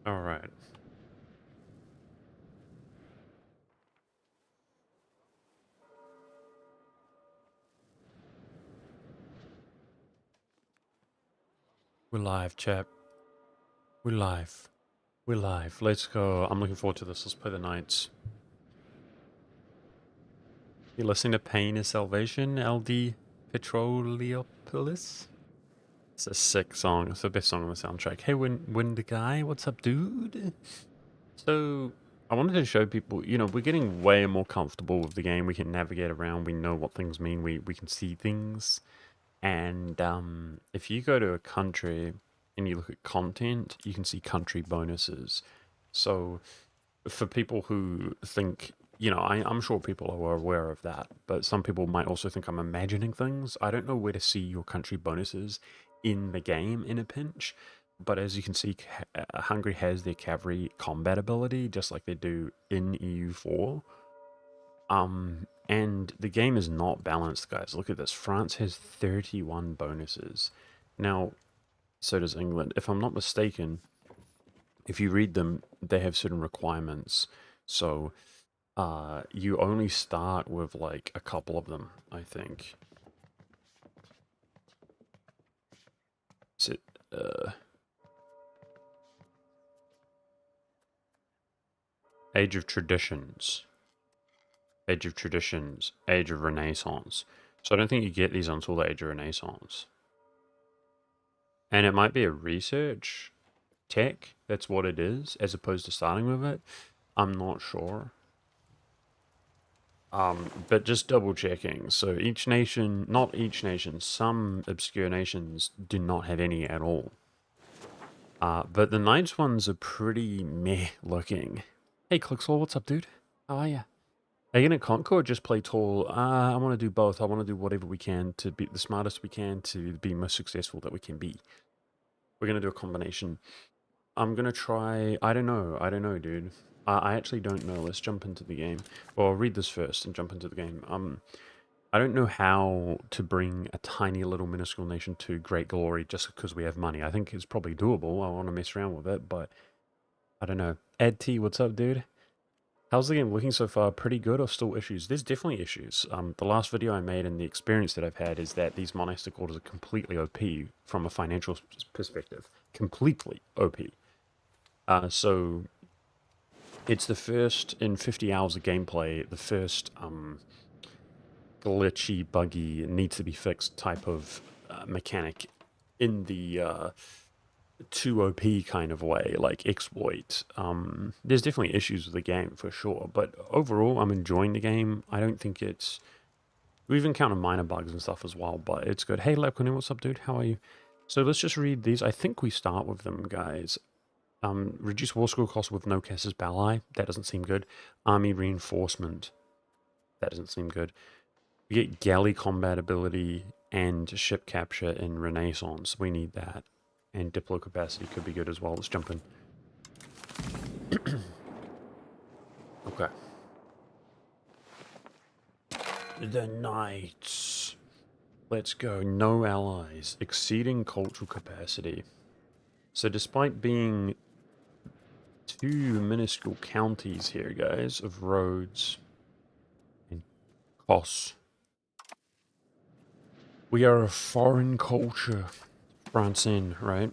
All right. We're live, chap. We're live. We're live. Let's go. I'm looking forward to this. Let's play the Knights. You're listening to Pain is Salvation, LD Petroliopolis? It's a sick song. It's the best song on the soundtrack. Hey, Wind Guy, what's up, dude? So, I wanted to show people, we're getting way more comfortable with the game. We can navigate around. We know what things mean. We can see things. And if you go to a country and you look at content, you can see country bonuses. So for people who think, I'm sure people are aware of that, but some people might also think I'm imagining things. I don't know where to see your country bonuses in the game in a pinch. But as you can see, Hungary has their cavalry combat ability, just like they do in EU4. And the game is not balanced, guys. Look at this. France has 31 bonuses. Now, so does England. If I'm not mistaken, if you read them, they have certain requirements. So, you only start with like a couple of them, I think. Is it, Age of Traditions. Age of Traditions, Age of Renaissance. So I don't think you get these until the Age of Renaissance. And it might be a research tech, that's what it is, as opposed to starting with it. I'm not sure. But just double checking. So each nation, not each nation, some obscure nations do not have any at all. But the Knights ones are pretty meh looking. Hey, Clickslaw, what's up, dude? How are ya? Are you gonna conquer or just play tall? I want to do both. I want to do whatever we can to be the smartest we can to be most successful that we can be. We're gonna do a combination. I'm gonna try. I don't know, dude. I actually don't know. Let's jump into the game. Well, I'll read this first and jump into the game. I don't know how to bring a tiny little minuscule nation to great glory just because we have money. I think it's probably doable. I want to mess around with it, but I don't know. Ed T, what's up, dude? How's the game looking so far? Pretty good or still issues? There's definitely issues. The last video I made and the experience that I've had is that these monastic orders are completely OP from a financial perspective. Completely OP. So it's the first, in 50 hours of gameplay, the first glitchy, buggy, needs to be fixed type of mechanic in the too OP kind of way, like exploit. There's definitely issues with the game for sure, but overall, I'm enjoying the game. I don't think it's. We've encountered minor bugs and stuff as well, but it's good. Hey, Lepkin, what's up, dude? How are you? So let's just read these. I think we start with them, guys. Reduce war score cost with no Casus Belli. That doesn't seem good. Army reinforcement. That doesn't seem good. We get galley combat ability and ship capture in Renaissance. We need that. And Diplo capacity could be good as well. Let's jump in. Okay. The Knights. Let's go. No allies. Exceeding cultural capacity. So despite being two minuscule counties here, guys, of roads and costs, we are a foreign culture. France in, right?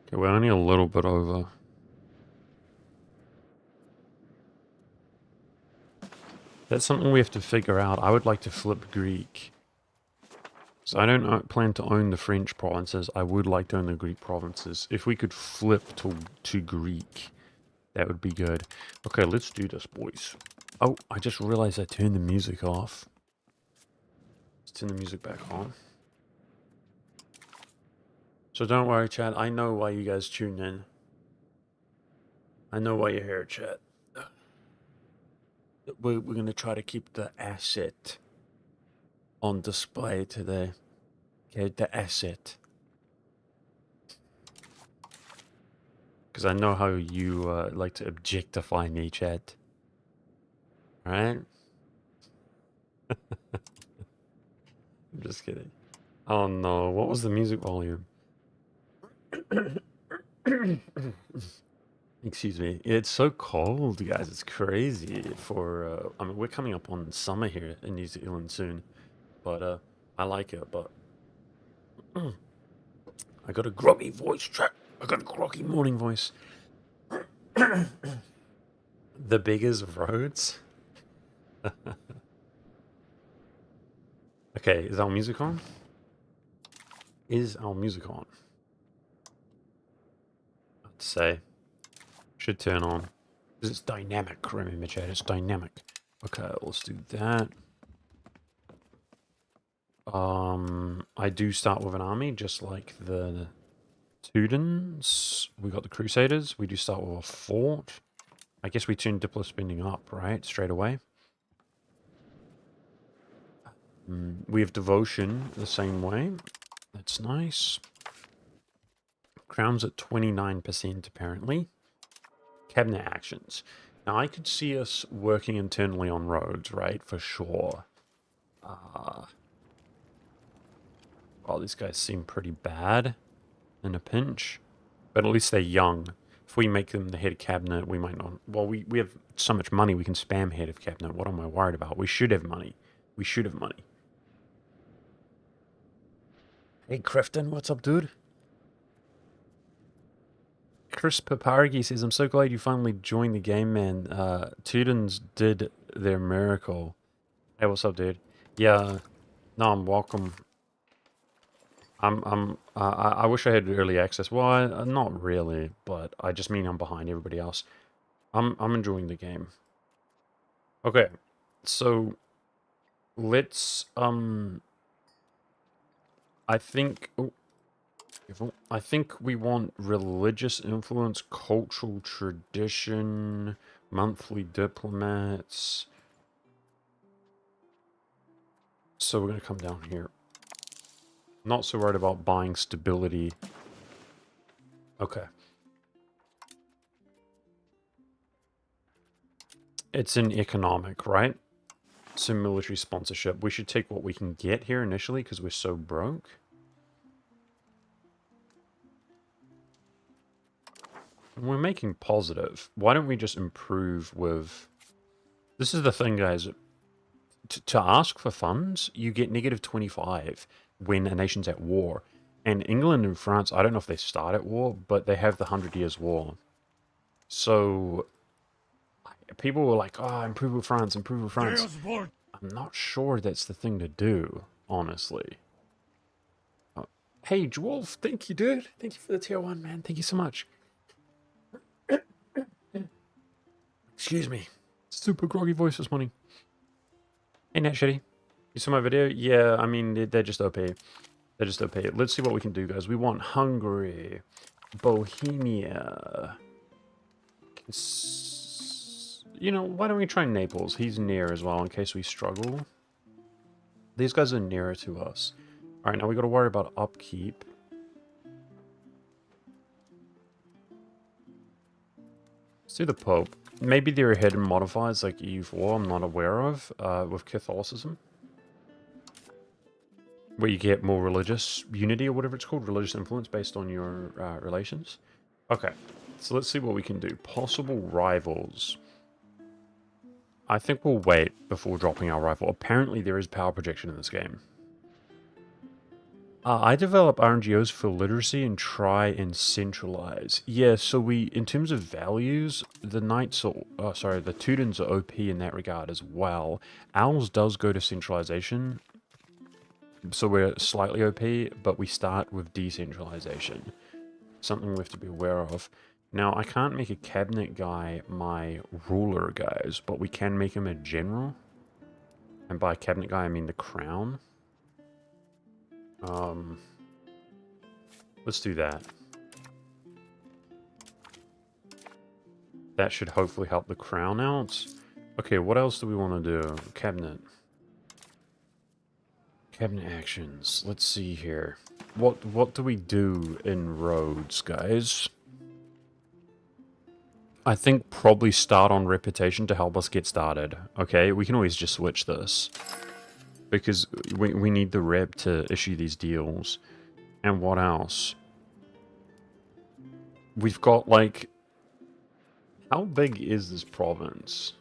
Okay, we're only a little bit over. That's something we have to figure out. I would like to flip Greek. So I don't plan to own the French provinces. I would like to own the Greek provinces. If we could flip to Greek, that would be good. Okay, let's do this, boys. Oh, I just realized I turned the music off. Let's turn the music back on. So don't worry, chat. I know why you guys tune in. I know why you're here, chat. We're going to try to keep the asset on display today. Okay, the asset. Because I know how you like to objectify me, chat. Right? I'm just kidding. Oh no, what was the music volume? Excuse me. It's so cold, guys. It's crazy for, I mean, we're coming up on summer here in New Zealand soon, but, I like it, but I got a groggy voice, chat. I got a groggy morning voice. The biggest roads? Okay, is our music on? Is our music on? I'd say. Should turn on. Because it's dynamic, remember chat, it's dynamic. Okay, let's do that. I do start with an army, just like the Teutons. We got the Crusaders. We do start with a fort. I guess we turn Diplo spending up, right? Straight away. We have devotion the same way. That's nice. Crown's at 29% apparently. Cabinet actions. Now I could see us working internally on roads, right? For sure. Well, these guys seem pretty bad in a pinch. But at least they're young. If we make them the head of cabinet, we might not... Well, we have so much money we can spam head of cabinet. What am I worried about? We should have money. We should have money. Hey, Crifton, what's up, dude? Chris Paparigi says, I'm so glad you finally joined the game, man. Teutons did their miracle. Hey, what's up, dude? Yeah, no, I'm welcome. I wish I had early access. Well, not really, but I just mean I'm behind everybody else. I'm enjoying the game. Okay, so let's I think I think we want religious influence, cultural tradition, monthly diplomats. So we're gonna come down here. Not so worried about buying stability. Okay. It's an economic, right? So military sponsorship. We should take what we can get here initially because we're so broke. And we're making positive. Why don't we just improve with... This is the thing, guys. To ask for funds, you get negative 25 when a nation's at war. And England and France, I don't know if they start at war, but they have the 100 Years' War. So people were like, oh, improve with France, improve with France. I'm not sure that's the thing to do, honestly. Hey, Dwarf, thank you, dude. Thank you for the tier 1, man. Thank you so much. Excuse me. Super groggy voice this morning. Hey, Nat Shitty. You saw my video? Yeah, I mean, they're just OP. They're just OP. Let's see what we can do, guys. We want Hungary, Bohemia. You know, why don't we try Naples? He's near as well, in case we struggle. These guys are nearer to us. Alright, now we got to worry about upkeep. Let's do the Pope. Maybe there are hidden modifiers like EU4 I'm not aware of with Catholicism. Where you get more religious unity or whatever it's called, religious influence based on your relations. Okay, so let's see what we can do. Possible rivals. I think we'll wait before dropping our rival. Apparently there is power projection in this game. I develop RNGOs for literacy and try and centralize. Yeah, so we, in terms of values, the Knights are, sorry, the Teutons are OP in that regard as well. Ours does go to centralization, so we're slightly OP, but we start with decentralization. Something we have to be aware of. Now, I can't make a cabinet guy my ruler, guys, but we can make him a general. And by cabinet guy, I mean the crown. Let's do that. That should hopefully help the crown out. Okay, what else do we want to do? Cabinet. Cabinet actions. Let's see here. What do we do in roads, guys? I think probably start on reputation to help us get started. Okay, we can always just switch this. because we need the rep to issue these deals. And what else? We've got, like... How big is this province?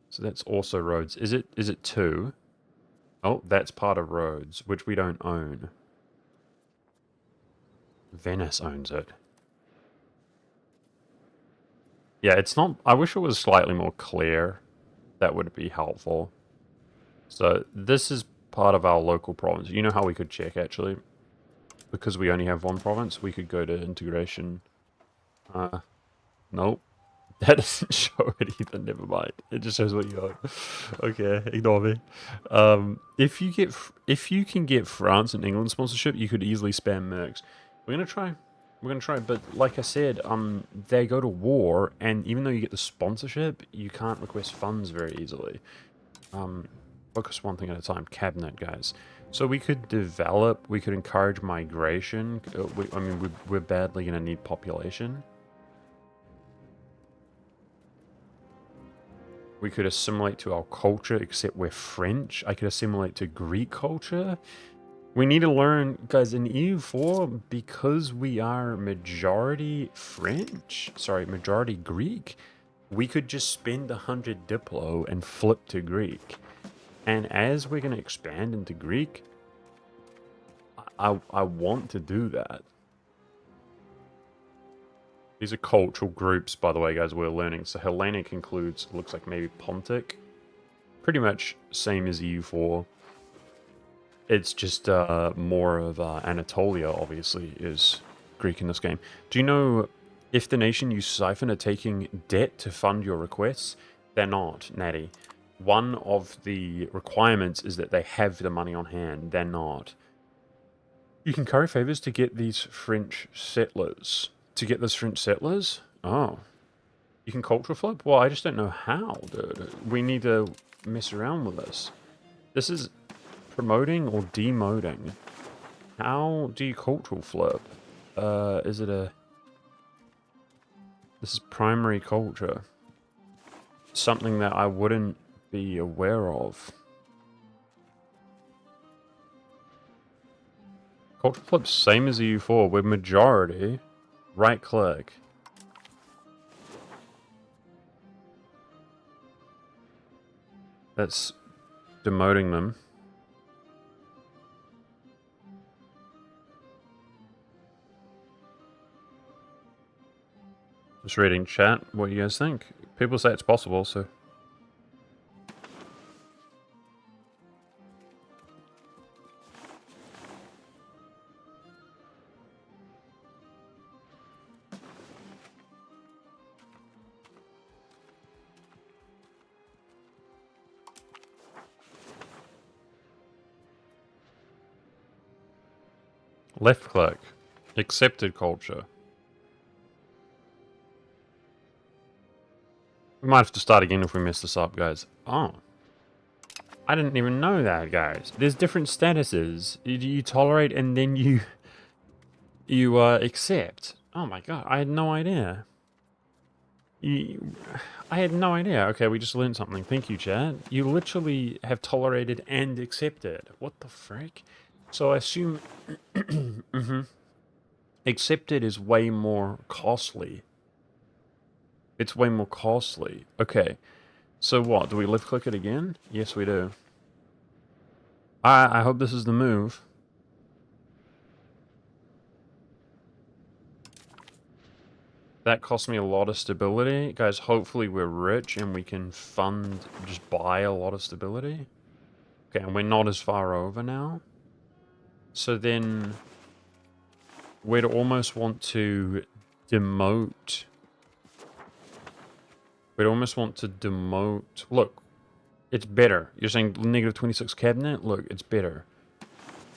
So that's also Rhodes. Is it 2? Oh, that's part of Rhodes, which we don't own. Venice owns it. Yeah, it's not... I wish it was slightly more clear. That would be helpful. So this is part of our local province. You know how we could check, actually? Because we only have one province, we could go to integration. Nope. That doesn't show it either, never mind. It just shows what you own. Okay, ignore me. If you can get France and England sponsorship, you could easily spam mercs. We're gonna try, but like I said, they go to war, and even though you get the sponsorship, you can't request funds very easily. Focus one thing at a time. Cabinet, guys. So we could develop, we could encourage migration. I mean, we're badly gonna need population. We could assimilate to our culture, except we're French. I could assimilate to Greek culture. We need to learn, guys, in EU4, because we are majority French, sorry, majority Greek, we could just spend 100 Diplo and flip to Greek. And as we're going to expand into Greek, I want to do that. These are cultural groups, by the way, guys, we're learning. So Hellenic includes, looks like maybe Pontic. Pretty much same as EU4. It's just more of Anatolia, obviously, is Greek in this game. Do you know if the nation you siphon are taking debt to fund your requests? They're not, Natty. One of the requirements is that they have the money on hand. They're not. You can curry favors to get these French settlers. To get those French settlers? Oh. You can culture flip? Well, I just don't know how, dude. We need to mess around with this. This is promoting or demoting. How do you cultural flip? Is it a... This is primary culture. Something that I wouldn't be aware of. Culture flip's same as EU4. We're majority. Right click. That's demoting them. Just reading chat. What do you guys think? People say it's possible, so... Left click. Accepted culture. We might have to start again if we mess this up, guys. Oh. I didn't even know that, guys. There's different statuses. You tolerate and then you accept. Oh my god, I had no idea. I had no idea. Okay, we just learned something. Thank you, chat. You literally have tolerated and accepted. What the frick? So I assume... Accepted is way more costly. It's way more costly. Okay. So what? Do we left click it again? Yes, we do. I hope this is the move. That cost me a lot of stability. Guys, hopefully we're rich and we can fund, just buy a lot of stability. Okay, and we're not as far over now. So then we'd almost want to demote. We'd almost want to demote. Look, it's better. You're saying negative 26 cabinet? Look, it's better.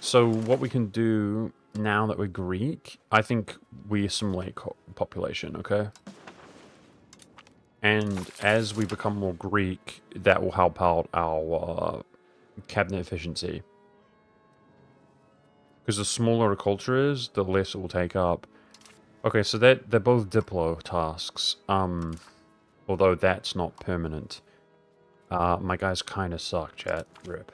So what we can do now that we're Greek, I think we assimilate population, okay? And as we become more Greek, that will help out our cabinet efficiency. Because the smaller a culture is, the less it will take up. Okay, so they're both Diplo tasks. Although that's not permanent. My guys kind of suck, chat. Rip.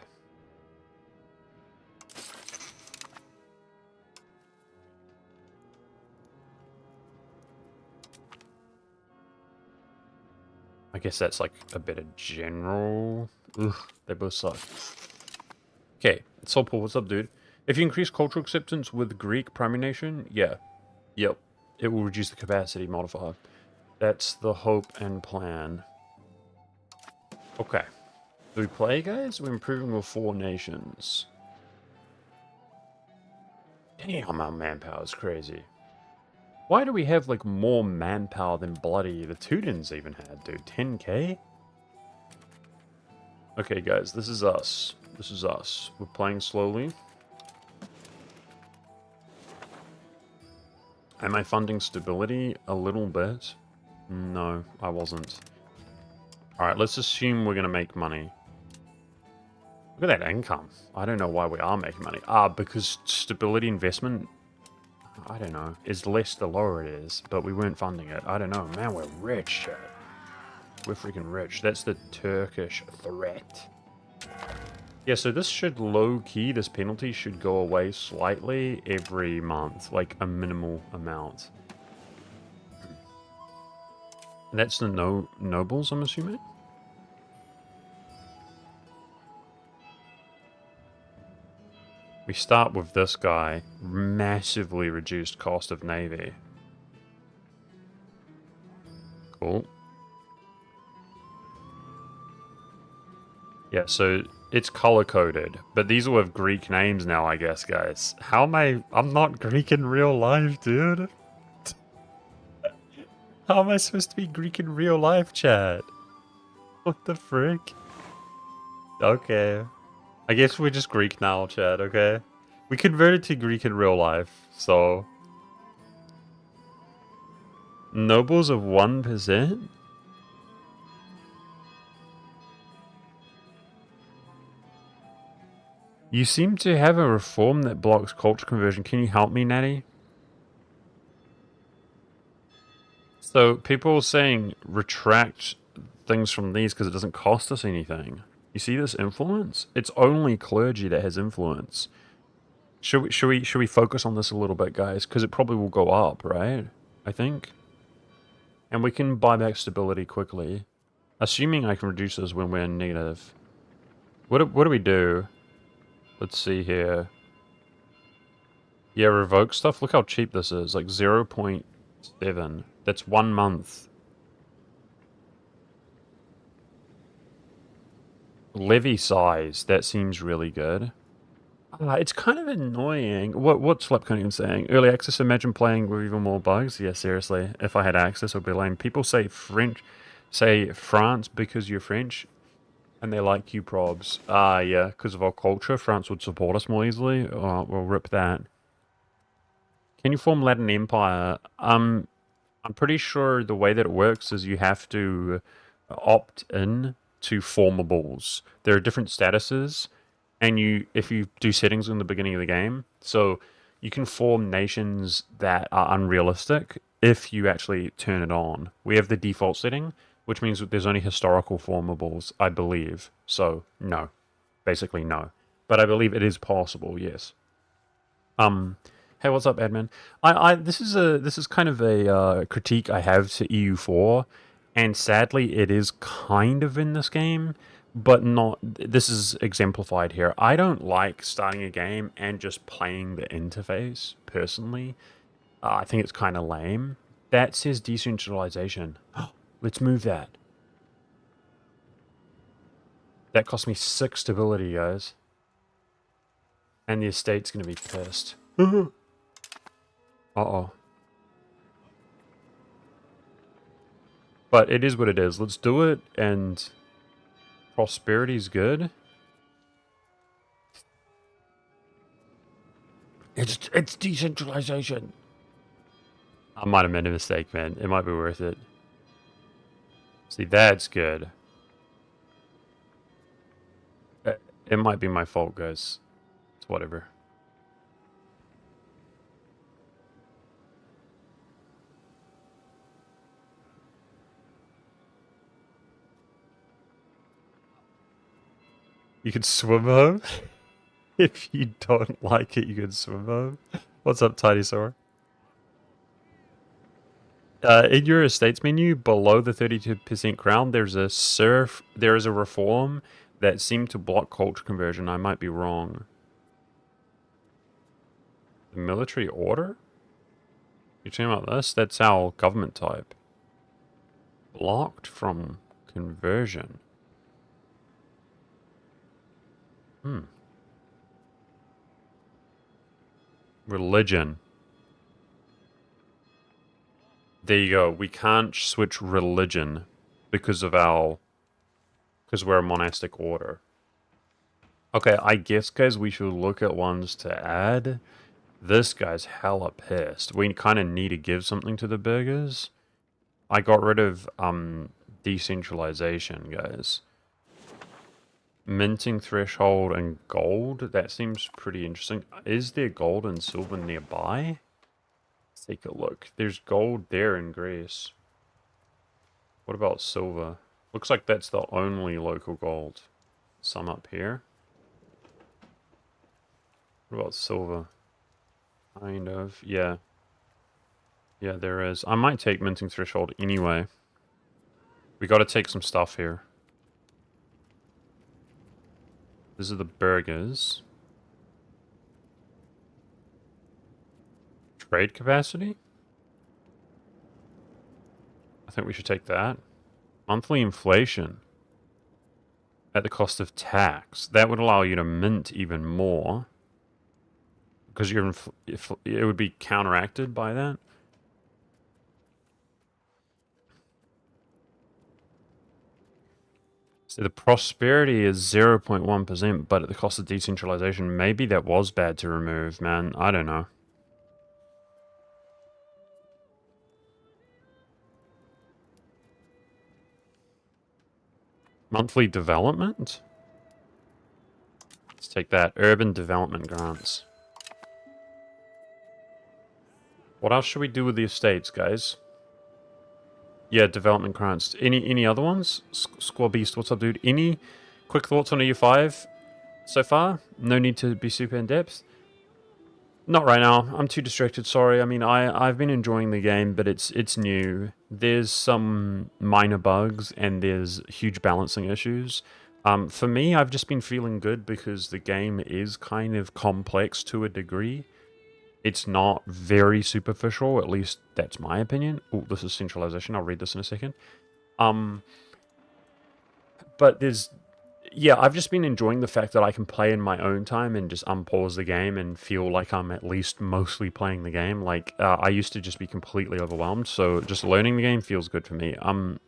I guess that's like a bit of general. Ugh, they both suck. Okay, Solpol, what's up, dude? If you increase cultural acceptance with Greek primary nation, yeah. Yep. It will reduce the capacity modifier. That's the hope and plan. Okay. Do we play, guys? We're improving with 4 nations. Damn, our manpower is crazy. Why do we have, like, more manpower than bloody the Teutons even had, dude? 10k? Okay, guys, this is us. This is us. We're playing slowly. Am I funding stability a little bit? No, I wasn't. Alright, let's assume we're going to make money. Look at that income. I don't know why we are making money. Because stability investment, I don't know, is less the lower it is, but we weren't funding it. I don't know. Man, we're rich, chat. We're freaking rich. That's the Turkish threat. Yeah, so this should low-key, this penalty should go away slightly every month, like a minimal amount. And that's the nobles, I'm assuming? We start with this guy, massively reduced cost of navy. Cool. Yeah, so it's color-coded, but these will have Greek names now, I guess, guys. How am I'm not Greek in real life, dude. How am I supposed to be Greek in real life, chat? What the frick? Okay. I guess we're just Greek now, chat, okay? We converted to Greek in real life, so... Nobles of 1%? You seem to have a reform that blocks culture conversion. Can you help me, Natty? So, people are saying retract things from these because it doesn't cost us anything. You see this influence? It's only clergy that has influence. Should we focus on this a little bit, guys? Because it probably will go up, right? I think. And we can buy back stability quickly. Assuming I can reduce this when we're negative. What do we do? Let's see here. Yeah, revoke stuff. Look how cheap this is. Like 0.7. That's 1 month. Levy size. That seems really good. It's kind of annoying. What's Slapconian saying? Early access, imagine playing with even more bugs? Yeah, seriously. If I had access, it would be lame. People say France because you're French, and they like you probs. Yeah, because of our culture, France would support us more easily. Oh, we'll rip that. Can you form Latin Empire? I'm pretty sure the way that it works is you have to opt in to formables. There are different statuses, and if you do settings in the beginning of the game, so you can form nations that are unrealistic if you actually turn it on. We have the default setting, which means that there's only historical formables, I believe. So no, basically no, but I believe it is possible. Yes. Hey, what's up, admin? This is kind of a critique I have to EU4, and sadly, it is kind of in this game, but not. This is exemplified here. I don't like starting a game and just playing the interface personally. I think it's kind of lame. That says decentralization. Let's move that. That cost me 6 stability, guys, and the estate's gonna be pissed. Uh-oh. But it is what it is. Let's do it, and prosperity's good. It's decentralization. I might have made a mistake, man. It might be worth it. See, that's good. It might be my fault, guys. It's whatever. You could swim home. If you don't like it, you can swim home. What's up, Tidy Sora? In your estates menu, below the 32% crown, there is a reform that seemed to block culture conversion. I might be wrong. The military order? You're talking about this? That's our government type. Blocked from conversion. Religion. There you go. We can't switch religion because we're a monastic order. Okay, I guess, guys, we should look at ones to add. This guy's hella pissed. We kind of need to give something to the burgers. I got rid of decentralization, guys. Minting threshold and gold. That seems pretty interesting. Is there gold and silver nearby? Let's take a look. There's gold there in Greece. What about silver? Looks like that's the only local gold. Some up here. What about silver? Kind of, yeah. Yeah, there is. I might take minting threshold anyway. We gotta take some stuff here. These are the burgers. Trade capacity? I think we should take that. Monthly inflation. At the cost of tax. That would allow you to mint even more. Because it would be counteracted by that. So the prosperity is 0.1%, but at the cost of decentralization. Maybe that was bad to remove, man. I don't know. Monthly development? Let's take that. Urban development grants. What else should we do with the estates, guys? Yeah, development grants. Any other ones? Squaw Beast, what's up, dude? Any quick thoughts on EU5 so far? No need to be super in depth. Not right now. I'm too distracted. Sorry. I mean, I've been enjoying the game, but it's new. There's some minor bugs and there's huge balancing issues. For me, I've just been feeling good because the game is kind of complex to a degree. It's not very superficial, at least that's my opinion. Oh, this is centralization. I'll read this in a second. But yeah, I've just been enjoying the fact that I can play in my own time and just unpause the game and feel like I'm at least mostly playing the game. Like, I used to just be completely overwhelmed, so just learning the game feels good for me.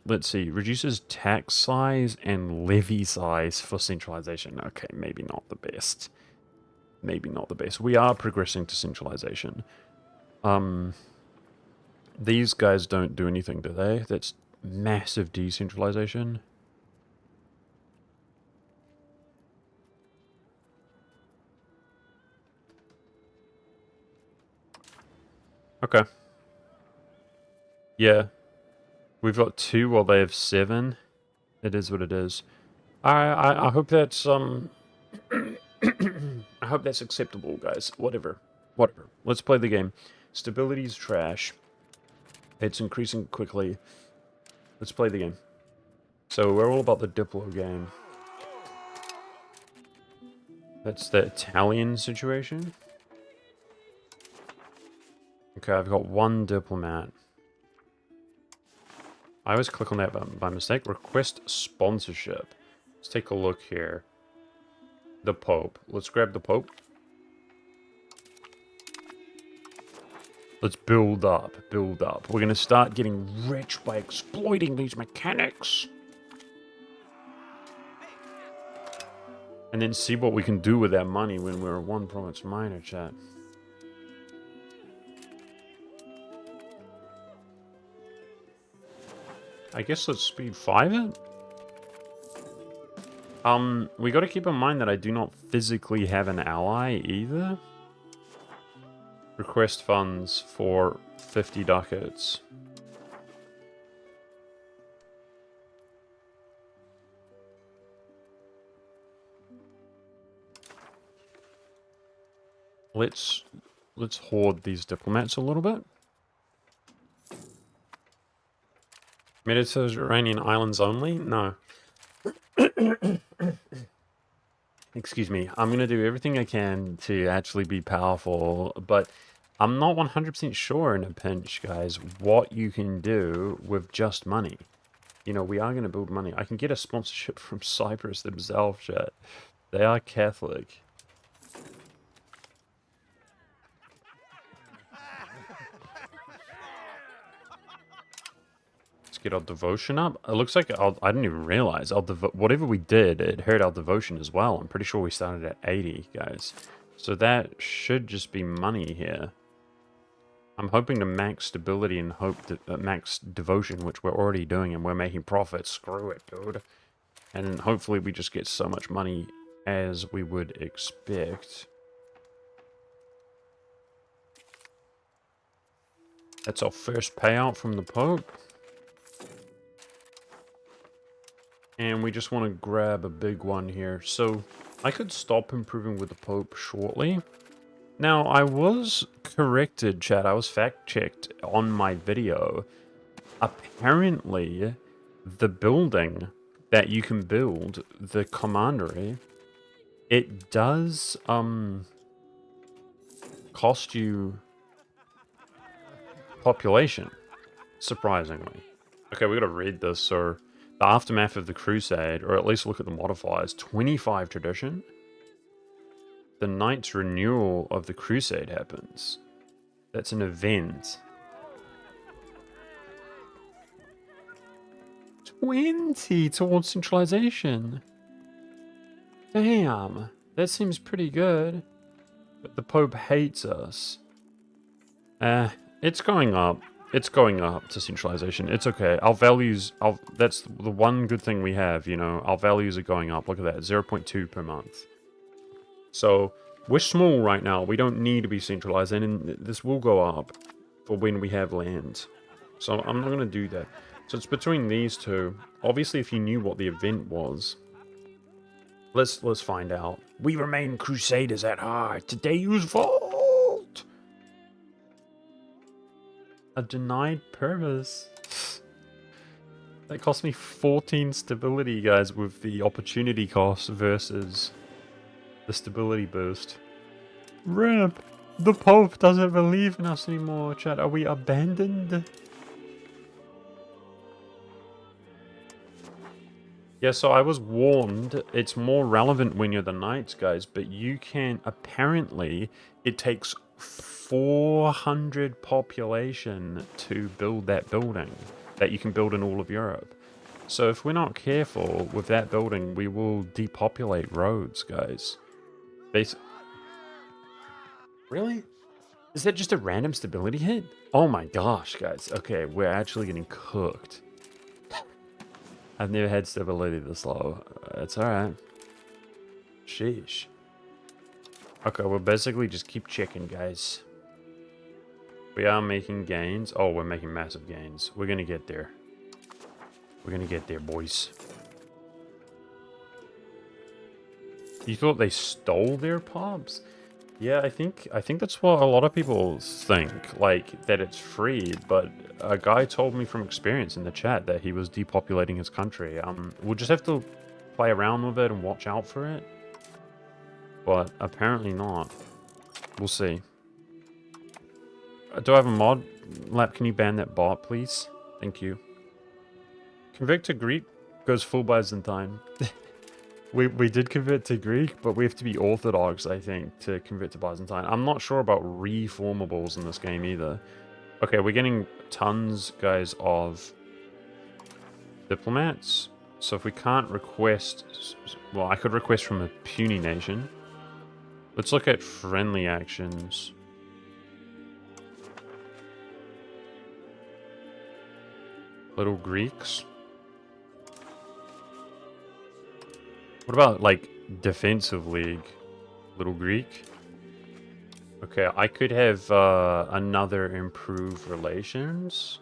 Let's see. Reduces tax size and levy size for centralization. Okay, maybe not the best. Maybe not the best. We are progressing to centralization. These guys don't do anything, do they? That's massive decentralization. Okay. Yeah. We've got 2 while they have 7. It is what it is. I hope that's I hope that's acceptable, guys. Whatever. Whatever. Let's play the game. Stability's trash. It's increasing quickly. Let's play the game. So we're all about the Diplo game. That's the Italian situation. Okay, I've got 1 diplomat. I always click on that by mistake. Request sponsorship. Let's take a look here. The Pope. Let's grab the Pope. Let's build up. Build up. We're going to start getting rich by exploiting these mechanics. And then see what we can do with that money when we're a 1 province minor, chat. I guess let's speed 5 it. We gotta keep in mind that I do not physically have an ally either. Request funds for 50 ducats. Let's hoard these diplomats a little bit. Mediterranean islands only? No. Excuse me. I'm going to do everything I can to actually be powerful, but I'm not 100% sure in a pinch, guys, what you can do with just money. You know, we are going to build money. I can get a sponsorship from Cyprus themselves, chat. They are Catholic. Let's get our devotion up. It looks like I didn't even realize whatever we did, it hurt our devotion as well. I'm pretty sure we started at 80, guys. So that should just be money here. I'm hoping to max stability and hope to max devotion, which we're already doing, and we're making profit. Screw it, dude. And hopefully we just get so much money as we would expect. That's our first payout from the Pope. And we just want to grab a big one here. So I could stop improving with the Pope shortly. Now, I was corrected, chat. I was fact-checked on my video. Apparently, the building that you can build, the commandery, it does cost you population, surprisingly. Okay, we gotta read this. So, the aftermath of the crusade, or at least look at the modifiers, 25 tradition. The Knights' renewal of the crusade happens. That's an event. 20 towards centralization. Damn, that seems pretty good. But the Pope hates us. It's going up. It's going up to centralization. It's okay. Our values, that's the one good thing we have, you know. Our values are going up. Look at that, 0.2 per month. So, we're small right now. We don't need to be centralized, and this will go up for when we have land. So, I'm not going to do that. So, it's between these two. Obviously, if you knew what the event was, let's find out. We remain crusaders at heart. Today's vault! A denied purpose. That cost me 14 stability, guys, with the opportunity cost versus the stability boost. RIP! The Pope doesn't believe in us anymore, chat. Are we abandoned? Yeah, so I was warned. It's more relevant when you're the Knights, guys, but you can... Apparently, it takes 400 population to build that building that you can build in all of Europe. So if we're not careful with that building, we will depopulate roads, guys. Really? Is that just a random stability hit? Oh my gosh, guys. Okay, we're actually getting cooked. I've never had stability this low. It's alright. Sheesh. Okay, we'll basically just keep checking, guys. We are making gains. Oh, we're making massive gains. We're gonna get there. We're gonna get there, boys. You thought they stole their pops? Yeah, I think that's what a lot of people think, like, that it's free, but a guy told me from experience in the chat that he was depopulating his country. We'll just have to play around with it and watch out for it, but apparently not. We'll see. Do I have a mod? Lap, can you ban that bot, please? Thank you. Convert to Greek goes full Byzantine. We did convert to Greek, but we have to be Orthodox, I think, to convert to Byzantine. I'm not sure about reformables in this game either. Okay, we're getting tons, guys, of diplomats. So if we can't request... Well, I could request from a puny nation. Let's look at friendly actions. Little Greeks. What about, like, defensive league? Little Greek? Okay, I could have another improved relations.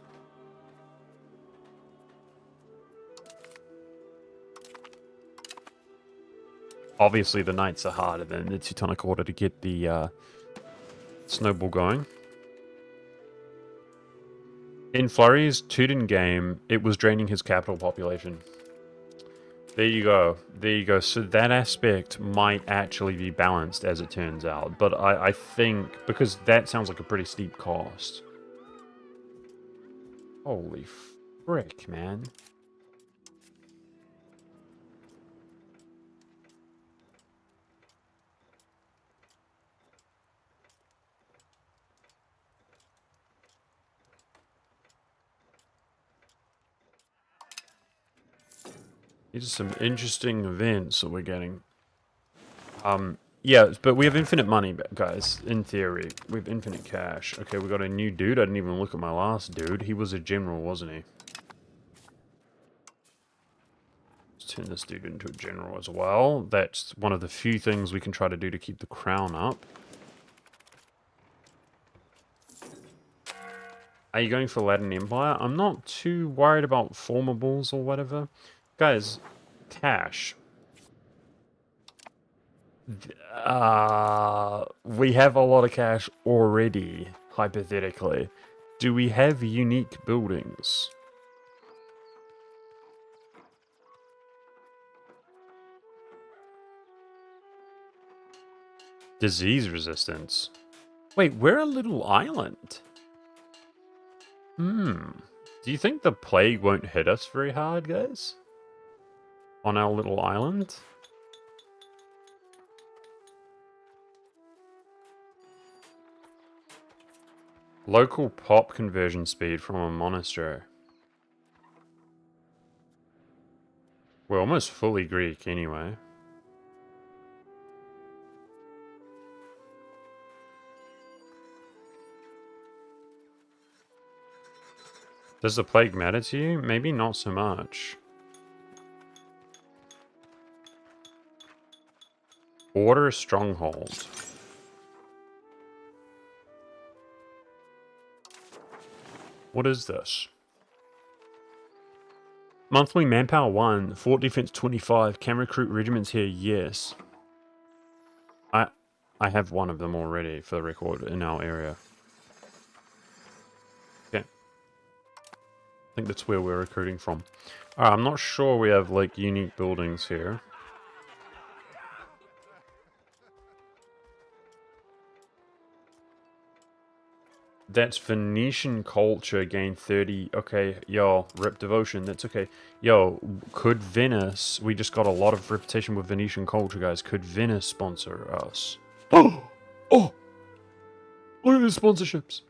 Obviously, the Knights are harder than the Teutonic Order to get the snowball going. In Flurry's Tootin game, it was draining his capital population. There you go. There you go. So that aspect might actually be balanced, as it turns out. But I think, because that sounds like a pretty steep cost. Holy frick, man. These are some interesting events that we're getting. Yeah, but we have infinite money, guys, in theory. We have infinite cash. Okay, we got a new dude. I didn't even look at my last dude. He was a general, wasn't he? Let's turn this dude into a general as well. That's one of the few things we can try to do to keep the crown up. Are you going for Latin Empire? I'm not too worried about formables or whatever. Guys, cash. We have a lot of cash already, hypothetically. Do we have unique buildings? Disease resistance. Wait, we're a little island. Do you think the plague won't hit us very hard, guys? On our little island? Local pop conversion speed from a monastery. We're almost fully Greek anyway. Does the plague matter to you? Maybe not so much. Order stronghold. What is this? Monthly manpower 1, fort defense 25, can recruit regiments here, yes. I have one of them already for the record in our area. Okay. I think that's where we're recruiting from. Alright, I'm not sure we have like unique buildings here. That's Venetian culture, gain 30. Okay, yo, rep devotion, that's okay. Yo, could Venice, we just got a lot of reputation with Venetian culture, guys. Could Venice sponsor us? Oh! Oh! Look at the sponsorships!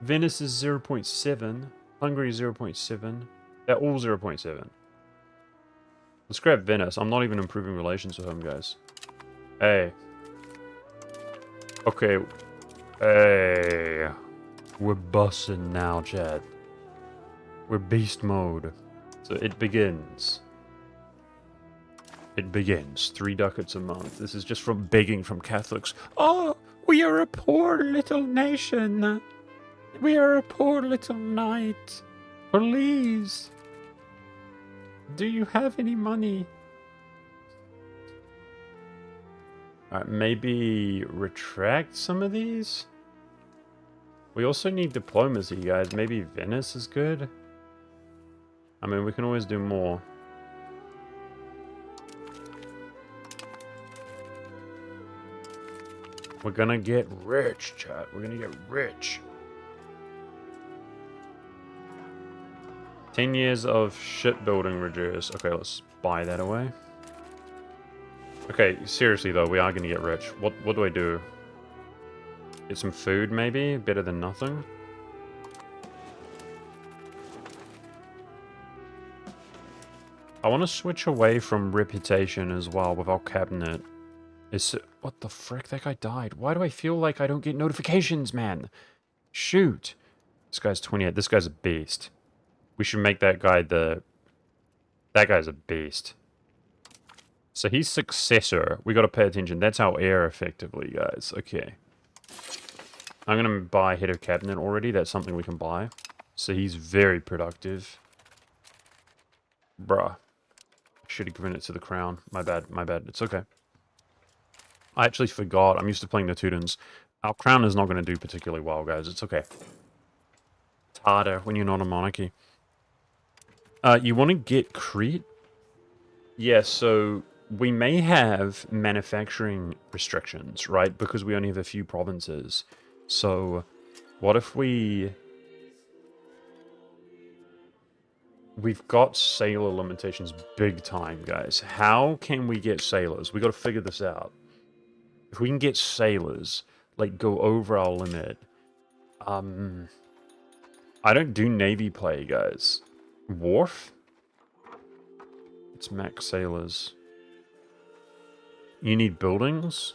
Venice is 0.7. Hungary is 0.7. They're all 0.7. Let's grab Venice. I'm not even improving relations with them, guys. Hey. Okay. Hey, we're bussing now, Chad. We're beast mode. So it begins. It begins. 3 ducats a month. This is just from begging from Catholics. Oh, we are a poor little nation. We are a poor little knight. Please. Do you have any money? Alright, maybe retract some of these? We also need diplomacy, guys. Maybe Venice is good? I mean, we can always do more. We're gonna get rich, chat. We're gonna get rich. 10 years of shipbuilding reduced. Okay, let's buy that away. Okay, seriously though, we are gonna get rich. What do I do? Get some food, maybe? Better than nothing? I want to switch away from reputation as well with our cabinet. What the frick? That guy died. Why do I feel like I don't get notifications, man? Shoot. This guy's 28. This guy's a beast. We should make that guy the... That guy's a beast. So he's successor. We got to pay attention. That's our heir, effectively, guys. Okay. I'm going to buy head of cabinet already. That's something we can buy. So he's very productive. Bruh. Should have given it to the crown. My bad. My bad. It's okay. I actually forgot. I'm used to playing the Teutons. Our crown is not going to do particularly well, guys. It's okay. It's harder when you're not a monarchy. You want to get Crete? Yeah, so we may have manufacturing restrictions, right? Because we only have a few provinces. So what if we've got sailor limitations big time, guys. How can we get sailors? We got to figure this out. If we can get sailors, like, go over our limit, I don't do navy play, guys. Wharf? It's max sailors. You need buildings?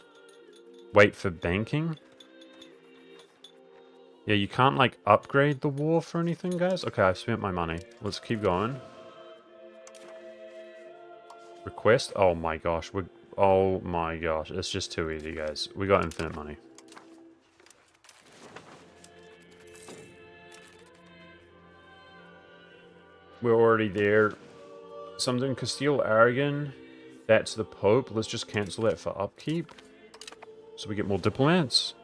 Wait for banking? Yeah, you can't, like, upgrade the wharf or anything, guys? Okay, I've spent my money. Let's keep going. Request? Oh my gosh. Oh my gosh. It's just too easy, guys. We got infinite money. We're already there. Something Castile Aragon. That's the Pope. Let's just cancel that for upkeep. So we get more diplomats.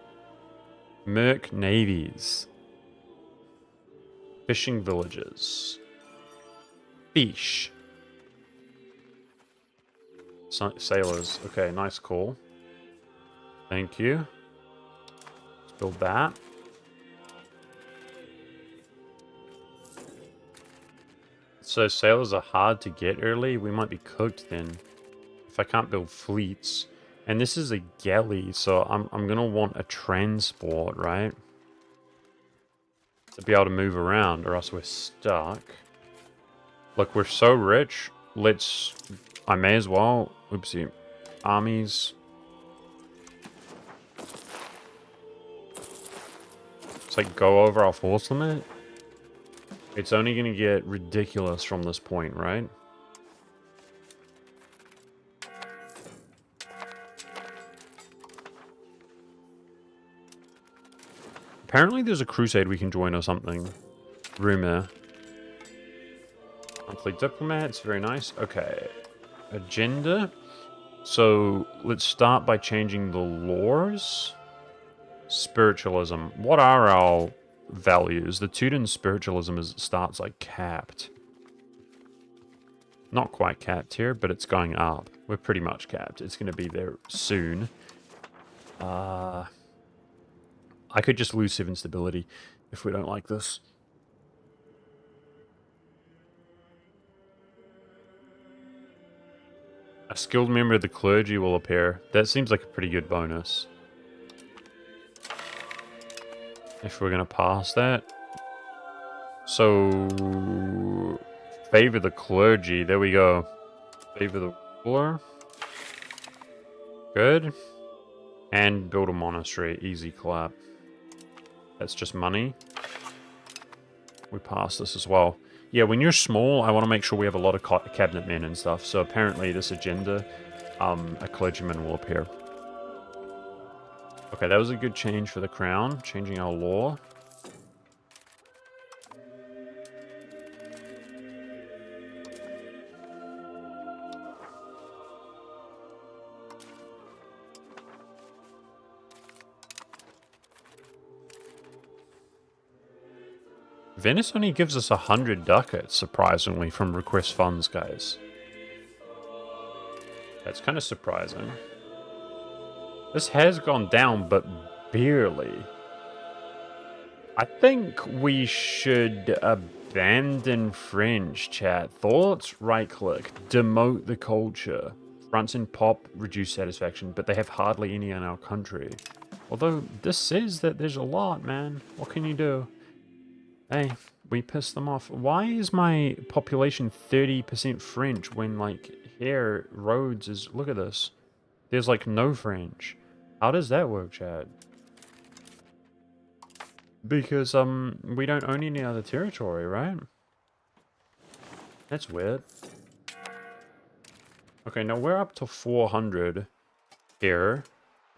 Merc navies. Fishing villages. Fish. Sailors. Okay, nice call. Thank you. Let's build that. So sailors are hard to get early. We might be cooked then. If I can't build fleets. And this is a galley, so I'm gonna want a transport, right? To be able to move around, or else we're stuck. Look, we're so rich. I may as well. Oopsie. Armies. It's like go over our force limit. It's only gonna get ridiculous from this point, right? Apparently there's a crusade we can join or something. Rumor. Monthly diplomats, very nice. Okay. Agenda. So let's start by changing the laws. Spiritualism. What are our values? The Teuton spiritualism starts like capped. Not quite capped here, but it's going up. We're pretty much capped. It's going to be there soon. I could just lose 7 stability if we don't like this. A skilled member of the clergy will appear. That seems like a pretty good bonus. If we're going to pass that. So, favor the clergy. There we go. Favor the ruler. Good. And build a monastery. Easy clap. That's just money. We pass this as well. Yeah, when you're small, I want to make sure we have a lot of cabinet men and stuff. So apparently this agenda, a clergyman will appear. Okay, that was a good change for the crown. Changing our law. Venice only gives us 100 ducats, surprisingly, from request funds, guys. That's kind of surprising. This has gone down, but barely. I think we should abandon French, chat. Thoughts? Right-click. Demote the culture. Fronts and pop reduce satisfaction, but they have hardly any in our country. Although, this says that there's a lot, man. What can you do? Hey, we pissed them off. Why is my population 30% French when, like, here, Rhodes is... Look at this. There's, like, no French. How does that work, Chad? Because, we don't own any other territory, right? That's weird. Okay, now we're up to 400 here.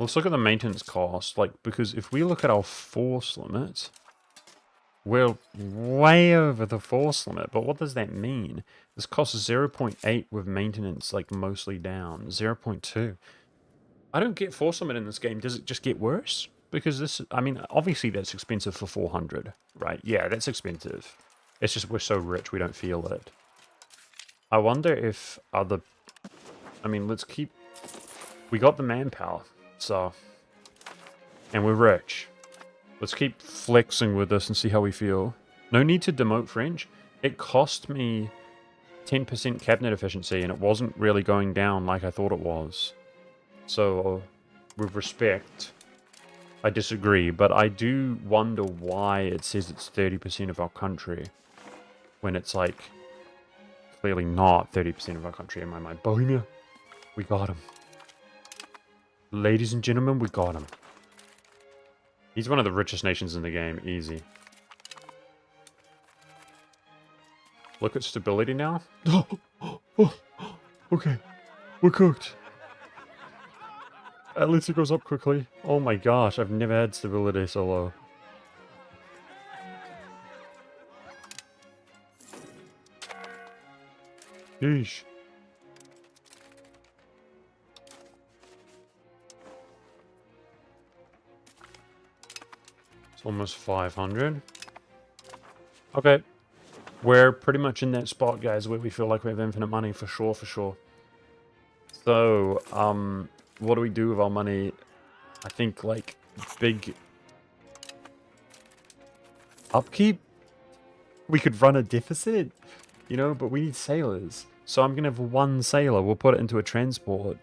Let's look at the maintenance cost, like, because if we look at our force limit... We're way over the force limit, but what does that mean? This costs 0.8 with maintenance, like, mostly down. 0.2. I don't get force limit in this game. Does it just get worse? Because this, I mean, obviously that's expensive for 400, right? Yeah, that's expensive. It's just we're so rich we don't feel it. I wonder if other... I mean, let's keep... We got the manpower, so... And we're rich. Let's keep flexing with this and see how we feel. No need to demote French. It cost me 10% cabinet efficiency, and it wasn't really going down like I thought it was. So, with respect, I disagree, but I do wonder why it says it's 30% of our country, when it's like, clearly not 30% of our country in my mind. Bohemia, we got him. Ladies and gentlemen, we got him. He's one of the richest nations in the game, easy. Look at stability now. Okay, we're cooked. At least it goes up quickly. Oh my gosh, I've never had stability so low. Yeesh. It's almost 500. Okay. We're pretty much in that spot, guys, where we feel like we have infinite money, for sure, for sure. So, what do we do with our money? I think, like, big upkeep? We could run a deficit, you know, but we need sailors. So I'm going to have one sailor. We'll put it into a transport.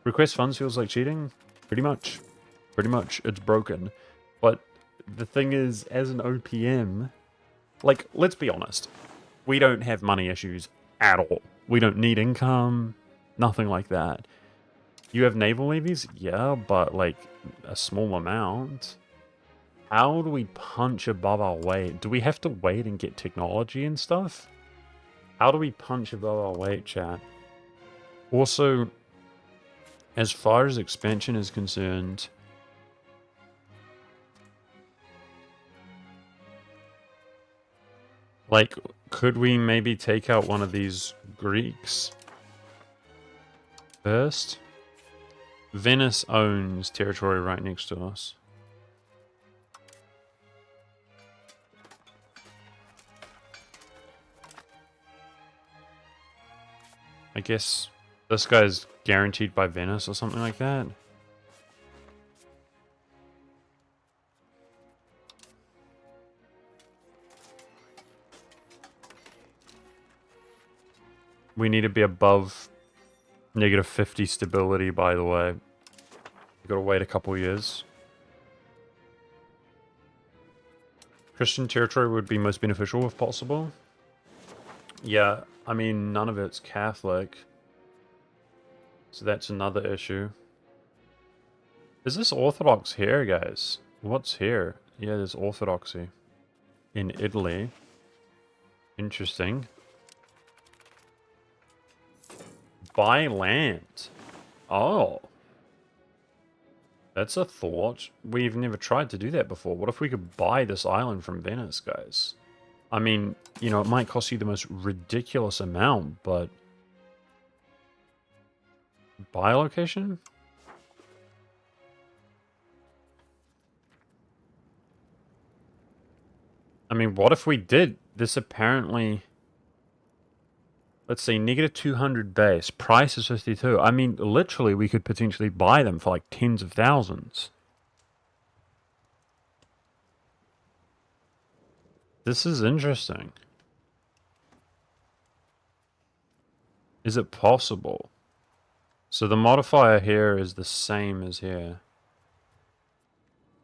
Request funds feels like cheating? Pretty much. Pretty much. It's broken. But the thing is, as an OPM, like, let's be honest. We don't have money issues at all. We don't need income. Nothing like that. You have naval levies? Yeah, but, like, a small amount. How do we punch above our weight? Do we have to wait and get technology and stuff? How do we punch above our weight, chat? Also, as far as expansion is concerned, like, could we maybe take out one of these Greeks first? Venice owns territory right next to us. I guess this guy's guaranteed by Venice or something like that. We need to be above -50 stability, by the way. We've got to wait a couple years. Christian territory would be most beneficial if possible. Yeah, I mean, none of it's Catholic. So that's another issue. Is this Orthodox here, guys? What's here? Yeah, there's Orthodoxy. In Italy. Interesting. Buy land. Oh. That's a thought. We've never tried to do that before. What if we could buy this island from Venice, guys? I mean, you know, it might cost you the most ridiculous amount, but... Buy location? I mean, what if we did? This apparently... Let's see, -200 base. Price is 52. I mean, literally, we could potentially buy them for like tens of thousands. This is interesting. Is it possible? So the modifier here is the same as here.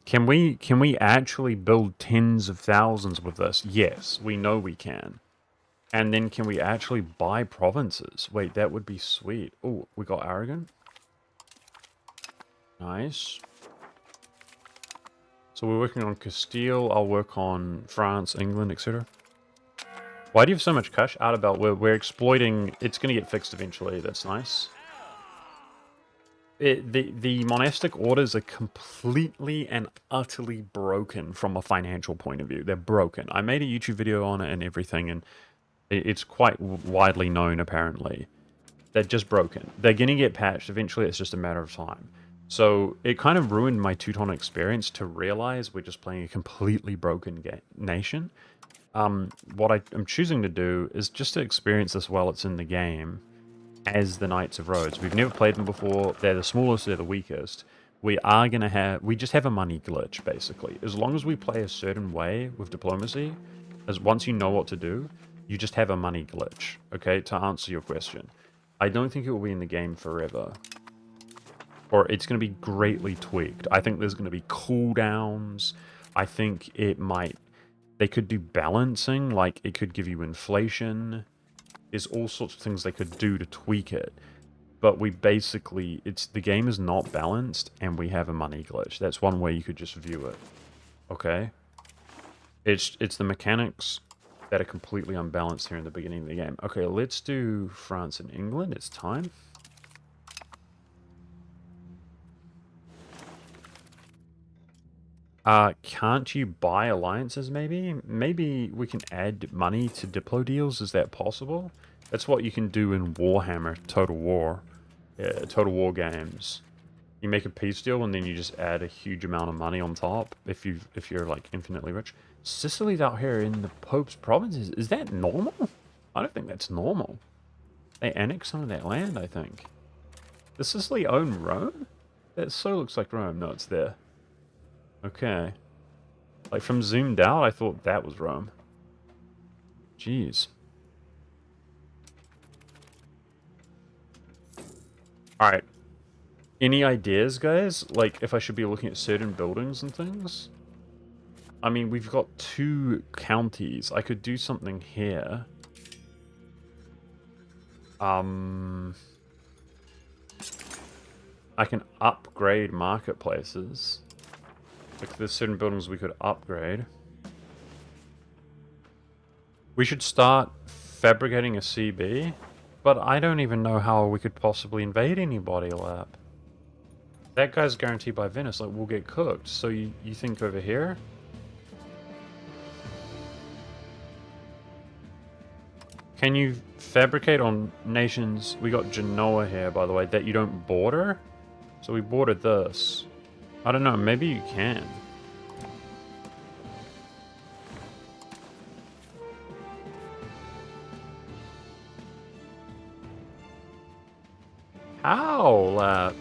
Can we actually build tens of thousands with this? Yes, we know we can. And then can we actually buy provinces? Wait, that would be sweet. Oh, we got Aragon. Nice. So we're working on Castile. I'll work on France, England, etc. Why do you have so much cash? Adabel, we're exploiting... It's going to get fixed eventually. That's nice. The monastic orders are completely and utterly broken from a financial point of view. They're broken. I made a YouTube video on it and everything, and it's quite widely known, apparently. They're just broken. They're going to get patched. Eventually, it's just a matter of time. So it kind of ruined my Teuton experience to realize we're just playing a completely broken nation. What I'm choosing to do is just to experience this while it's in the game as the Knights of Rhodes. We've never played them before. They're the smallest, they're the weakest. We just have a money glitch, basically. As long as we play a certain way with diplomacy, as once you know what to do, you just have a money glitch, okay, to answer your question. I don't think it will be in the game forever. Or it's going to be greatly tweaked. I think there's going to be cooldowns. I think they could do balancing, like it could give you inflation. There's all sorts of things they could do to tweak it. But the game is not balanced and we have a money glitch. That's one way you could just view it. Okay? It's the mechanics that are completely unbalanced here in the beginning of the game. Okay, let's do France and England. It's time. Can't you buy alliances, maybe? Maybe we can add money to Diplo deals? Is that possible? That's what you can do in Warhammer Total War. Yeah, Total War games. You make a peace deal and then you just add a huge amount of money on top if you're like infinitely rich. Sicily's out here in the Pope's provinces. Is that normal? I don't think that's normal. They annexed some of that land, I think. Does Sicily own Rome? That so looks like Rome. No, it's there. Okay. Like, from zoomed out, I thought that was Rome. Jeez. Alright. Any ideas, guys? Like, if I should be looking at certain buildings and things? I mean, we've got 2 counties. I could do something here. I can upgrade marketplaces. Like, there's certain buildings we could upgrade. We should start fabricating a CB, but I don't even know how we could possibly invade anybody, Lap. That guy's guaranteed by Venice, like, we'll get cooked. So you think over here? Can you fabricate on nations? We got Genoa here, by the way, that you don't border? So we bordered this. I don't know, maybe you can. How, Lap?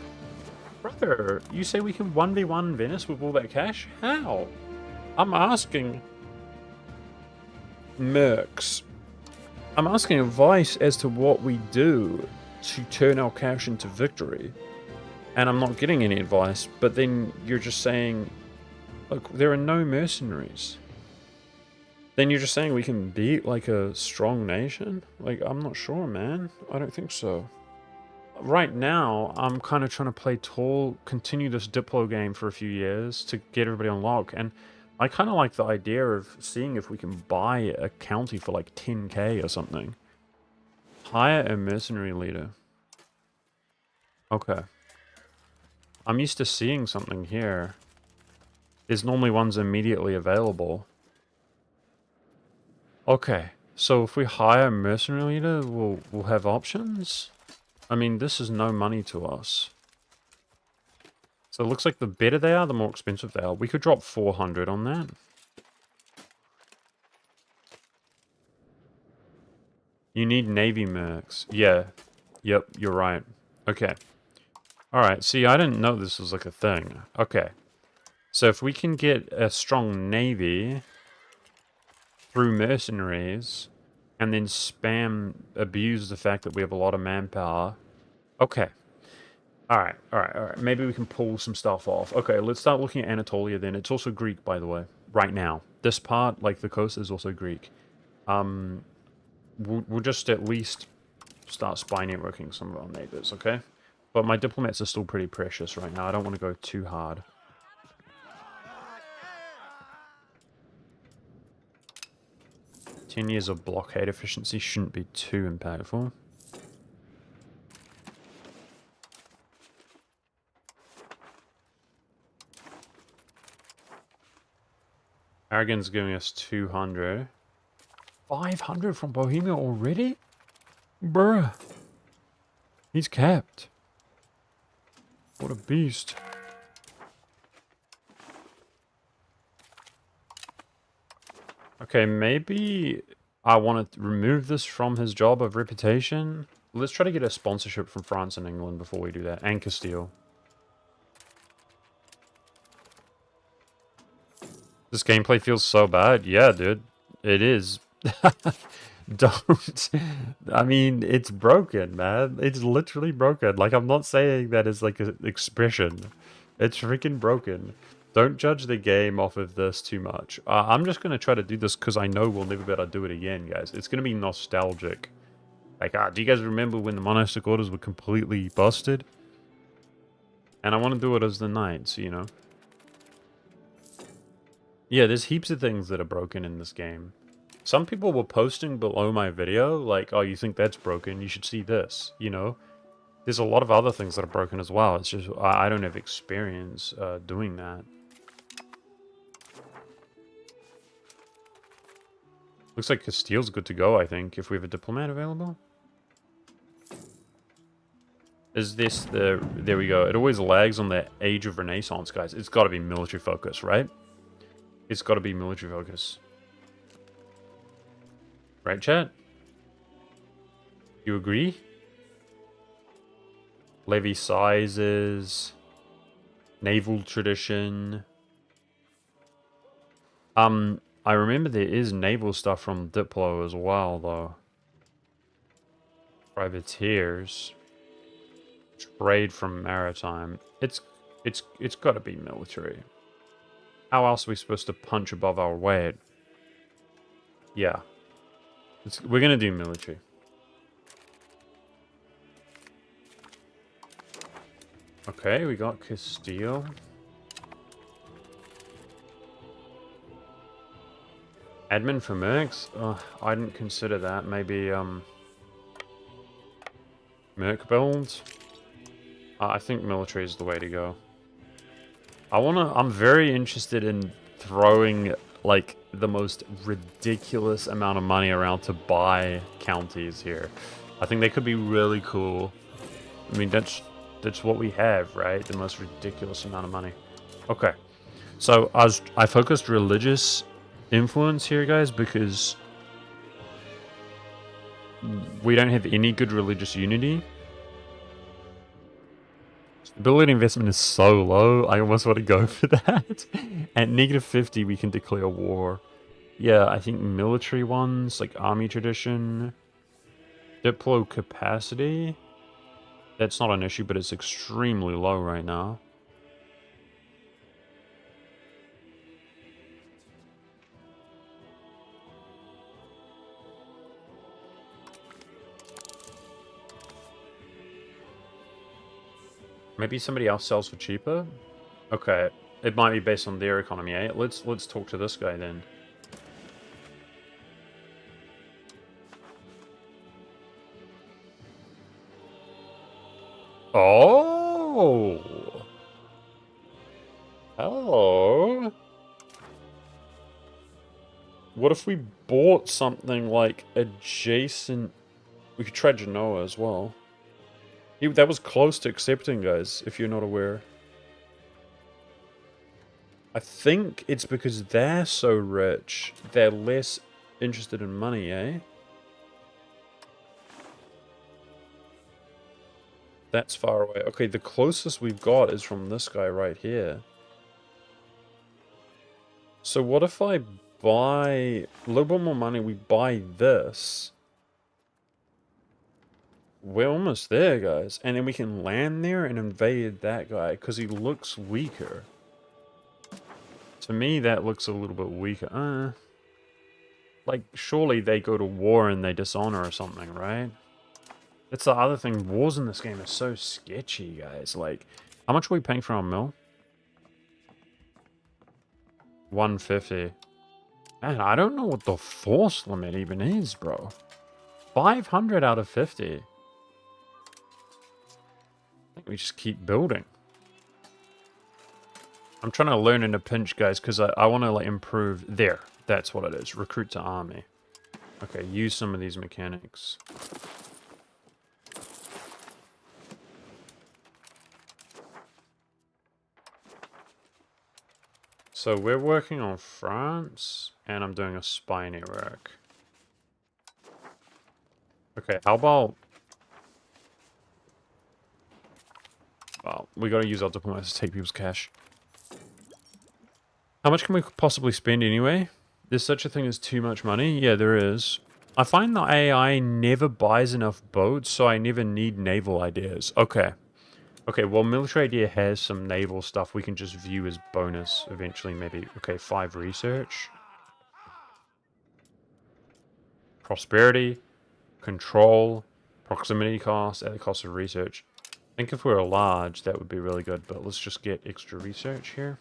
Brother, you say we can 1v1 Venice with all that cash? How? I'm asking... Mercs. I'm asking advice as to what we do to turn our cash into victory. And I'm not getting any advice, but then you're just saying, look, there are no mercenaries. Then you're just saying we can beat, like, a strong nation? Like, I'm not sure, man. I don't think so. Right now, I'm kind of trying to play tall, continue this Diplo game for a few years to get everybody on lock, and I kind of like the idea of seeing if we can buy a county for like 10k or something. Hire a mercenary leader. Okay. I'm used to seeing something here. There's normally ones immediately available. Okay, so if we hire a mercenary leader, we'll have options? I mean, this is no money to us. So it looks like the better they are, the more expensive they are. We could drop 400 on that. You need Navy mercs. Yeah. Yep, you're right. Okay. Alright, see, I didn't know this was like a thing. Okay. So if we can get a strong Navy through mercenaries, and then abuse the fact that we have a lot of manpower. Okay. Alright. Maybe we can pull some stuff off. Okay, let's start looking at Anatolia then. It's also Greek, by the way, right now. This part, like the coast, is also Greek. We'll just at least start spy networking some of our neighbors, okay? But my diplomats are still pretty precious right now. I don't want to go too hard. "10 years of blockade efficiency shouldn't be too impactful." Aragon's giving us 200. 500 from Bohemia already? Bruh. He's capped. What a beast. Okay, maybe I want to remove this from his job of reputation. Let's try to get a sponsorship from France and England before we do that. And Castile. This gameplay feels so bad. Yeah, dude. It is. Don't. I mean, it's broken, man. It's literally broken. Like, I'm not saying that as like an expression. It's freaking broken. Don't judge the game off of this too much. I'm just going to try to do this because I know we'll never be able to do it again, guys. It's going to be nostalgic. Like, do you guys remember when the monastic orders were completely busted? And I want to do it as the knights, you know? Yeah, there's heaps of things that are broken in this game. Some people were posting below my video, like, oh, you think that's broken? You should see this, you know? There's a lot of other things that are broken as well. It's just, I don't have experience doing that. Looks like Castile's good to go, I think, if we have a diplomat available. Is this the... There we go. It always lags on the Age of Renaissance, guys. It's got to be military focus, right? It's got to be military focus. Right, chat? You agree? Levy sizes. Naval tradition. I remember there is naval stuff from Diplo as well, though. Privateers. Trade from maritime. It's got to be military. How else are we supposed to punch above our weight? Yeah. We're going to do military. Okay, we got Castile. Admin for mercs? I didn't consider that. Maybe, merc builds? I think military is the way to go. I'm very interested in throwing, like, the most ridiculous amount of money around to buy counties here. I think they could be really cool. I mean, that's what we have, right? The most ridiculous amount of money. Okay. So, I focused religious influence here, guys, because we don't have any good religious unity. Stability investment is so low, I almost want to go for that. At -50, we can declare war. Yeah, I think military ones, like army tradition, diplo capacity. That's not an issue, but it's extremely low right now. Maybe somebody else sells for cheaper? Okay, it might be based on their economy, eh? Let's talk to this guy then. Oh! Hello? What if we bought something like adjacent... We could try Genoa as well. That was close to accepting, guys, if you're not aware. I think it's because they're so rich, they're less interested in money, eh? That's far away. Okay, the closest we've got is from this guy right here. So what if I buy a little bit more money, we buy this. We're almost there, guys. And then we can land there and invade that guy, because he looks weaker. To me, that looks a little bit weaker. Like, surely they go to war and they dishonor or something, right? That's the other thing. Wars in this game are so sketchy, guys. Like, how much are we paying for our mill? 150. Man, I don't know what the force limit even is, bro. 500 out of 50. I think we just keep building. I'm trying to learn in a pinch, guys, because I want to like improve. There, that's what it is. Recruit to army. Okay, use some of these mechanics. So we're working on France, and I'm doing a spy network. Okay, how about... Well, we gotta use our diplomats to take people's cash. How much can we possibly spend anyway? There's such a thing as too much money? Yeah, there is. I find the AI never buys enough boats, so I never need naval ideas. Okay. Okay, well, military idea has some naval stuff we can just view as bonus eventually, maybe. Okay, 5 research. Prosperity. Control. Proximity cost at the cost of research. I think if we were large, that would be really good, but let's just get extra research here.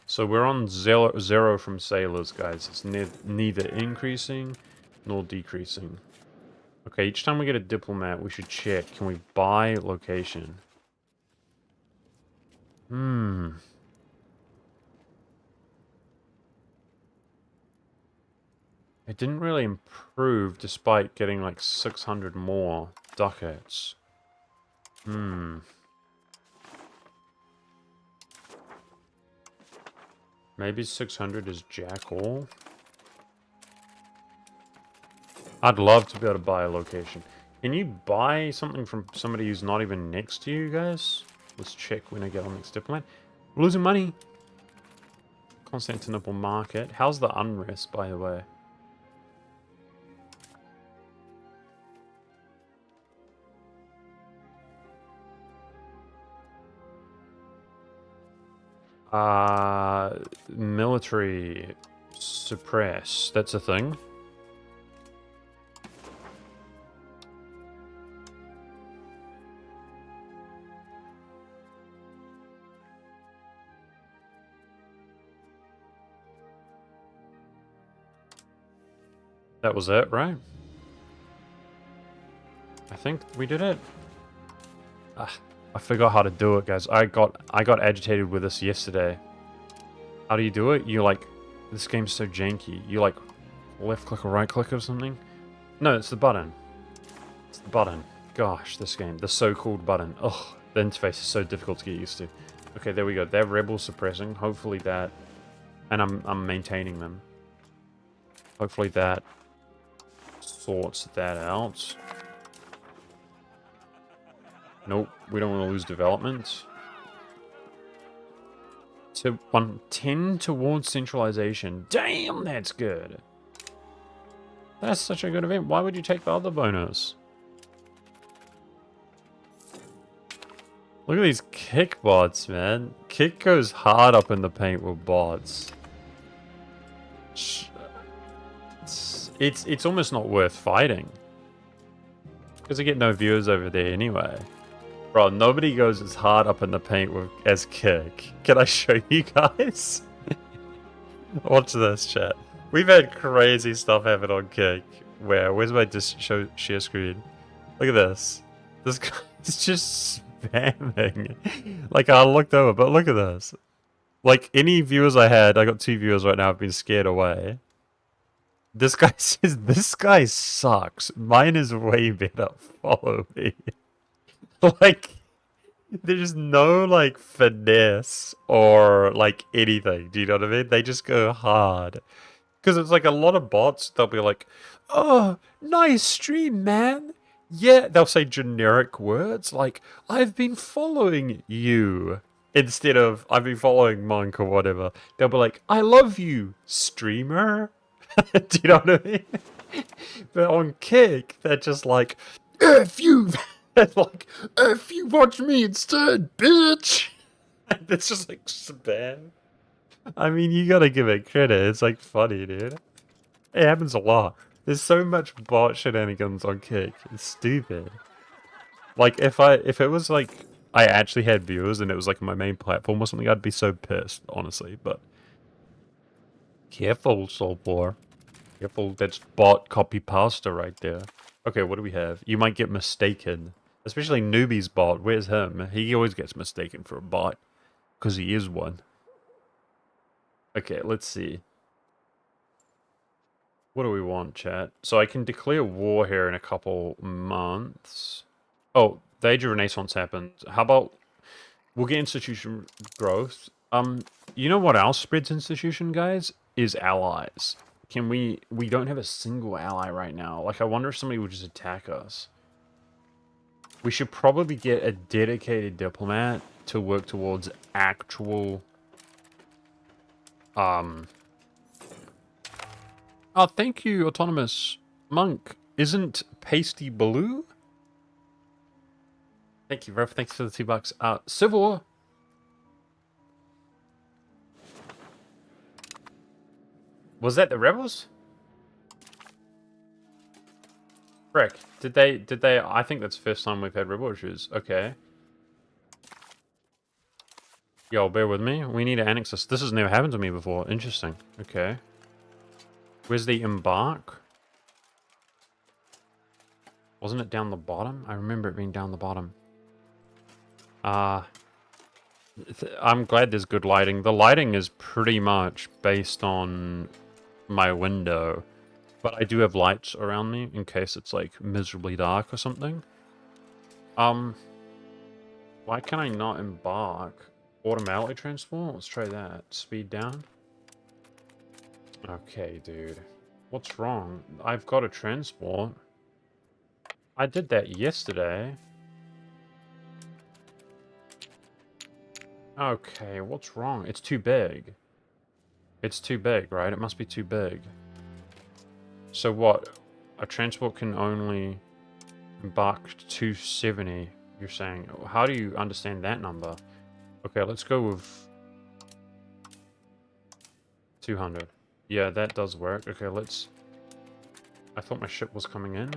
So we're on zero from sailors, guys. It's neither increasing nor decreasing. Okay, each time we get a diplomat, we should check. Can we buy location? It didn't really improve despite getting like 600 more ducats. Maybe 600 is jack all? I'd love to be able to buy a location. Can you buy something from somebody who's not even next to you guys? Let's check when I get on next diplomat. We're losing money. Constantinople market. How's the unrest, by the way? Military suppress. That's a thing. That was it, right? I think we did it. I forgot how to do it, guys. I got agitated with this yesterday. How do you do it? You like, this game's so janky. You like left click or right click or something? No, it's the button. It's the button. Gosh, this game, the so-called button. Ugh, the interface is so difficult to get used to. Okay, there we go. They're rebel suppressing. Hopefully that, and I'm maintaining them. Hopefully that sorts that out. Nope, we don't want to lose development. So 110 towards centralization. Damn, that's good. That's such a good event. Why would you take the other bonus? Look at these kick bots, man. Kick goes hard up in the paint with bots. It's almost not worth fighting. Because I get no viewers over there anyway. Bro, nobody goes as hard up in the paint as Kick. Can I show you guys? Watch this, chat. We've had crazy stuff happen on Kick. Where's my share screen? Look at this. This guy's just spamming. Like, I looked over, but look at this. Like, any viewers I had, I got 2 viewers right now, have been scared away. This guy says, this guy sucks. Mine is way better. Follow me. Like, there's no, like, finesse or, like, anything. Do you know what I mean? They just go hard. Because it's like a lot of bots, they'll be like, oh, nice stream, man. Yeah, they'll say generic words like, I've been following you. Instead of, I've been following Monk or whatever. They'll be like, I love you, streamer. Do you know what I mean? But on Kick, they're just like, F you. Like, F you watch me instead, bitch. It's just like spam. I mean, you gotta give it credit. It's like funny, dude. It happens a lot. There's so much bot shenanigans on Kick. It's stupid. Like, if it was like I actually had viewers and it was like my main platform or something, I'd be so pissed, honestly. But careful, Soulpore. Careful, that's bot copy pasta right there. Okay, what do we have? You might get mistaken. Especially Newbie's bot. Where's him? He always gets mistaken for a bot. Because he is one. Okay, let's see. What do we want, chat? So I can declare war here in a couple months. Oh, the Age of Renaissance happened. How about We'll get institution growth. You know what else spreads institution, guys? Is allies. Can we don't have a single ally right now. Like, I wonder if somebody would just attack us. We should probably get a dedicated diplomat to work towards actual... Oh, thank you, Autonomous Monk. Isn't Pasty Blue? Thank you, Rev. Thanks for the $2. Civil War. Was that the rebels? Frick. Did they, I think that's the first time we've had rebel issues. Okay. Yo, bear with me. We need to annex this. This has never happened to me before. Interesting. Okay. Where's the embark? Wasn't it down the bottom? I remember it being down the bottom. I'm glad there's good lighting. The lighting is pretty much based on my window. But I do have lights around me in case it's like miserably dark or something. Why can I not embark? Automatically transport? Let's try that. Speed down. Okay, dude. What's wrong? I've got a transport. I did that yesterday. Okay, what's wrong? It's too big. It's too big, right? It must be too big. So what? A transport can only embark 270, you're saying. How do you understand that number? Okay, let's go with 200. Yeah, that does work. Okay, let's... I thought my ship was coming in.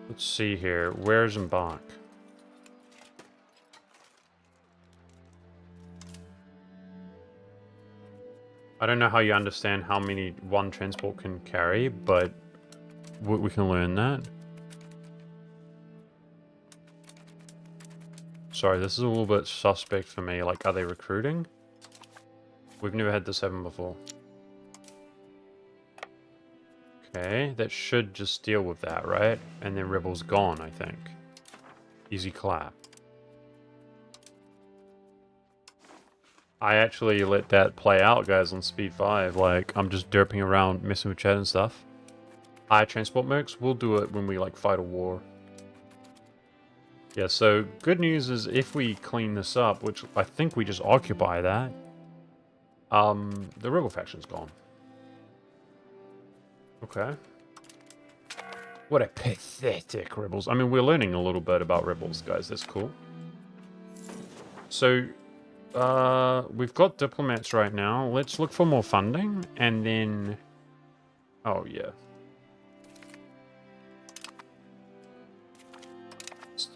Let's see here. Where's embark? I don't know how you understand how many one transport can carry, but we can learn that. Sorry, this is a little bit suspect for me. Like, are they recruiting? We've never had this happen before. Okay, that should just deal with that, right? And then Rebel's gone, I think. Easy clap. I actually let that play out, guys, on speed 5. Like, I'm just derping around, messing with chat and stuff. High transport mercs, we'll do it when we, like, fight a war. Yeah, so good news is if we clean this up, which I think we just occupy that, the rebel faction's gone. Okay. What a pathetic rebels. I mean, we're learning a little bit about rebels, guys. That's cool. So, we've got diplomats right now. Let's look for more funding, and then... Oh, yeah.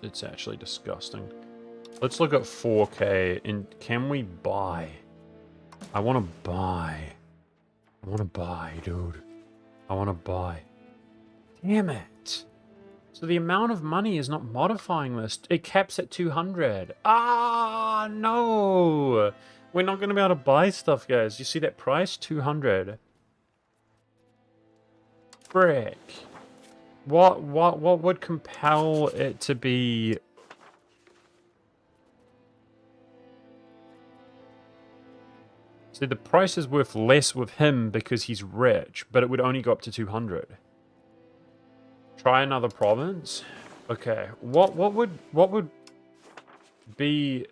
It's actually disgusting. Let's look at 4K, and can we buy? I want to buy. I want to buy, dude. I want to buy. Damn it. So the amount of money is not modifying this. It caps at 200. Ah, no. We're not going to be able to buy stuff, guys. You see that price? 200. Frick. What would compel it to be... See, the price is worth less with him because he's rich, but it would only go up to 200. Try another province. Okay. What would be...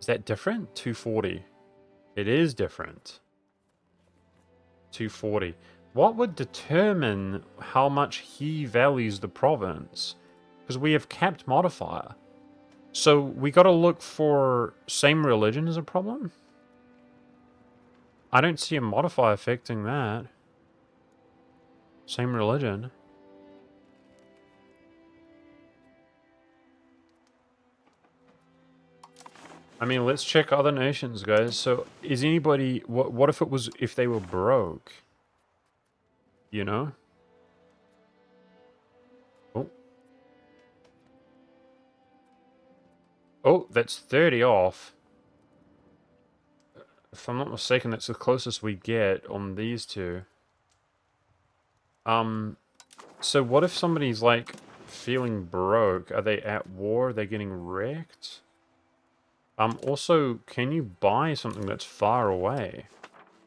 Is that different? 240. It is different. 240. What would determine how much he values the province? Because we have capped modifier. So we got to look for same religion as a problem? I don't see a modifier affecting that. Same religion. I mean, let's check other nations, guys. So, is anybody... What if it was... If they were broke? You know? Oh. Oh, that's 30 off. If I'm not mistaken, that's the closest we get on these two. So what if somebody's, like, feeling broke? Are they at war? Are they getting wrecked? Also, can you buy something that's far away?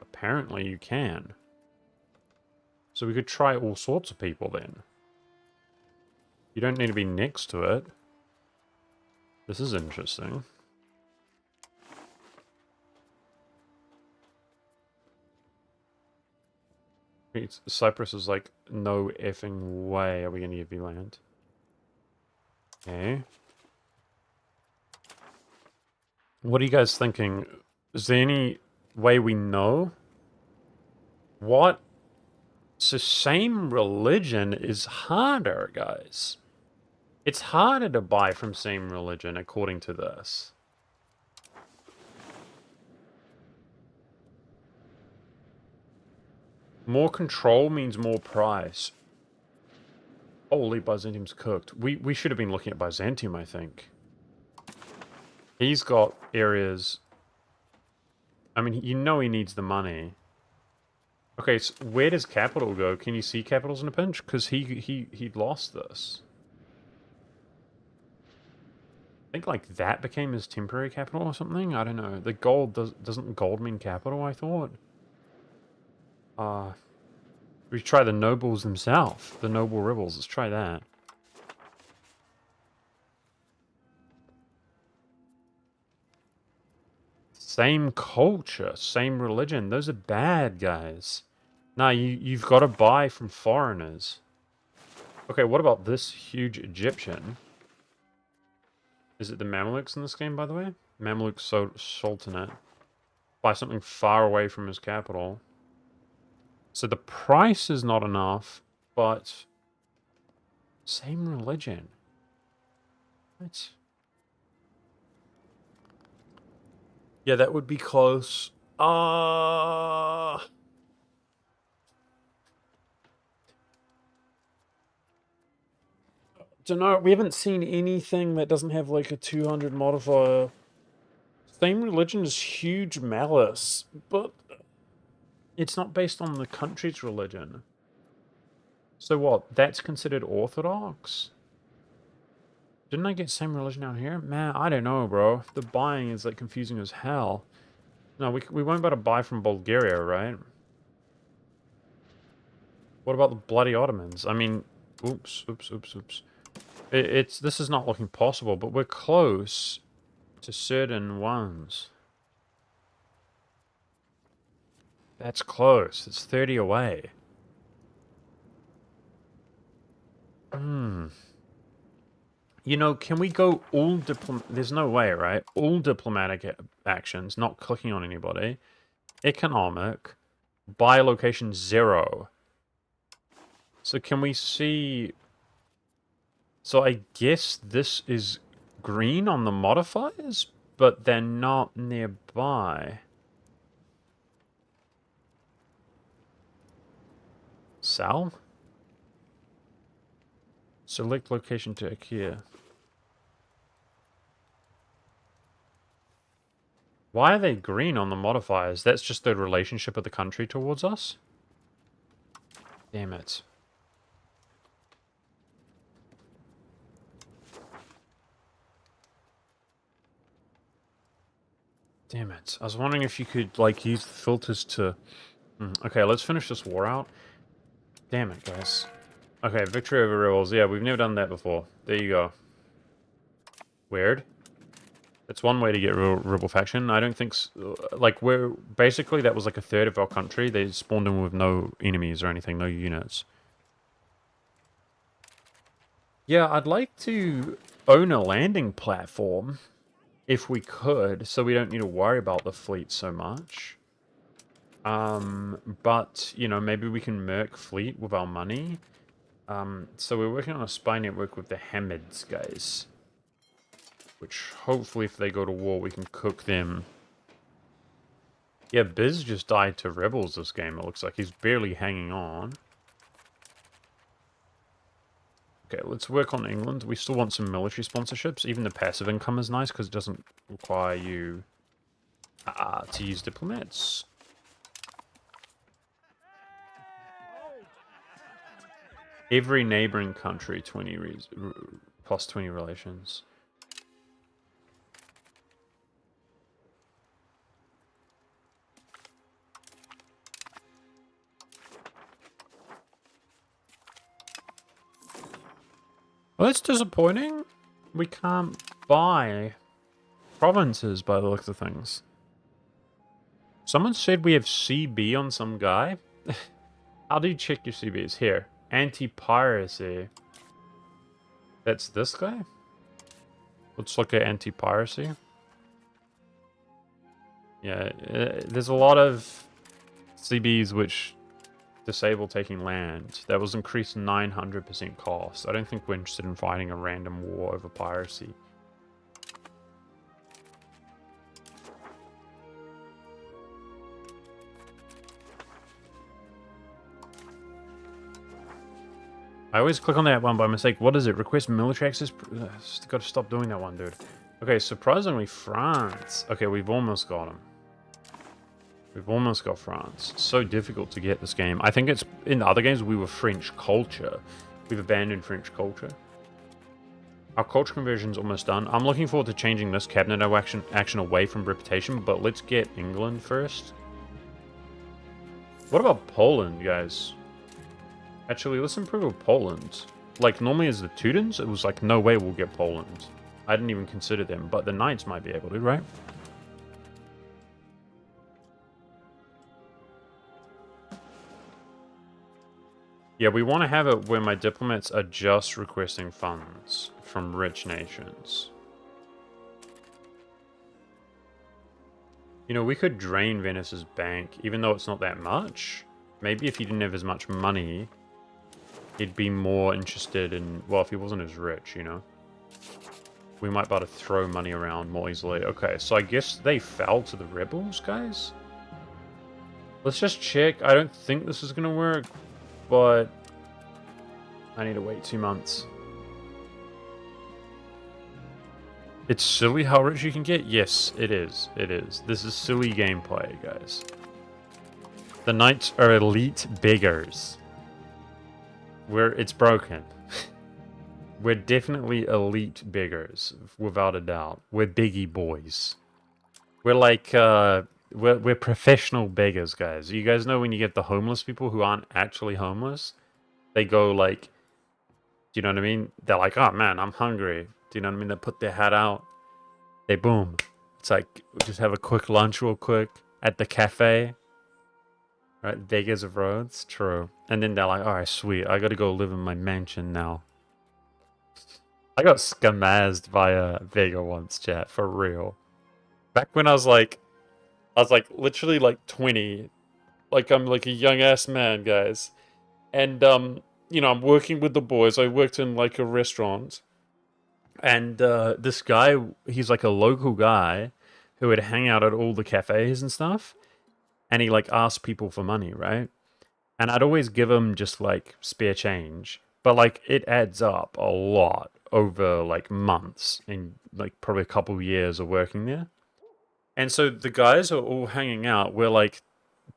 Apparently you can. So we could try all sorts of people then. You don't need to be next to it. This is interesting. Cyprus is like, no effing way are we gonna give you land. Okay. What are you guys thinking? Is there any way we know? What? So same religion is harder, guys. It's harder to buy from same religion, according to this. More control means more price. Holy, Byzantium's cooked. We should have been looking at Byzantium, I think. He's got areas... I mean, you know he needs the money. Okay, so where does capital go? Can you see capitals in a pinch? Because he lost this. I think like that became his temporary capital or something? I don't know. The gold doesn't gold mean capital, I thought? We try the nobles themselves. The noble rebels. Let's try that. Same culture, same religion. Those are bad, guys. Nah, you've got to buy from foreigners. Okay, what about this huge Egyptian? Is it the Mamluks in this game, by the way? Mamluk Sultanate. Buy something far away from his capital. So the price is not enough, but... Same religion. What? Yeah, that would be close. Don't know. We haven't seen anything that doesn't have like a 200 modifier. Same religion is huge malice, but it's not based on the country's religion. So what? That's considered orthodox? Didn't I get same religion out here? Man, I don't know, bro. The buying is like confusing as hell. No, we won't be able to buy from Bulgaria, right? What about the bloody Ottomans? I mean, oops. This is not looking possible, but we're close to certain ones. That's close. It's 30 away. You know, can we go all There's no way, right? All diplomatic actions, not clicking on anybody. Economic. Buy location 0. So can we see... So I guess this is green on the modifiers, but they're not nearby. Sal? Select location to IKEA. Why are they green on the modifiers? That's just the relationship of the country towards us? Damn it. Damn it. I was wondering if you could, like, use the filters to... Okay, let's finish this war out. Damn it, guys. Okay, victory over rebels. Yeah, we've never done that before. There you go. Weird. That's one way to get rebel faction. I don't think... Like, we're... Basically, that was like a third of our country. They spawned in with no enemies or anything, no units. Yeah, I'd like to own a landing platform, if we could, so we don't need to worry about the fleet so much. But, you know, maybe we can merc fleet with our money. So we're working on a spy network with the Hamids, guys. Which, hopefully, if they go to war, we can cook them. Yeah, Biz just died to rebels this game, it looks like. He's barely hanging on. Okay, let's work on England. We still want some military sponsorships. Even the passive income is nice, because it doesn't require you To use diplomats. Every neighboring country, plus 20 relations. Well, that's disappointing. We can't buy provinces by the looks of things. Someone said we have CB on some guy. How do you check your CBs? Here. Anti-piracy. That's this guy? Let's look at anti-piracy. Yeah, there's a lot of CBs which disable taking land. That was increased 900% cost. I don't think we're interested in fighting a random war over piracy. I always click on that one by mistake. What is it? Request military access? Got to stop doing that one, dude. Okay, surprisingly, France. Okay, we've almost got them. We've almost got France. It's so difficult to get this game. I think it's... In the other games, we were French culture. We've abandoned French culture. Our culture conversion's almost done. I'm looking forward to changing this cabinet action away from reputation, but let's get England first. What about Poland, guys? Actually, let's improve Poland. Like, normally as the Teutons, it was like, no way we'll get Poland. I didn't even consider them, but the Knights might be able to, right? Yeah, we want to have it where my diplomats are just requesting funds from rich nations. You know, we could drain Venice's bank, even though it's not that much. Maybe if he didn't have as much money, he'd be more interested in... Well, if he wasn't as rich, you know? We might be able to throw money around more easily. Okay, so I guess they fell to the rebels, guys? Let's just check. I don't think this is going to work, but I need to wait 2 months. It's silly how rich you can get? Yes, it is. It is. This is silly gameplay, guys. The Knights are elite beggars. It's broken. We're definitely elite beggars, without a doubt. We're biggie boys. We're like, we're professional beggars, guys. You guys know when you get the homeless people who aren't actually homeless? They go like, do you know what I mean? They're like, oh man, I'm hungry. Do you know what I mean? They put their hat out. They boom. It's like, just have a quick lunch real quick at the cafe. Right? Beggars of Rhodes. True. And then they're like, alright, sweet. I gotta go live in my mansion now. I got skamazed by a beggar once, chat. For real. Back when I was like literally like 20. Like, I'm like a young ass man, guys. And, you know, I'm working with the boys. I worked in like a restaurant. And this guy, he's like a local guy who would hang out at all the cafes and stuff. And he like asked people for money, right? And I'd always give him just like spare change. But like it adds up a lot over like months and like probably a couple of years of working there. And so the guys are all hanging out. We're like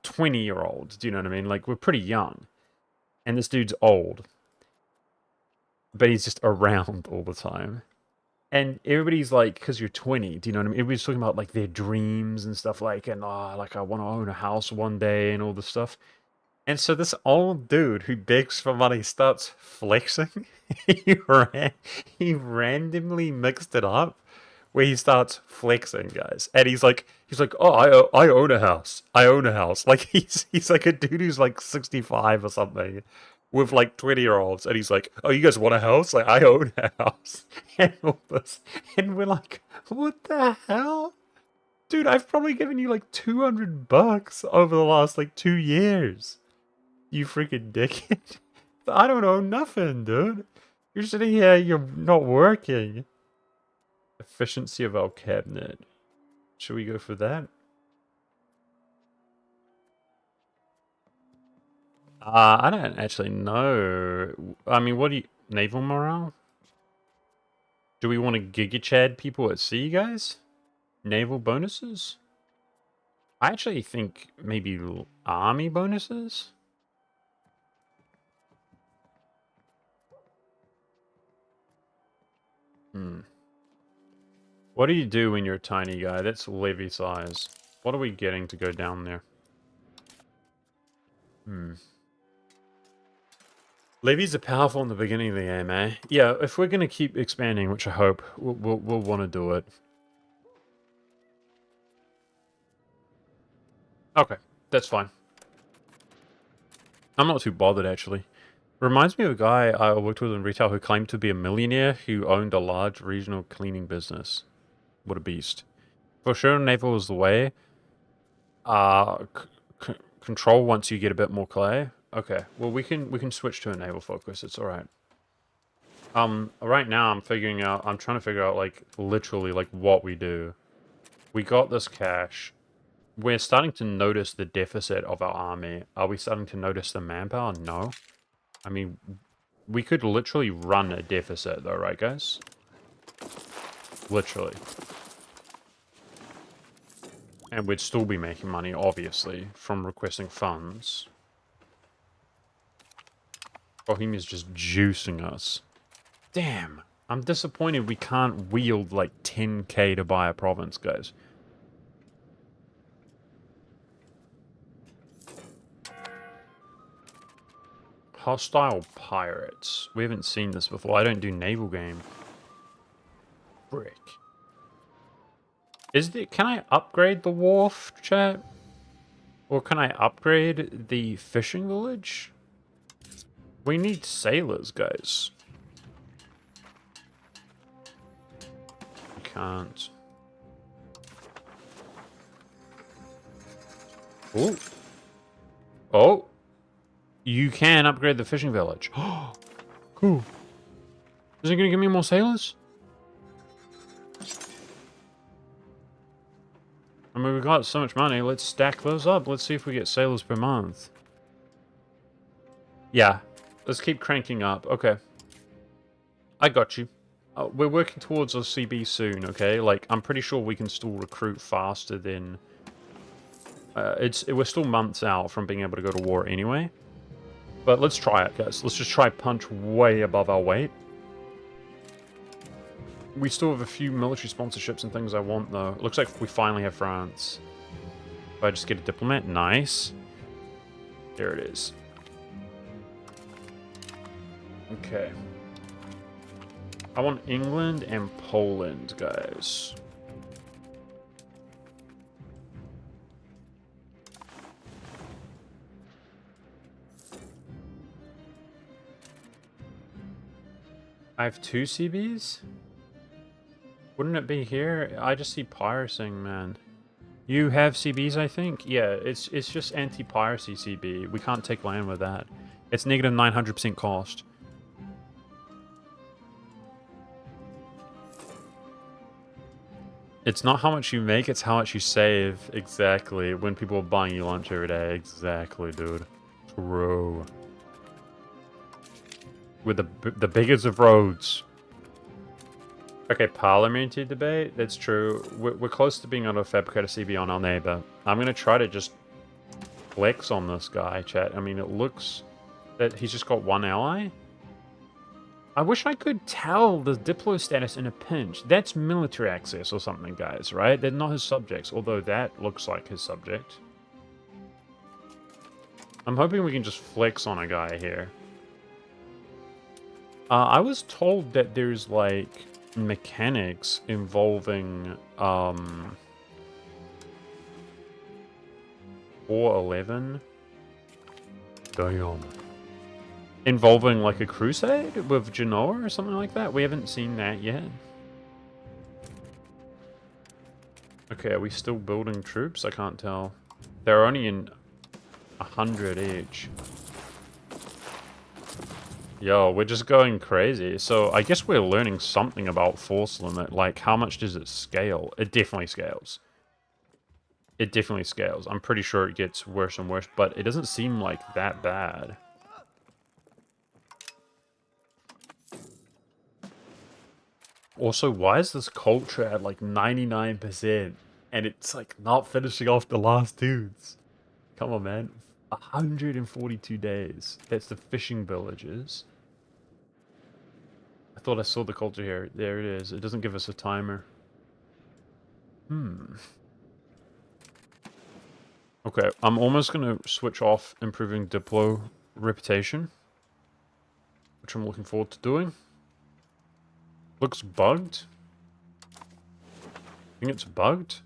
20-year-olds, do you know what I mean? Like we're pretty young. And this dude's old. But he's just around all the time. And everybody's like, because you're 20, do you know what I mean? Everybody's talking about like their dreams and stuff like, and like I want to own a house one day and all this stuff. And so this old dude who begs for money starts flexing. he randomly mixed it up where he starts flexing, guys. And he's like, oh, I own a house. I own a house. Like he's like a dude who's like 65 or something with like 20-year-olds, and he's like, oh, you guys want a house? Like, I own a house. And all this. And we're like, what the hell? Dude, I've probably given you like $200 over the last like 2 years. You freaking dickhead. I don't own nothing, dude. You're sitting here, you're not working. Efficiency of our cabinet. Should we go for that? I don't actually know. I mean, what do you... Naval morale? Do we want to Giga Chad people at sea, guys? Naval bonuses? I actually think maybe army bonuses? Hmm. What do you do when you're a tiny guy? That's levy size. What are we getting to go down there? Hmm. Levies are powerful in the beginning of the game, eh? Yeah, if we're going to keep expanding, which I hope, we'll want to do it. Okay, that's fine. I'm not too bothered, actually. Reminds me of a guy I worked with in retail who claimed to be a millionaire who owned a large regional cleaning business. What a beast. For sure, naval is the way. Control once you get a bit more clay. Okay, well we can switch to a naval focus. It's all right. Right now I'm trying to figure out like literally like what we do. We got this cash. We're starting to notice the deficit of our army. Are we starting to notice the manpower? No. I mean, we could literally run a deficit though, right guys? Literally. And we'd still be making money, obviously, from requesting funds. Bohemia's just juicing us. Damn. I'm disappointed we can't wield like 10k to buy a province, guys. Hostile pirates. We haven't seen this before. I don't do naval game. Brick. Can I upgrade the wharf, chat? Or can I upgrade the fishing village? We need sailors, guys. We can't. Oh. Oh. You can upgrade the fishing village. Cool. Is it going to give me more sailors? I mean, we've got so much money. Let's stack those up. Let's see if we get sailors per month. Yeah. Let's keep cranking up. Okay. I got you. We're working towards a CB soon, okay? Like, I'm pretty sure we can still recruit faster than... we're still months out from being able to go to war anyway. But let's try it, guys. Let's just try punch way above our weight. We still have a few military sponsorships and things I want, though. It looks like we finally have France. If I just get a diplomat, nice. There it is. Okay. I want England and Poland, guys. I have 2 CBs? Wouldn't it be here? I just see piracy, man. You have CBs, I think? Yeah, it's just anti-piracy CB. We can't take land with that. It's negative 900% cost. It's not how much you make, it's how much you save. Exactly. When people are buying you lunch every day. Exactly, dude. True. With the biggest of roads. Okay, parliamentary debate. That's true. We're close to being able to fabricate a CB on our neighbor. I'm going to try to just flex on this guy, chat. I mean, it looks that he's just got one ally. I wish I could tell the Diplo status in a pinch. That's military access or something, guys, right? They're not his subjects, although that looks like his subject. I'm hoping we can just flex on a guy here. I was told that there's, like, mechanics involving, 411. Damn. Involving, like, a crusade with Genoa or something like that? We haven't seen that yet. Okay, are we still building troops? I can't tell. They're only in 100 each. Yo, we're just going crazy. So I guess we're learning something about force limit. Like, how much does it scale? It definitely scales. It definitely scales. I'm pretty sure it gets worse and worse, but it doesn't seem like that bad. Also, why is this culture at like 99% And it's like not finishing off the last dudes. Come on, man. 142 days. That's the fishing villages. I thought I saw the culture here. There it is. It doesn't give us a timer. Okay, I'm almost going to switch off improving Diplo reputation, which I'm looking forward to doing. Looks bugged. Think it's bugged?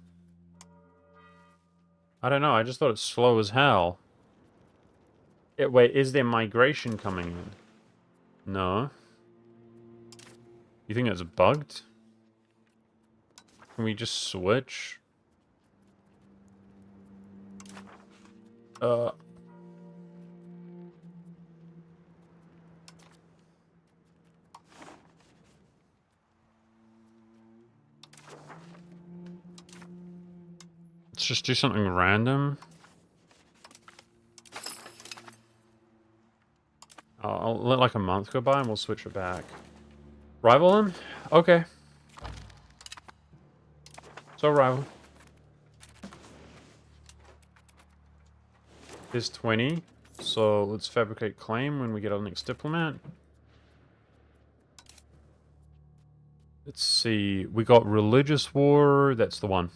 I don't know, I just thought it's slow as hell. Wait, is there migration coming in? No. You think it's bugged? Can we just switch? Let's just do something random. I'll let like a month go by and we'll switch it back. Rival him? Okay. So rival. There's 20. So let's fabricate claim when we get our next diplomat. Let's see. We got religious war. That's the one.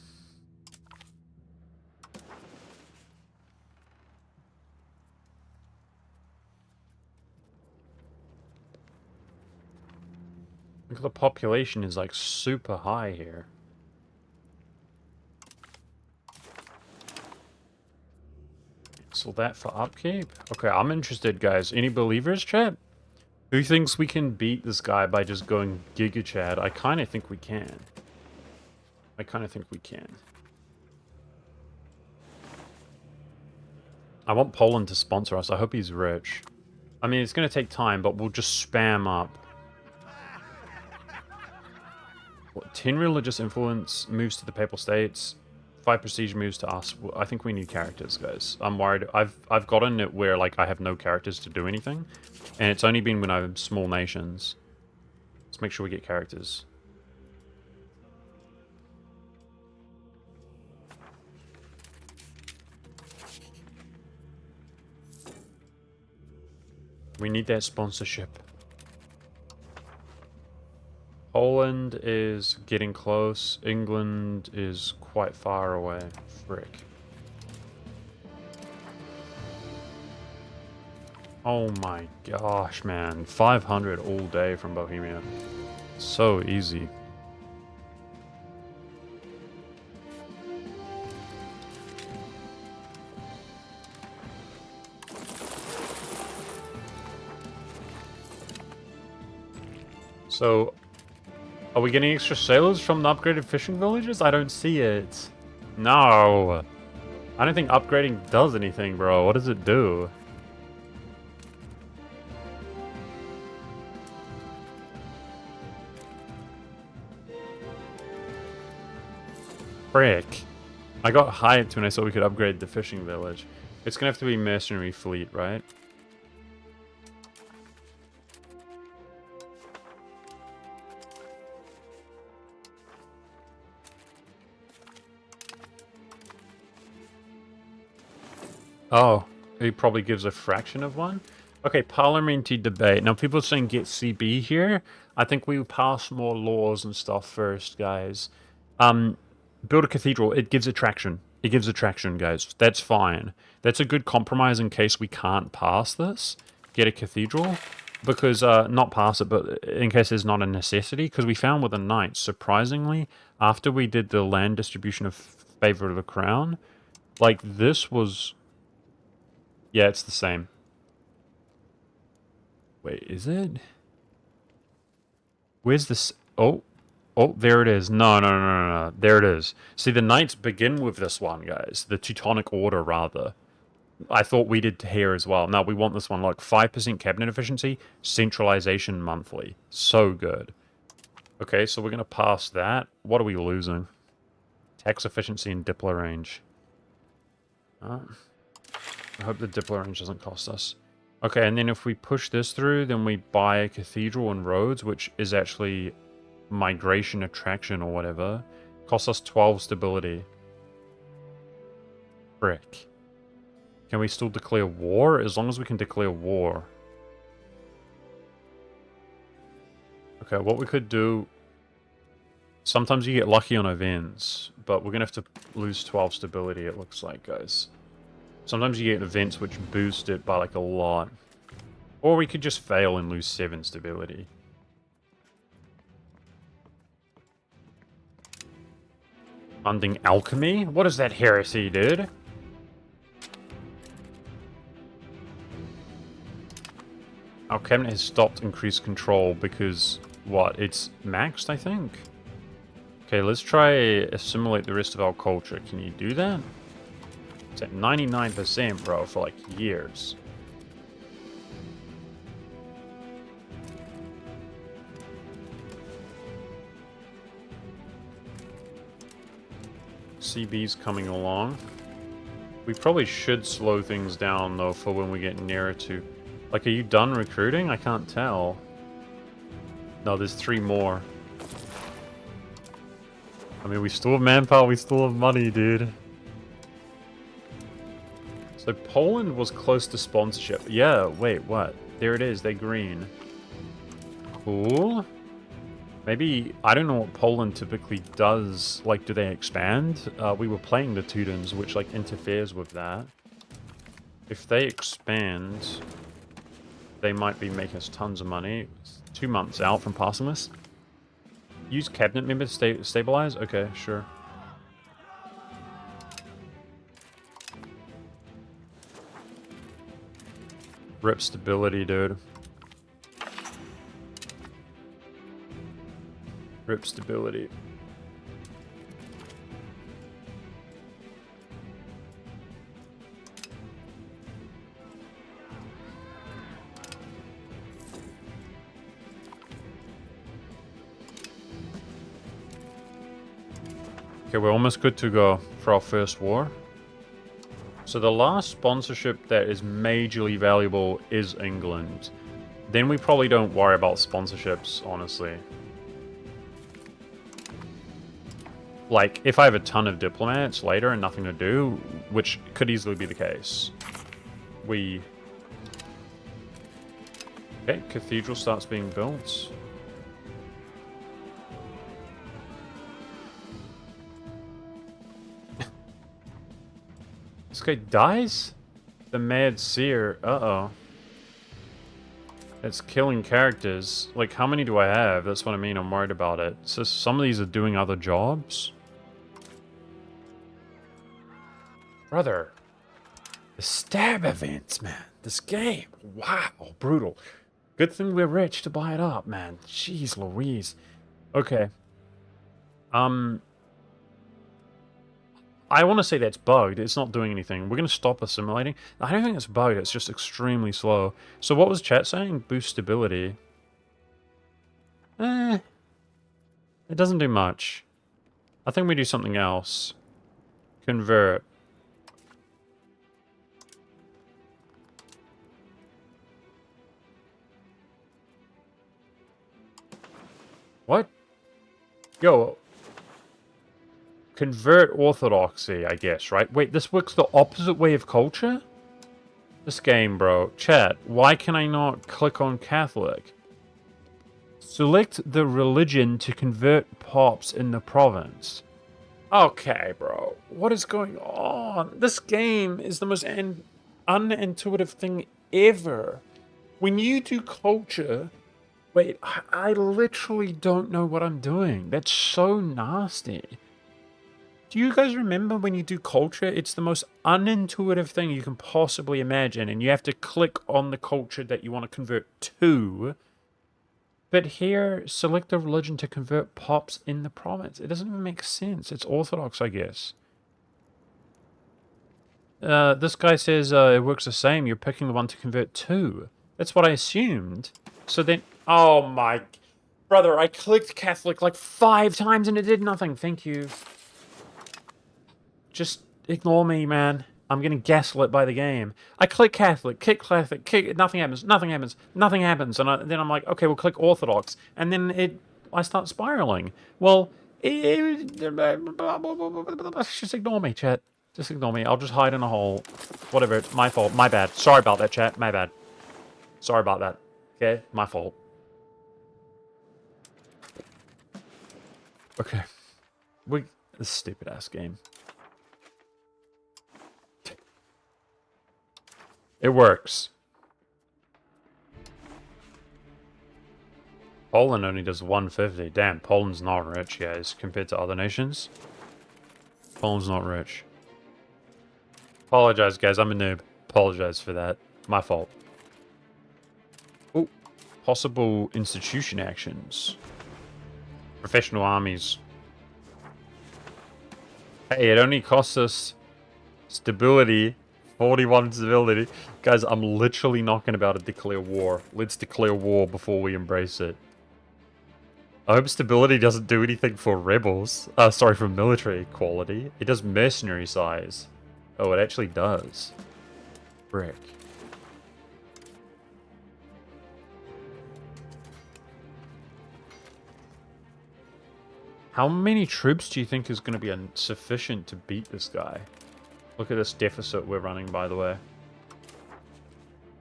Look at the population is like super high here. So that for upkeep? Okay, I'm interested, guys. Any believers, chat? Who thinks we can beat this guy by just going Giga Chad? I kind of think we can. I want Poland to sponsor us. I hope he's rich. I mean, it's going to take time, but we'll just spam up. What, 10 religious influence moves to the Papal States. 5 prestige moves to us. Well, I think we need characters, guys. I'm worried. I've gotten it where like I have no characters to do anything, and it's only been when I have small nations. Let's make sure we get characters. We need that sponsorship. Poland is getting close. England is quite far away. Frick. Oh my gosh, man. 500 all day from Bohemia. So easy. So, are we getting extra sailors from the upgraded fishing villages? I don't see it. No. I don't think upgrading does anything, bro. What does it do? Frick. I got hyped when I saw we could upgrade the fishing village. It's gonna have to be mercenary fleet, right? Oh, he probably gives a fraction of one? Okay, parliamentary debate. Now, people are saying get CB here. I think we pass more laws and stuff first, guys. Build a cathedral. It gives attraction. It gives attraction, guys. That's fine. That's a good compromise in case we can't pass this. Get a cathedral. Because, not pass it, but in case there's not a necessity. Because we found with the knights, surprisingly, after we did the land distribution of favor of the crown, like, this was... Yeah, it's the same. Wait, is it? Where's this? Oh, there it is. No. There it is. See, the knights begin with this one, guys. The Teutonic Order, rather. I thought we did here as well. No, we want this one. Like, 5% cabinet efficiency, centralization monthly. So good. Okay, so we're going to pass that. What are we losing? Tax efficiency and Diplo range. I hope the Diplo range doesn't cost us. Okay, and then if we push this through, then we buy a cathedral and roads, which is actually migration attraction or whatever. Costs us 12 stability. Frick. Can we still declare war? As long as we can declare war. Okay, what we could do... Sometimes you get lucky on events, but we're going to have to lose 12 stability, it looks like, guys. Sometimes you get events which boost it by, like, a lot. Or we could just fail and lose 7 stability. Funding alchemy? What is that heresy, dude? Our cabinet has stopped increased control because, what, it's maxed, I think? Okay, let's try assimilate the rest of our culture. Can you do that? It's at 99%, bro, for like years. CB's coming along. We probably should slow things down, though, for when we get nearer to... Like, are you done recruiting? I can't tell. No, there's 3 more. I mean, we still have manpower, we still have money, dude. So Poland was close to sponsorship. Yeah, wait, what? There it is, they're green. Cool. Maybe, I don't know what Poland typically does. Like, do they expand? We were playing the Teutons, which, like, interferes with that. If they expand, they might be making us tons of money. It's 2 months out from passing this. Use cabinet member to stabilize? Okay, sure. Rip stability, dude. Rip stability. Okay, we're almost good to go for our first war. So the last sponsorship that is majorly valuable is England. Then we probably don't worry about sponsorships, honestly. Like, if I have a ton of diplomats later and nothing to do, which could easily be the case, we... Okay, cathedral starts being built. This guy dies? The Mad Seer. Uh-oh. It's killing characters. Like, how many do I have? That's what I mean. I'm worried about it. So some of these are doing other jobs? Brother. The stab events, man. This game. Wow. Brutal. Good thing we're rich to buy it up, man. Jeez Louise. Okay. I want to say that's bugged. It's not doing anything. We're going to stop assimilating. I don't think it's bugged. It's just extremely slow. So what was chat saying? Boost stability. It doesn't do much. I think we do something else. Convert. What? Yo. Convert orthodoxy, I guess, right? Wait, this works the opposite way of culture? This game, bro. Chat, why can I not click on Catholic? Select the religion to convert pops in the province. Okay, bro. What is going on? This game is the most unintuitive thing ever. When you do culture... Wait, I literally don't know what I'm doing. That's so nasty. Do you guys remember when you do culture? It's the most unintuitive thing you can possibly imagine, and you have to click on the culture that you want to convert to. But here, select the religion to convert pops in the province. It doesn't even make sense. It's Orthodox, I guess. This guy says it works the same. You're picking the one to convert to. That's what I assumed. So then... Oh my... Brother, I clicked Catholic like 5 times and it did nothing. Thank you. Just ignore me, man. I'm getting gaslit by the game. I click Catholic, nothing happens, nothing happens, nothing happens. And then I'm like, okay, we'll click Orthodox. And then I start spiraling. Well, just ignore me, chat. Just ignore me. I'll just hide in a hole. Whatever. It's my fault. My bad. Sorry about that, chat. My bad. Sorry about that. Okay? My fault. Okay. This stupid-ass game. It works. Poland only does 150. Damn, Poland's not rich, guys, compared to other nations. Poland's not rich. Apologize, guys. I'm a noob. Apologize for that. My fault. Oh, possible institution actions. Professional armies. Hey, it only costs us stability. 41 stability. Guys, I'm literally not going to be able to declare war. Let's declare war before we embrace it. I hope stability doesn't do anything for rebels. Sorry, for military quality. It does mercenary size. Oh, it actually does. Frick. How many troops do you think is going to be sufficient to beat this guy? Look at this deficit we're running, by the way.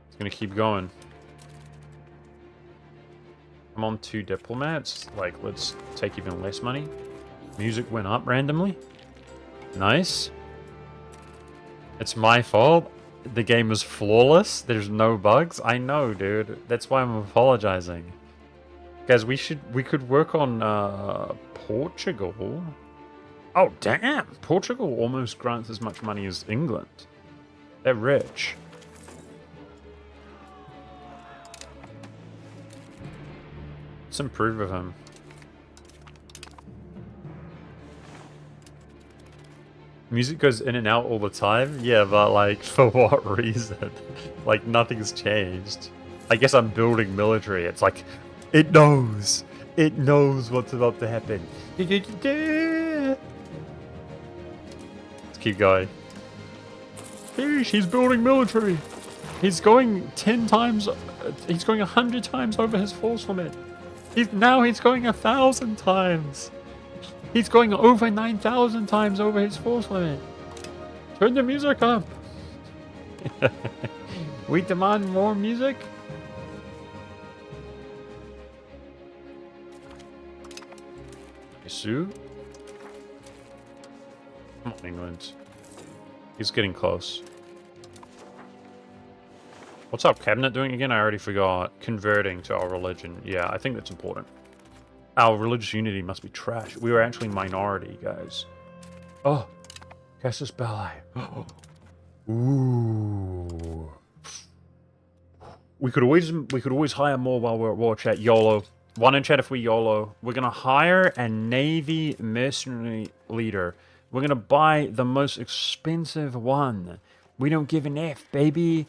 It's going to keep going. I'm on 2 diplomats. Like, let's take even less money. Music went up randomly. Nice. It's my fault. The game is flawless. There's no bugs. I know, dude. That's why I'm apologizing. Guys, we could work on Portugal. Oh, damn! Portugal almost grants as much money as England. They're rich. Let's improve with him. Music goes in and out all the time? Yeah, but like, for what reason? Like, nothing's changed. I guess I'm building military. It's like, it knows. It knows what's about to happen. Keep going. He's building military. He's going 10 times. He's going 100 times over his force limit. He's going 1,000 times. He's going over 9,000 times over his force limit. Turn the music up. We demand more music. Sue. Come on, England. He's getting close. What's our cabinet doing again? I already forgot. Converting to our religion. Yeah, I think that's important. Our religious unity must be trash. We were actually minority, guys. Oh, Casus Belli. Ooh. We could always hire more while we're at war, chat. YOLO. One in chat if we YOLO. We're gonna hire a Navy mercenary leader. We're gonna buy the most expensive one. We don't give an F, baby.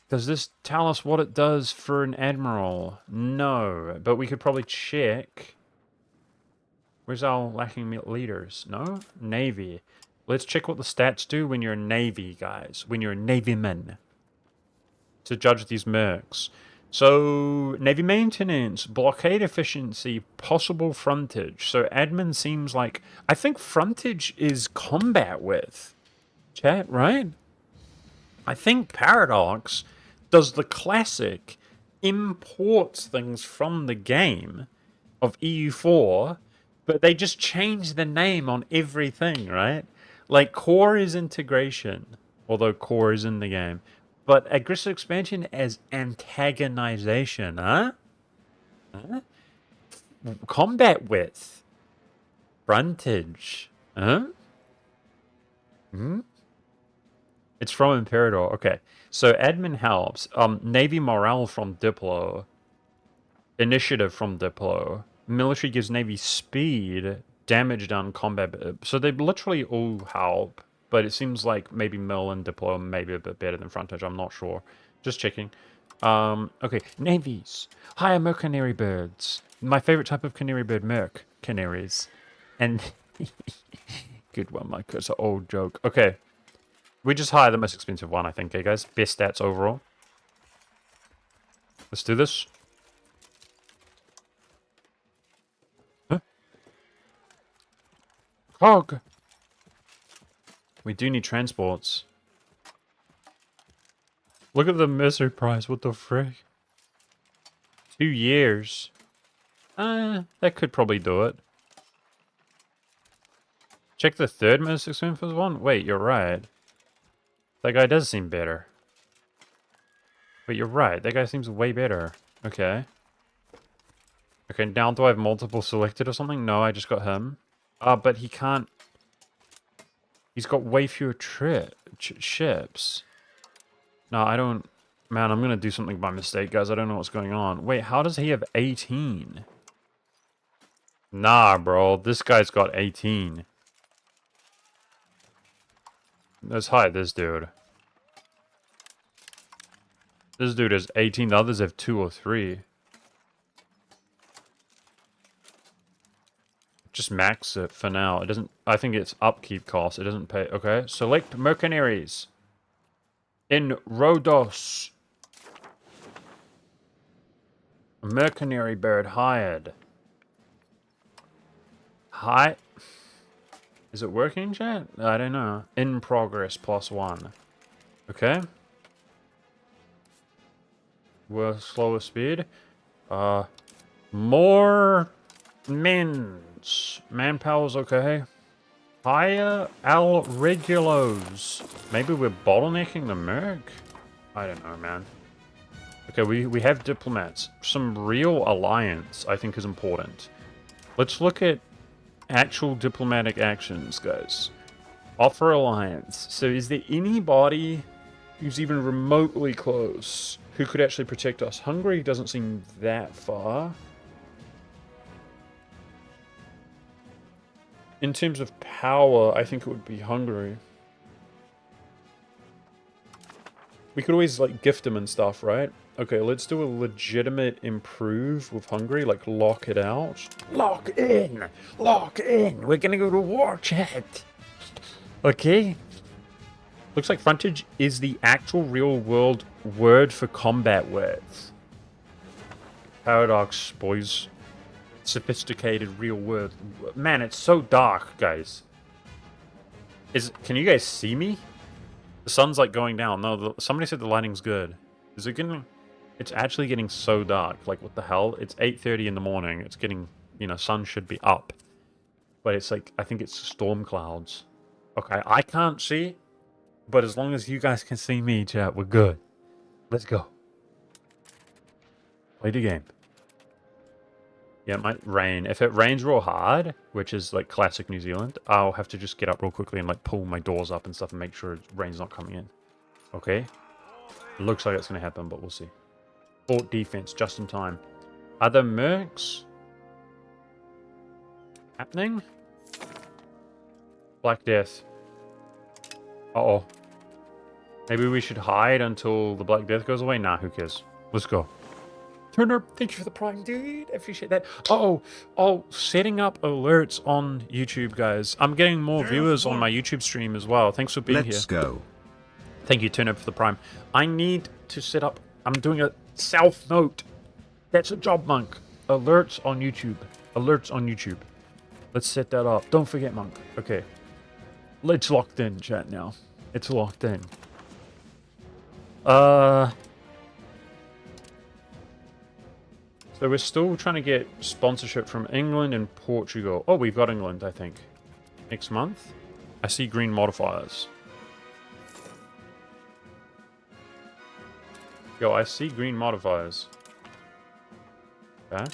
Does this tell us what it does for an admiral? No, but we could probably check. Where's our lacking leaders? No? Navy. Let's check what the stats do when you're a Navy, guys. When you're a Navyman. To judge these mercs. So, Navy maintenance, blockade efficiency, possible frontage. So, admin seems like... I think frontage is combat with. Chat, right? I think Paradox does the classic, imports things from the game of EU4, but they just change the name on everything, right? Like, core is integration, although core is in the game. But aggressive expansion as antagonization, huh? Huh? Combat with. Frontage. Huh? Hmm? It's from Imperador. Okay. So admin helps. Navy morale from Diplo. Initiative from Diplo. Military gives Navy speed. Damage done combat. So they literally all help. But it seems like maybe Mill and Diplo are maybe a bit better than Frontage. I'm not sure. Just checking. Okay. Navies. Hire merc canary birds. My favorite type of canary bird, merc canaries. And... Good one, Mike. It's an old joke. Okay. We just hire the most expensive one, I think, okay, guys? Best stats overall. Let's do this. Huh? Cog. We do need transports. Look at the mercenary price. What the frick? 2 years. That could probably do it. Check the third most expensive one. Wait, you're right. That guy does seem better. Wait, you're right. That guy seems way better. Okay. Okay, now do I have multiple selected or something? No, I just got him. But he can't... He's got way fewer ships. No, I don't... Man, I'm gonna do something by mistake, guys. I don't know what's going on. Wait, how does he have 18? Nah, bro. This guy's got 18. Let's hide this dude. This dude has 18. The others have 2 or 3. Just max it for now. It doesn't... I think it's upkeep cost. It doesn't pay... Okay. Select mercenaries. In Rhodos. Mercenary bird hired. Hi. Is it working, chat? I don't know. In progress +1. Okay. We're slower speed. More mins. Manpower's okay. Hire al regulos. Maybe we're bottlenecking the merc? I don't know, man. Okay, we have diplomats. Some real alliance, I think, is important. Let's look at actual diplomatic actions, guys. Offer alliance. So is there anybody who's even remotely close who could actually protect us? Hungary doesn't seem that far. In terms of power, I think it would be Hungary. We could always, like, gift them and stuff, right? Okay, let's do a legitimate improve with Hungary, like, lock it out. Lock in! Lock in! We're gonna go to war, chat! Okay? Looks like frontage is the actual real-world word for combat words. Paradox, boys. Sophisticated real word. Man, it's so dark, guys. Can you guys see me? The sun's like going down. No, somebody said the lighting's good. Is it getting... It's actually getting so dark. Like, what the hell? It's 8:30 in the morning. It's getting... You know, sun should be up. But it's like... I think it's storm clouds. Okay, I can't see. But as long as you guys can see me, chat, we're good. Let's go. Play the game. Yeah, it might rain. If it rains real hard, which is like classic New Zealand, I'll have to just get up real quickly and like pull my doors up and stuff and make sure rain's not coming in. Okay? It looks like it's going to happen, but we'll see. Fort defense, just in time. Other mercs? Happening? Black Death. Uh-oh. Maybe we should hide until the Black Death goes away? Nah, who cares? Let's go. Turner, thank you for the prime, dude. I appreciate that. Oh, setting up alerts on YouTube, guys. I'm getting more viewers on my YouTube stream as well. Thanks for being here. Let's go. Thank you, Turner, for the prime. I need to set up... I'm doing a self-note. That's a job, Monk. Alerts on YouTube. Alerts on YouTube. Let's set that up. Don't forget, Monk. Okay. It's locked in, chat, now. It's locked in. So we're still trying to get sponsorship from England and Portugal. Oh, we've got England, I think. Next month? I see green modifiers. Yo, I see green modifiers. Okay.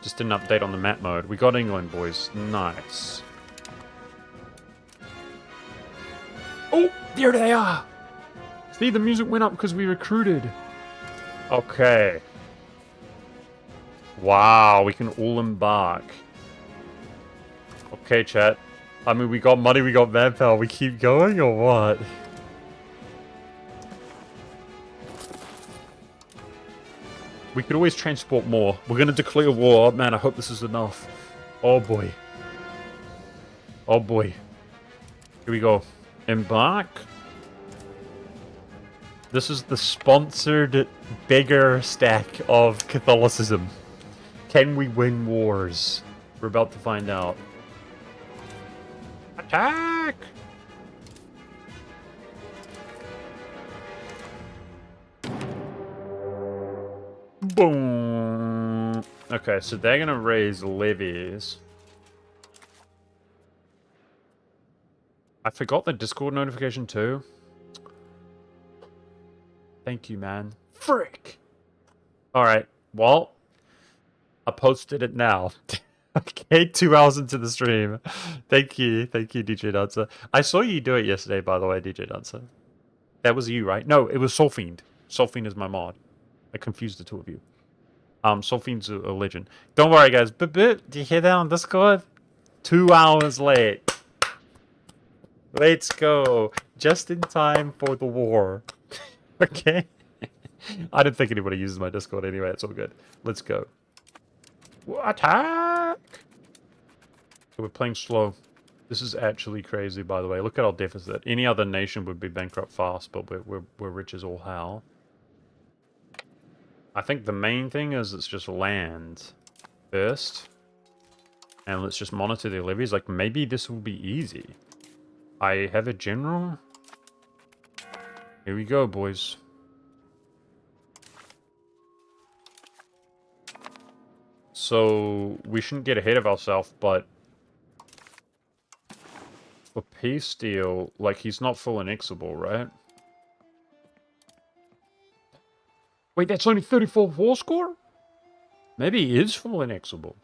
Just didn't update on the map mode. We got England, boys. Nice. Oh, there they are! See, the music went up because we recruited. Okay. Wow, we can all embark. Okay, chat. I mean, we got money, we got manpower. We keep going or what? We could always transport more. We're going to declare war. Man, I hope this is enough. Oh, boy. Oh, boy. Here we go. Embark. This is the sponsored bigger stack of Catholicism. Can we win wars? We're about to find out. Attack! Boom. Okay, so they're gonna raise levies. I forgot the Discord notification too. Thank you, man. Frick. Alright, well, I posted it now. Okay, 2 hours into the stream. Thank you, DJ Dancer. I saw you do it yesterday, by the way, DJ Dancer. That was you, right? No, it was Soulfiend. Soulfiend is my mod. I confused the two of you. Soulfiend's a legend. Don't worry, guys. Do you hear that on Discord? 2 hours late. Let's go. Just in time for the war. Okay? I don't think anybody uses my Discord anyway. It's all good. Let's go. Attack! So we're playing slow. This is actually crazy, by the way. Look at our deficit. Any other nation would be bankrupt fast, but we're rich as all hell. I think the main thing is it's just land first. And let's just monitor their levies. Like, maybe this will be easy. I have a general. Here we go, boys. So, we shouldn't get ahead of ourselves, but for peace deal, like, he's not full annexable, right? Wait, that's only 34 war score? Maybe he is full annexable.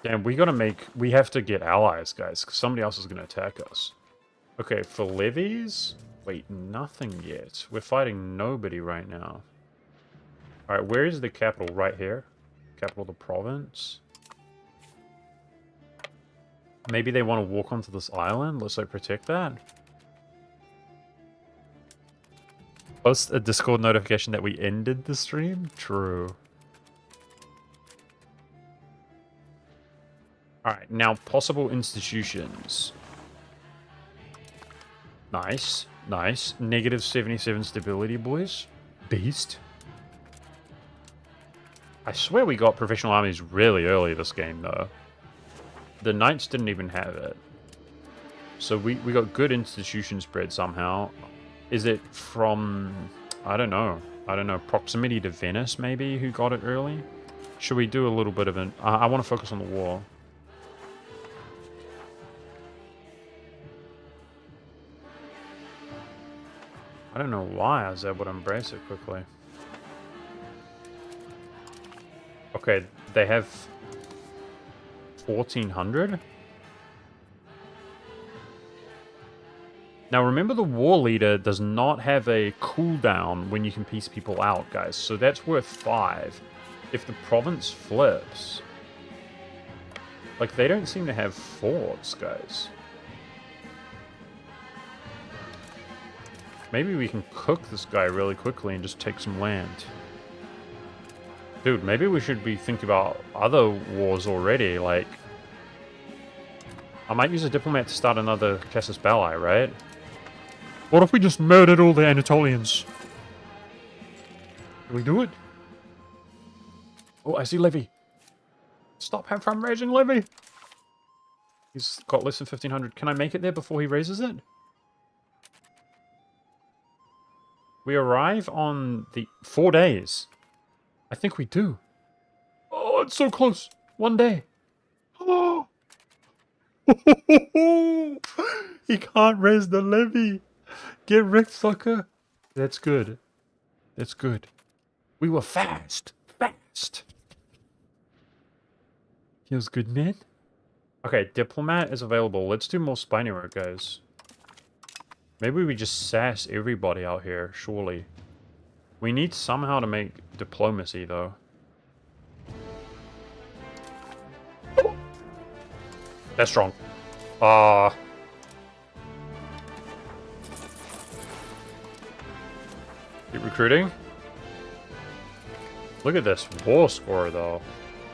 Damn, we have to get allies, guys, because somebody else is going to attack us. Okay, for levies? Wait, nothing yet. We're fighting nobody right now. Alright, where is the capital? Right here. Capital of the province. Maybe they want to walk onto this island? Let's, like, protect that. Post a Discord notification that we ended the stream? True. Alright, now possible institutions. Nice, nice. Negative 77 stability, boys. Beast. I swear we got professional armies really early this game, though. The Knights didn't even have it. So we got good institution spread somehow. Is it from... I don't know. Proximity to Venice, maybe, who got it early? Should we do a little bit of an... I want to focus on the war. I don't know why I was able to embrace it quickly. Okay, they have 1400? Now remember, the war leader does not have a cooldown when you can piece people out, guys. So that's worth 5. If the province flips... Like, they don't seem to have forts, guys. Maybe we can cook this guy really quickly and just take some land. Dude, maybe we should be thinking about other wars already, like... I might use a diplomat to start another Casus Belli, right? What if we just murdered all the Anatolians? Can we do it? Oh, I see Levy. Stop him from raising Levy! He's got less than 1500. Can I make it there before he raises it? We arrive on the 4 days. I think we do. Oh, it's so close. 1 day. Oh. He can't raise the levy. Get wrecked, sucker. That's good. That's good. We were fast. Fast. Feels good, man. Okay, diplomat is available. Let's do more spiny work, guys. Maybe we just sass everybody out here, surely. We need somehow to make diplomacy, though. That's strong. Keep recruiting. Look at this war score, though.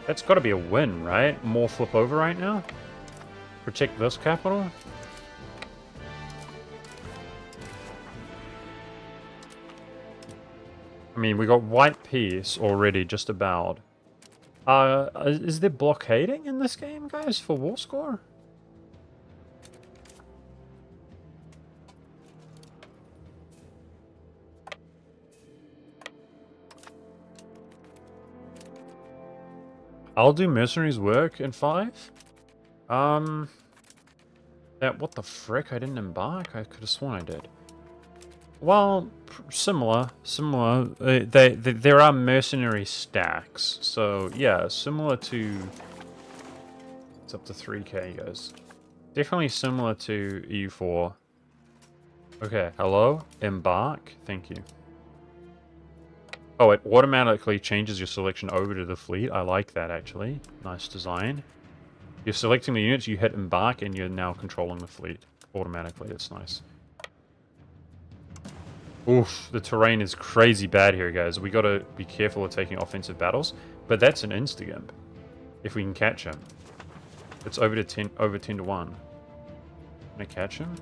That's got to be a win, right? More flip over right now. Protect this capital. I mean, we got white peace already, just about. Is there blockading in this game, guys, for war score? I'll do mercenaries work in 5. What the frick? I didn't embark? I could have sworn I did. Well, similar. There are mercenary stacks. So, yeah, similar to... It's up to 3k, guys. Definitely similar to EU4. Okay, hello? Embark? Thank you. Oh, it automatically changes your selection over to the fleet. I like that, actually. Nice design. You're selecting the units, you hit embark, and you're now controlling the fleet automatically. That's nice. Oof, the terrain is crazy bad here, guys. We gotta be careful of taking offensive battles. But that's an insta-gimp. If we can catch him. It's over 10 to 1. Can I catch him?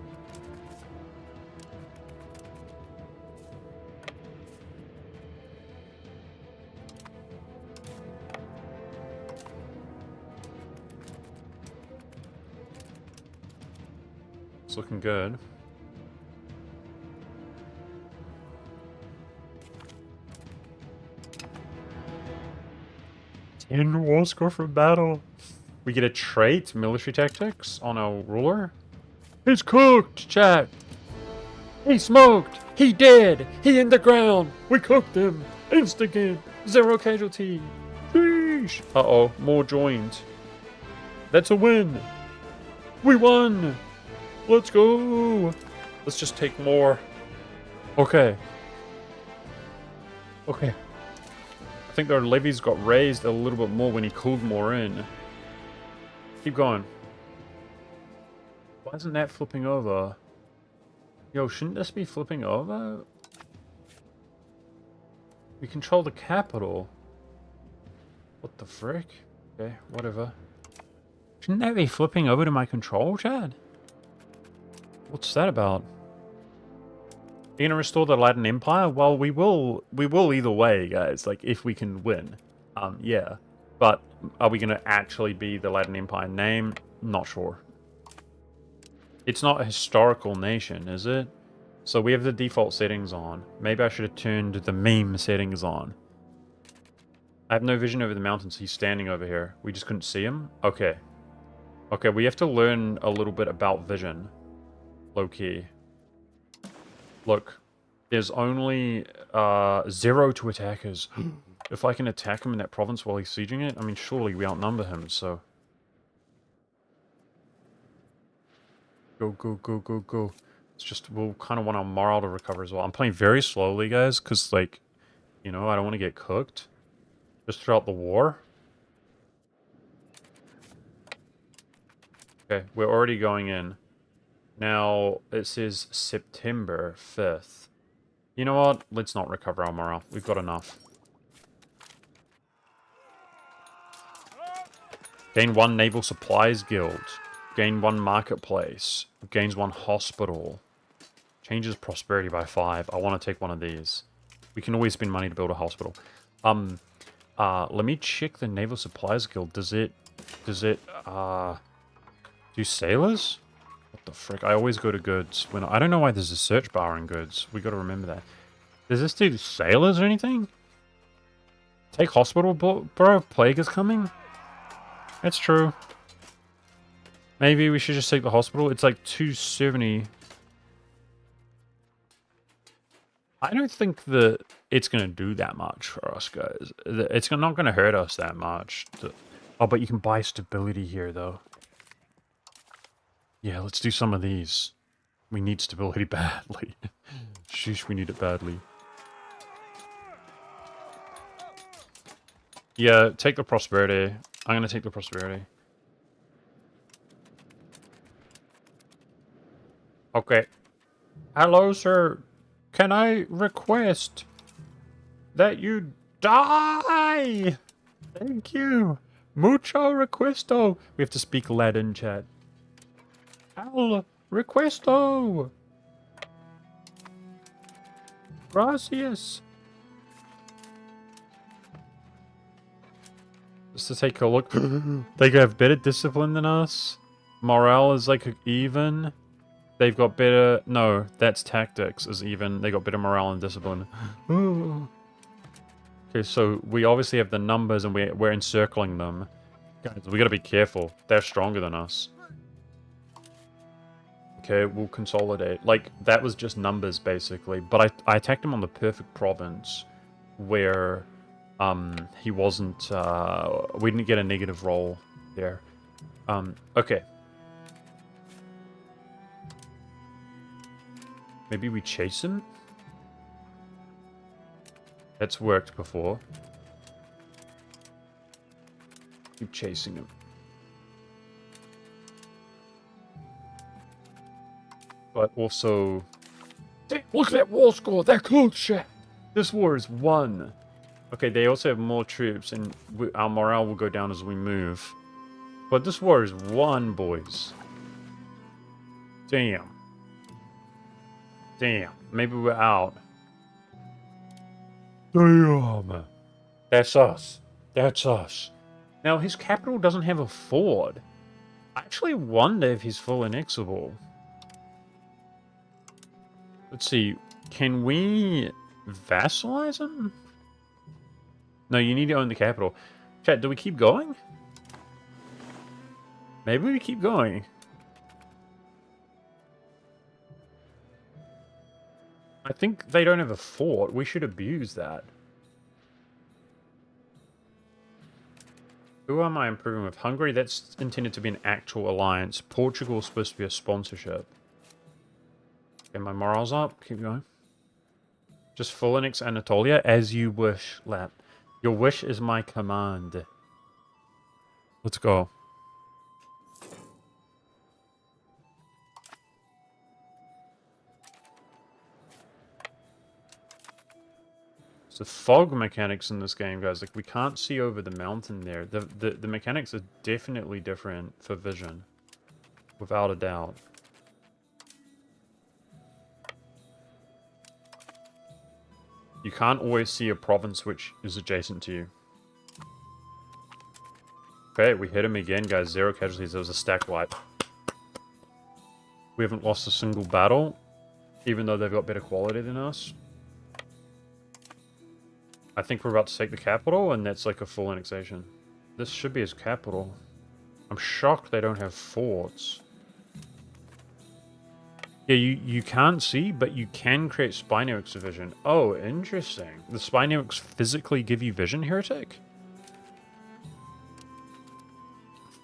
It's looking good. In war score for battle. We get a trait, military tactics, on our ruler. He's cooked, chat. He smoked. He dead. He in the ground. We cooked him. Instant 0 casualty. Sheesh. Uh-oh, more joined. That's a win. We won. Let's go. Let's just take more. Okay. Okay. I think their levies got raised a little bit more when he called more in. Keep going. Why isn't that flipping over? Yo, shouldn't this be flipping over? We control the capital. What the frick? Okay, whatever. Shouldn't that be flipping over to my control, Chad? What's that about? You're gonna restore the Latin Empire? Well, we will either way, guys. Like, if we can win. Yeah. But are we gonna actually be the Latin Empire name? Not sure. It's not a historical nation, is it? So we have the default settings on. Maybe I should have turned the meme settings on. I have no vision over the mountains. He's standing over here. We just couldn't see him? Okay. Okay, we have to learn a little bit about vision. Low-key. Look. There's only 0 to attackers. If I can attack him in that province while he's sieging it, I mean, surely we outnumber him, so... Go, go, go, go, go. It's just, we'll kind of want our morale to recover as well. I'm playing very slowly, guys, because, like, you know, I don't want to get cooked. Just throughout the war. Okay, we're already going in. Now, it says September 5th. You know what? Let's not recover our morale. We've got enough. Gain 1 naval supplies guild. Gain 1 marketplace. Gains 1 hospital. Changes prosperity by 5. I want to take one of these. We can always spend money to build a hospital. Let me check the naval supplies guild. Does it do sailors? What the frick? I always go to goods. When I don't know why there's a search bar in goods. We got to remember that. Does this do sailors or anything? Take hospital, bro? Plague is coming? That's true. Maybe we should just take the hospital. It's like 270. I don't think that it's going to do that much for us, guys. It's not going to hurt us that much. Oh, but you can buy stability here, though. Yeah, let's do some of these. We need stability badly. Sheesh, we need it badly. Yeah, take the prosperity. I'm going to take the prosperity. Okay. Hello, sir. Can I request that you die? Thank you. Mucho requesto. We have to speak Latin, chat. Al requesto. Gracias. Just to take a look. They have better discipline than us. Morale is like even. They've got better... No, that's tactics is even. They got better morale and discipline. Okay, so we obviously have the numbers and we're encircling them. Guys, we gotta be careful. They're stronger than us. Okay, we'll consolidate. Like, that was just numbers, basically. But I attacked him on the perfect province where he wasn't... we didn't get a negative roll there. Okay. Maybe we chase him? That's worked before. Keep chasing him. But also... Look at that war score! They're close, shit! This war is won! Okay, they also have more troops, and our morale will go down as we move. But this war is won, boys. Damn. Damn. Maybe we're out. Damn. That's us. That's us. Now, his capital doesn't have a ford. I actually wonder if he's full annexable. Let's see. Can we vassalize him? No, you need to own the capital. Chat, do we keep going? Maybe we keep going. I think they don't have a fort. We should abuse that. Who am I improving with? Hungary, that's intended to be an actual alliance. Portugal is supposed to be a sponsorship. Okay, my morale's up. Keep going. Just full annex Anatolia as you wish, Lap. Your wish is my command. Let's go. So fog mechanics in this game, guys, like we can't see over the mountain there. The mechanics are definitely different for vision. Without a doubt. You can't always see a province which is adjacent to you. Okay, we hit him again, guys. 0 casualties. There was a stack wipe. We haven't lost a single battle, even though they've got better quality than us. I think we're about to take the capital, and that's like a full annexation. This should be his capital. I'm shocked they don't have forts. Yeah, you can't see, but you can create spy networks of vision. Oh, interesting. The spy networks physically give you vision, heretic?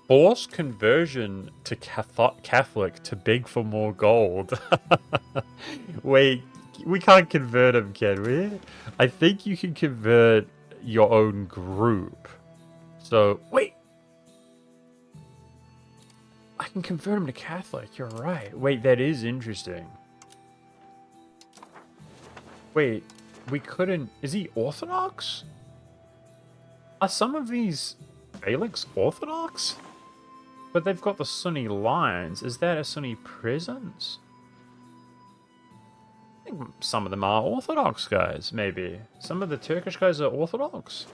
Force conversion to Catholic to beg for more gold. Wait, we can't convert him, can we? I think you can convert your own group. So, wait. I can convert him to Catholic, you're right. Wait, that is interesting. Wait, we couldn't... Is he Orthodox? Are some of these Valix Orthodox? But they've got the Sunni lines. Is that a Sunni presence? I think some of them are Orthodox guys, maybe. Some of the Turkish guys are Orthodox.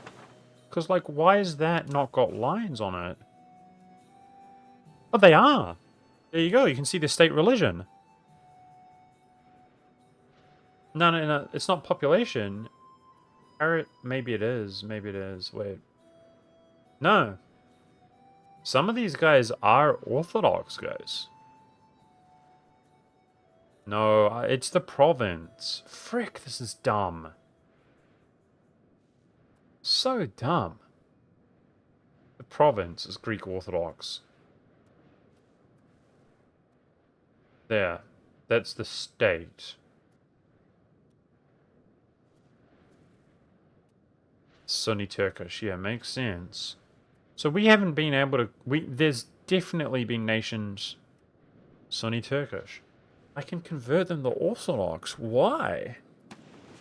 Because, like, why is that not got lines on it? Oh, they are. There you go. You can see the state religion. No. It's not population. Maybe it is. Maybe it is. Wait. No. Some of these guys are Orthodox guys. No, it's the province. Frick, this is dumb. So dumb. The province is Greek Orthodox. There. That's the state. Sunni Turkish. Yeah, makes sense. So we haven't been able to... There's definitely been nations Sunni Turkish. I can convert them to Orthodox. Why?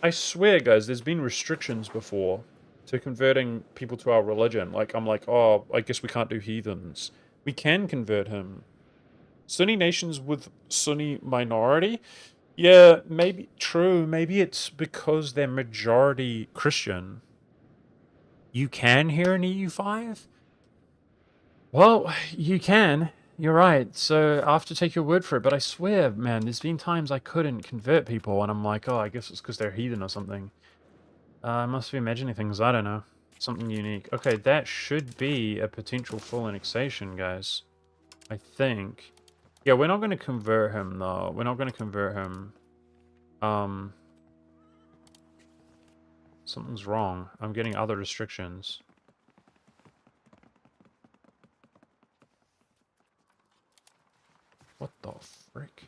I swear, guys, there's been restrictions before to converting people to our religion. Like, I'm like, oh, I guess we can't do heathens. We can convert him. Sunni nations with Sunni minority? Yeah, maybe true. Maybe it's because they're majority Christian. You can here in EU5? Well, you can. You're right. So I'll have to take your word for it. But I swear, man, there's been times I couldn't convert people, and I'm like, oh, I guess it's because they're heathen or something. I must be imagining things, I don't know. Something unique. Okay, that should be a potential full annexation, guys. I think. Yeah, we're not going to convert him, though. We're not going to convert him. Something's wrong. I'm getting other restrictions. What the frick?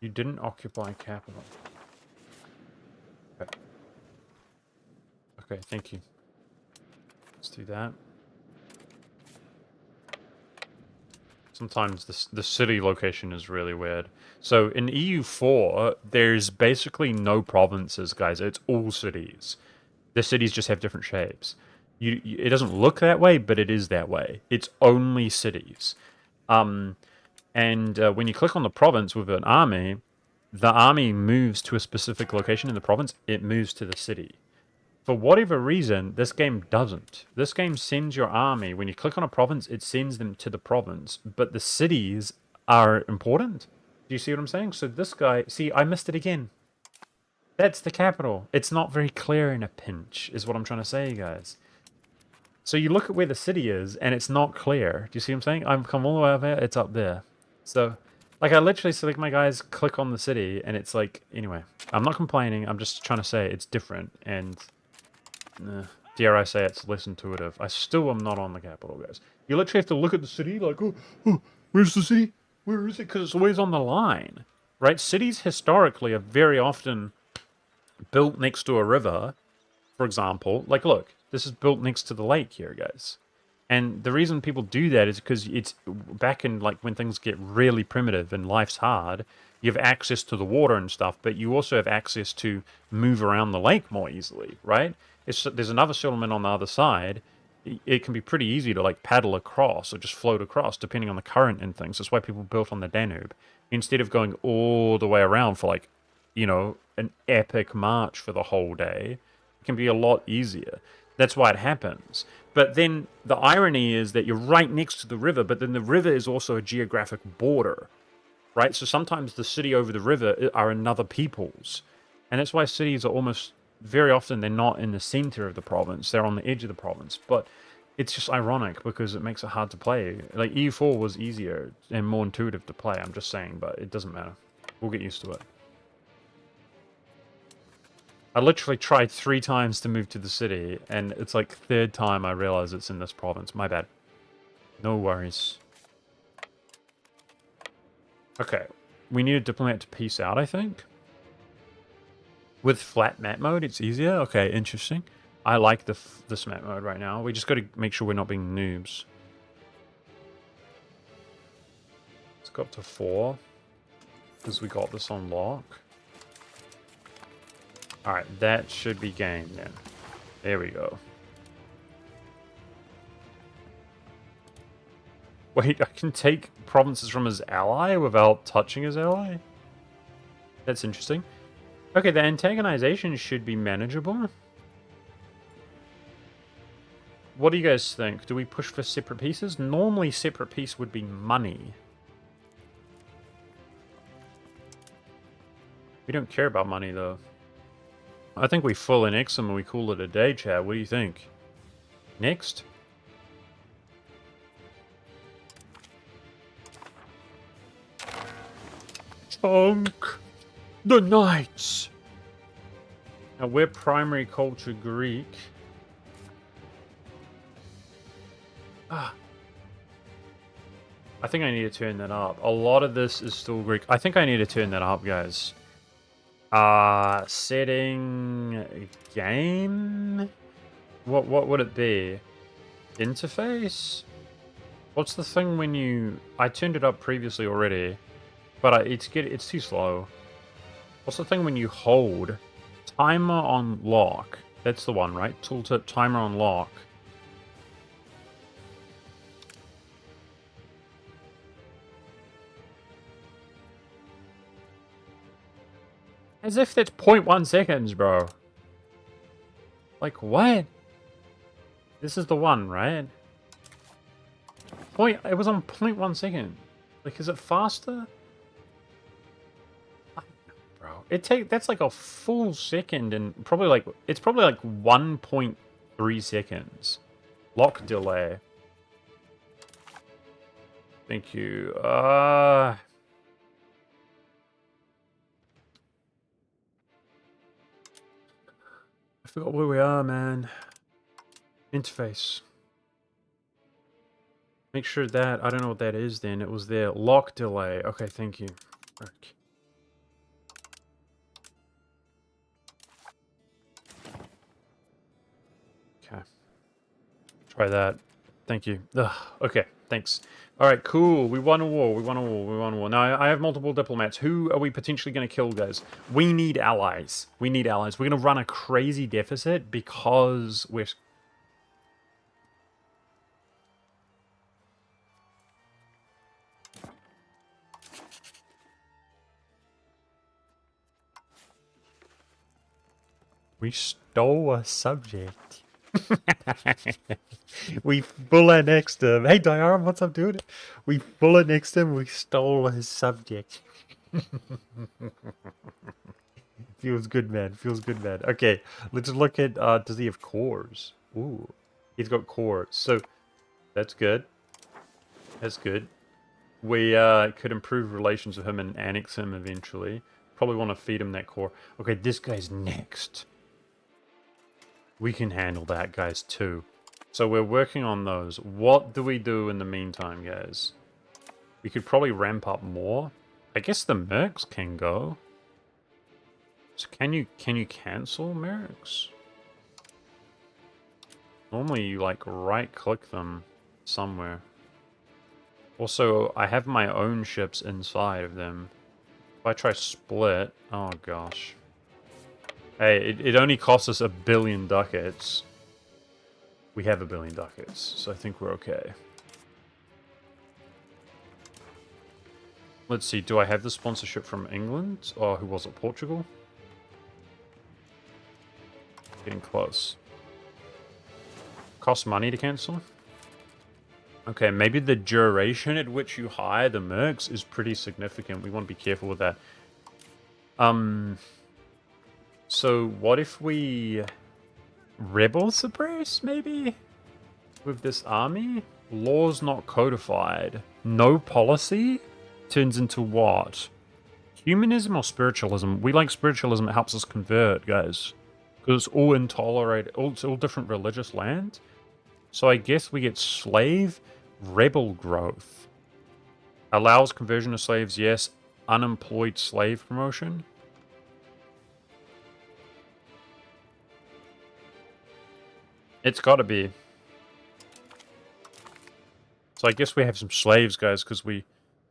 You didn't occupy capital. Okay. Okay, thank you. Let's do that. Sometimes the city location is really weird. So in EU4, there's basically no provinces, guys. It's all cities. The cities just have different shapes. It doesn't look that way, but it is that way. It's only cities. And when you click on the province with an army, the army moves to a specific location in the province. It moves to the city. For whatever reason, this game doesn't. This game sends your army. When you click on a province, it sends them to the province. But the cities are important. Do you see what I'm saying? So this guy... See, I missed it again. That's the capital. It's not very clear in a pinch, is what I'm trying to say, guys. So you look at where the city is, and it's not clear. Do you see what I'm saying? I've come all the way up here. It's up there. So... Like, I literally select my guys, click on the city, and it's like... Anyway, I'm not complaining. I'm just trying to say it's different, and... dare I say it's less intuitive. I still am not on the capital, guys. You literally have to look at the city like, oh, where's the city? Where is it? Because it's always on the line, right? Cities historically are very often built next to a river, for example. Like, look, this is built next to the lake here, guys. And the reason people do that is because it's back in, like, when things get really primitive and life's hard, you have access to the water and stuff, but you also have access to move around the lake more easily, right? There's another settlement on the other side. It can be pretty easy to like paddle across or just float across depending on the current and things. That's why people built on the Danube instead of going all the way around for like, you know, an epic march for the whole day. It can be a lot easier. That's why it happens. But then the irony is that you're right next to the river, but then the river is also a geographic border, right? So sometimes the city over the river are another people's. And that's why cities are almost... Very often they're not in the center of the province, they're on the edge of the province, but it's just ironic because it makes it hard to play. Like, EU4 was easier and more intuitive to play, I'm just saying, but it doesn't matter. We'll get used to it. I literally tried 3 times to move to the city, and it's like 3rd time I realize it's in this province. My bad. No worries. Okay, we need a diplomat to peace out, I think. With flat map mode, it's easier? Okay, interesting. I like this map mode right now. We just got to make sure we're not being noobs. Let's go up to 4. Because we got this on lock. Alright, that should be game then. There we go. Wait, I can take provinces from his ally without touching his ally? That's interesting. Okay, the antagonization should be manageable. What do you guys think? Do we push for separate pieces? Normally, separate piece would be money. We don't care about money, though. I think we full annex them and we call it a day, Chad. What do you think? Next? Chunk! The Knights! Now, we're primary culture Greek. I think I need to turn that up. A lot of this is still Greek. I think I need to turn that up, guys. Setting game? What would it be? Interface? What's the thing when you... I turned it up previously already, but it's too slow. What's the thing when you hold? Timer on lock. That's the one, right? Tooltip timer on lock. As if that's 0.1 seconds, bro. Like, what? This is the one, right? It was on 0.1 second. Like, is it faster? Bro, that's like a full second and it's probably like 1.3 seconds. Lock delay. Thank you. I forgot where we are, man. Interface. Make sure that, I don't know what that is then. It was there. Lock delay. Okay, thank you. Okay. Okay. Try that. Thank you. Ugh, okay, thanks. Alright, cool. We won a war. We won a war. We won a war. Now, I have multiple diplomats. Who are we potentially going to kill, guys? We need allies. We need allies. We're going to run a crazy deficit because we're... We stole a subject. We full annexed him. Hey, Diaram, what's up, dude? We full annexed him. We stole his subject. Feels good, man. Feels good, man. Okay, let's look at, does he have cores? Ooh, he's got cores. So, that's good. That's good. We could improve relations with him and annex him eventually. Probably want to feed him that core. Okay, this guy's next. We can handle that, guys, too. So we're working on those. What do we do in the meantime, guys? We could probably ramp up more. I guess the mercs can go. So can you cancel mercs? Normally you like right click them somewhere. Also, I have my own ships inside of them. If I try split, oh gosh. Hey, it only costs us 1 billion ducats. We have 1 billion ducats, so I think we're okay. Let's see, do I have the sponsorship from England? Or who was it, Portugal? Getting close. Costs money to cancel? Okay, maybe the duration at which you hire the mercs is pretty significant. We want to be careful with that. So what if we rebel suppress, maybe? With this army? Laws not codified. No policy? Turns into what? Humanism or spiritualism? We like spiritualism, it helps us convert, guys. Because it's all it's all different religious land. So I guess we get slave rebel growth. Allows conversion of slaves, yes. Unemployed slave promotion. It's gotta be. So I guess we have some slaves, guys, because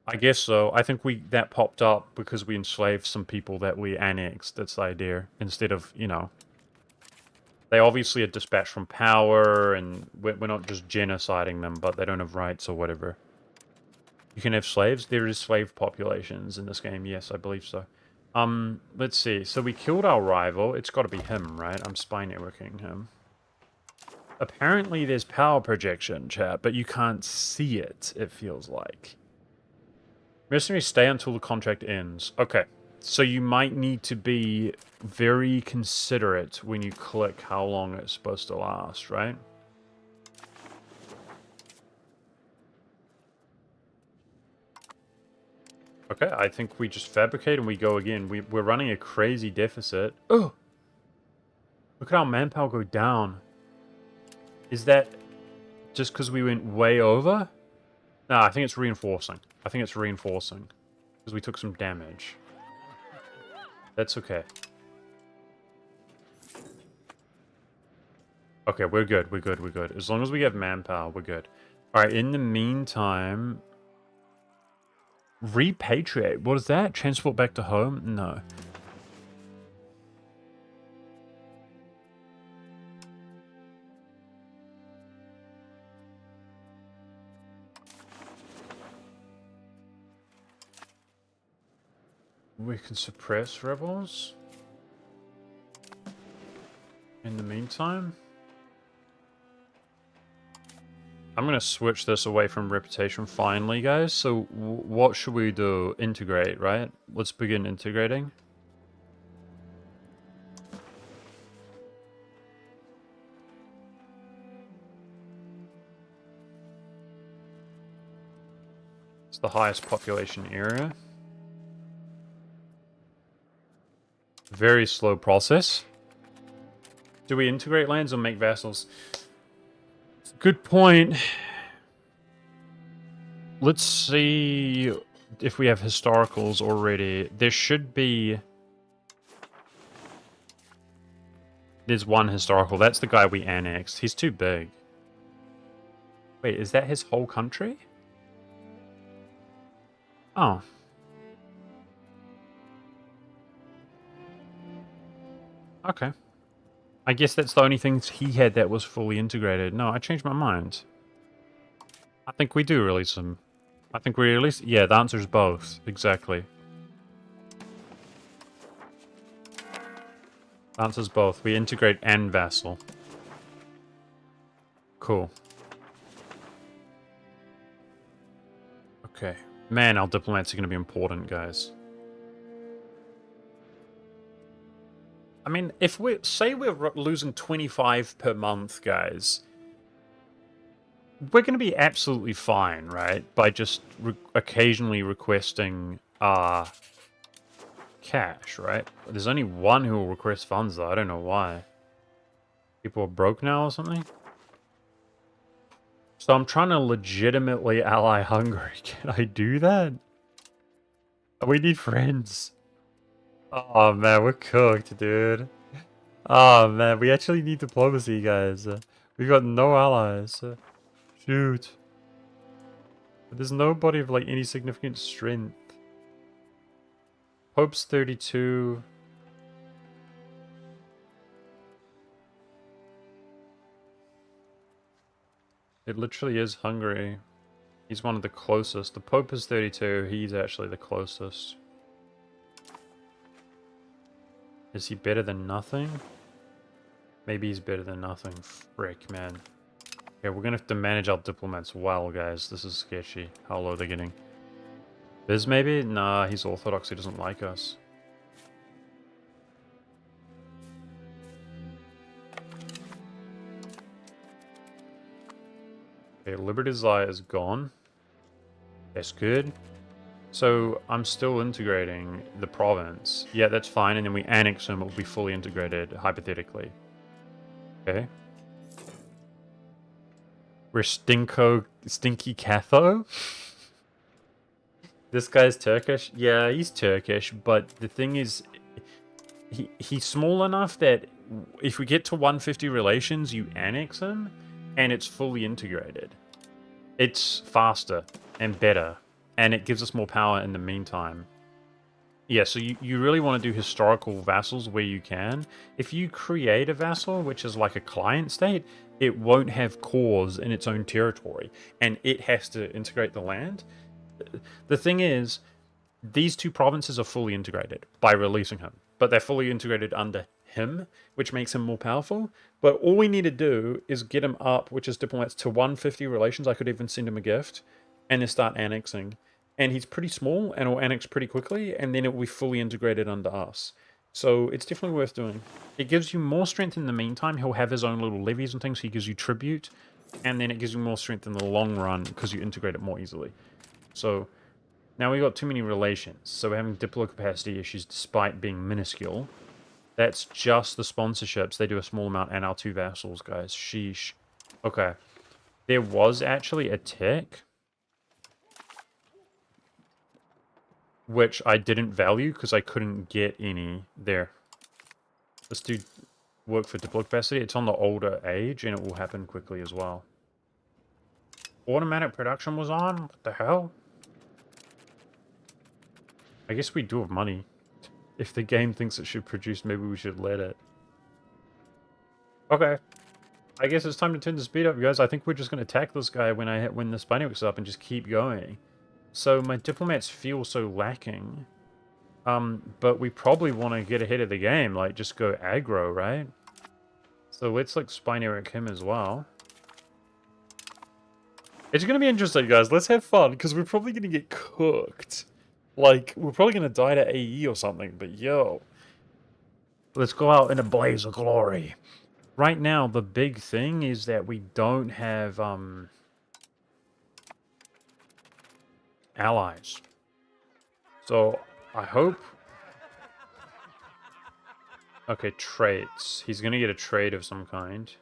I guess so. I think that popped up because we enslaved some people that we annexed. That's the idea. Instead of, you know... They obviously are dispatched from power, and we're not just genociding them, but they don't have rights or whatever. You can have slaves? There is slave populations in this game. Yes, I believe so. Let's see. So we killed our rival. It's got to be him, right? I'm spy networking him. Apparently there's power projection, chat, but you can't see it, it feels like. Mercenaries stay until the contract ends. Okay, so you might need to be very considerate when you click how long it's supposed to last, right? Okay, I think we just fabricate and we go again. We're running a crazy deficit. Oh! Look at our manpower go down. Is that just because we went way over? No, I think it's reinforcing. I think it's reinforcing. Because we took some damage. That's okay. Okay, we're good, we're good, we're good. As long as we have manpower, we're good. Alright, in the meantime... Repatriate. What is that? Transport back to home? No. We can suppress rebels. In the meantime. I'm going to switch this away from reputation finally, guys. So what should we do? Integrate, right? Let's begin integrating. It's the highest population area. Very slow process. Do we integrate lands or make vassals? Good point. Let's see if we have historicals already. There should be... There's one historical. That's the guy we annexed. He's too big. Wait, is that his whole country? Oh. Okay. I guess that's the only thing he had that was fully integrated. No, I changed my mind. I think we do release him. I think we release... Yeah, the answer is both. Exactly. The answer's both. We integrate and vassal. Cool. Okay. Man, our diplomats are going to be important, guys. I mean, if we... Say we're losing 25 per month, guys... We're going to be absolutely fine, right? By just occasionally requesting cash, right? There's only one who will request funds, though. I don't know why. People are broke now or something? So I'm trying to legitimately ally Hungary. Can I do that? We need friends. Oh, man, we're cooked, dude. Oh, man, we actually need diplomacy, guys. We've got no allies. Shoot. But there's nobody of, like, any significant strength. Pope's 32. It literally is Hungary. He's one of the closest. The Pope is 32. He's actually the closest. Is he better than nothing? Maybe he's better than nothing. Frick, man. Yeah, we're gonna have to manage our diplomats well, guys. This is sketchy. How low they're getting. Biz, maybe? Nah, he's Orthodox. He doesn't like us. Okay, Liberty Desire is gone. That's good. So, I'm still integrating the province. Yeah, that's fine, and then we annex them, it will be fully integrated, hypothetically. Okay. We're Stinky Catho? This guy's Turkish? Yeah, he's Turkish, but the thing is, he's small enough that if we get to 150 relations, you annex him, and it's fully integrated. It's faster and better, and it gives us more power in the meantime. Yeah, so you really want to do historical vassals where you can. If you create a vassal, which is like a client state, it won't have cores in its own territory, and it has to integrate the land. The thing is, these two provinces are fully integrated by releasing him, but they're fully integrated under him, which makes him more powerful. But all we need to do is get him up, which is diplomats, to 150 relations. I could even send him a gift, and then start annexing. And he's pretty small, and will annex pretty quickly, and then it will be fully integrated under us. So it's definitely worth doing. It gives you more strength in the meantime. He'll have his own little levies and things. He gives you tribute, and then it gives you more strength in the long run because you integrate it more easily. So now we got too many relations. So we're having diplo capacity issues despite being minuscule. That's just the sponsorships. They do a small amount, and our two vassals, guys. Sheesh. Okay. There was actually a tick, which I didn't value because I couldn't get any there. Let's do work for diplo capacity. It's on the older age, and it will happen quickly as well. Automatic production was on? What the hell? I guess we do have money. If the game thinks it should produce, maybe we should let it. Okay. I guess it's time to turn the speed up, guys. I think we're just going to attack this guy when the Spinox up and just keep going. So my diplomats feel so lacking. But we probably want to get ahead of the game. Like, just go aggro, right? So let's, like, Spine Eric him as well. It's gonna be interesting, guys. Let's have fun, because we're probably gonna get cooked. Like, we're probably gonna die to AE or something, but yo. Let's go out in a blaze of glory. Right now, the big thing is that we don't have, allies. So, I hope... Okay, traits. He's gonna get a trait of some kind.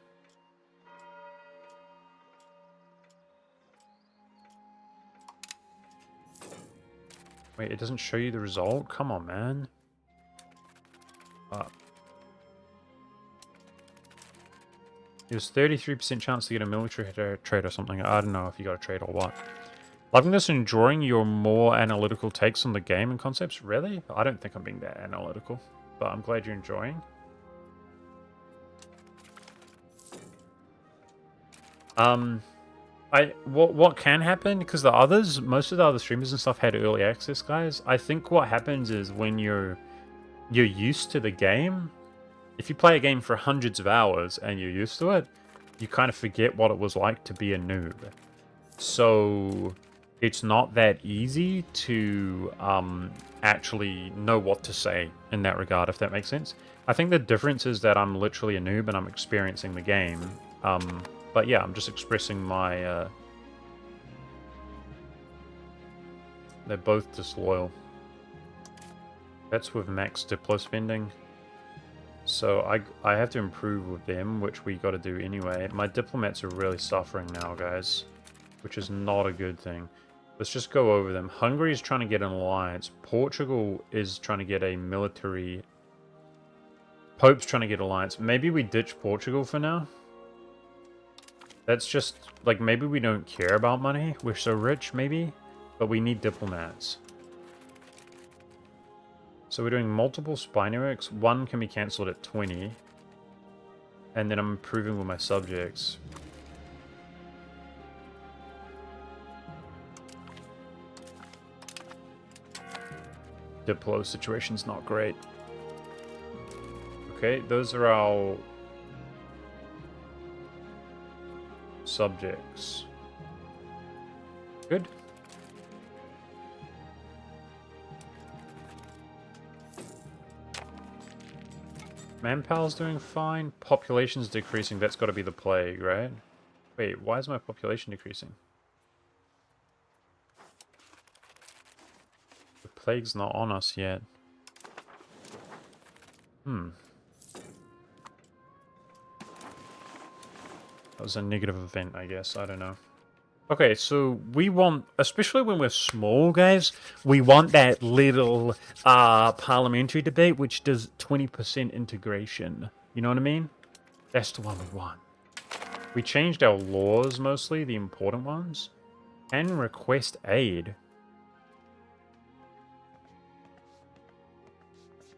Wait, it doesn't show you the result? Come on, man. There's 33% chance to get a military trait or something. I don't know if you got a trait or what. Loving this and enjoying your more analytical takes on the game and concepts. Really? I don't think I'm being that analytical, but I'm glad you're enjoying. What can happen, because the others, most of the other streamers and stuff had early access, guys. I think what happens is when you're used to the game, if you play a game for hundreds of hours and you're used to it, you kind of forget what it was like to be a noob. So it's not that easy to actually know what to say in that regard, if that makes sense. I think the difference is that I'm literally a noob and I'm experiencing the game. But yeah, I'm just expressing my... They're both disloyal. That's with max Diplo spending. So I have to improve with them, which we got to do anyway. My diplomats are really suffering now, guys, which is not a good thing. Let's just go over them. Hungary is trying to get an alliance. Portugal is trying to get a military... Pope's trying to get alliance. Maybe we ditch Portugal for now. That's just, like, maybe we don't care about money. We're so rich, maybe. But we need diplomats. So we're doing multiple spy networks. One can be cancelled at 20. And then I'm improving with my subjects. Diplo situation's not great. Okay, those are our subjects. Good. Manpower's doing fine. Population's decreasing. That's got to be the plague, right? Wait, why is my population decreasing? The plague's not on us yet. That was a negative event, I guess. I don't know. Okay, so we want, especially when we're small, guys, we want that little parliamentary debate which does 20% integration. You know what I mean? That's the one we want. We changed our laws mostly, the important ones. And request aid.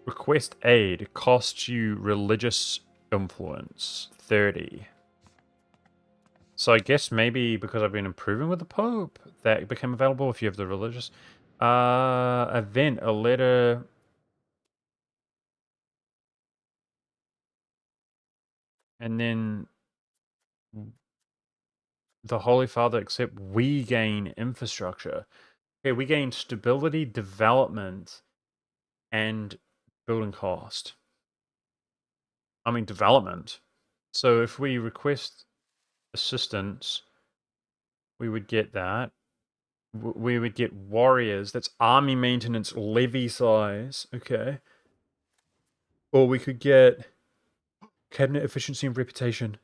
Request aid costs you religious influence. 30. So I guess maybe because I've been improving with the Pope, that became available if you have the religious. Event, a letter. And then the Holy Father, except we gain infrastructure. Okay, we gain stability, development, and building cost. I mean, development. So if we request assistance, we would get that. We would get warriors. That's army maintenance levy size. Okay. Or we could get cabinet efficiency and reputation.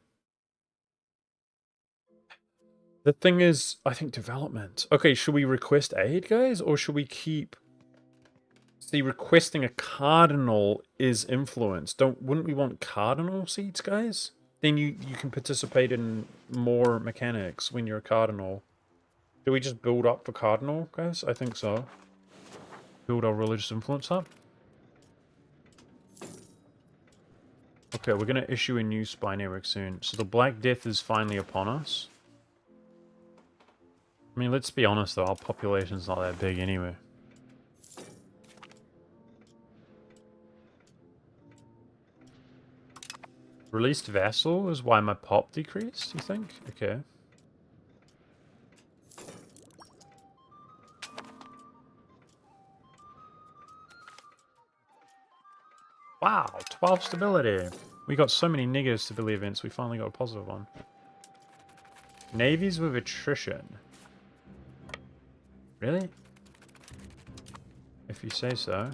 The thing is, I think development. Okay, should we request aid, guys? Or should we keep... See, requesting a cardinal is influence. Wouldn't we want cardinal seats, guys? Then you can participate in more mechanics when you're a cardinal. Do we just build up for cardinal, guys? I think so. Build our religious influence up. Okay, we're going to issue a new spy network soon. So the Black Death is finally upon us. I mean, let's be honest though, our population's not that big anyway. Released vassal is why my pop decreased, you think? Okay. Wow, 12 stability. We got so many negative stability events, we finally got a positive one. Navies with attrition. Really? If you say so.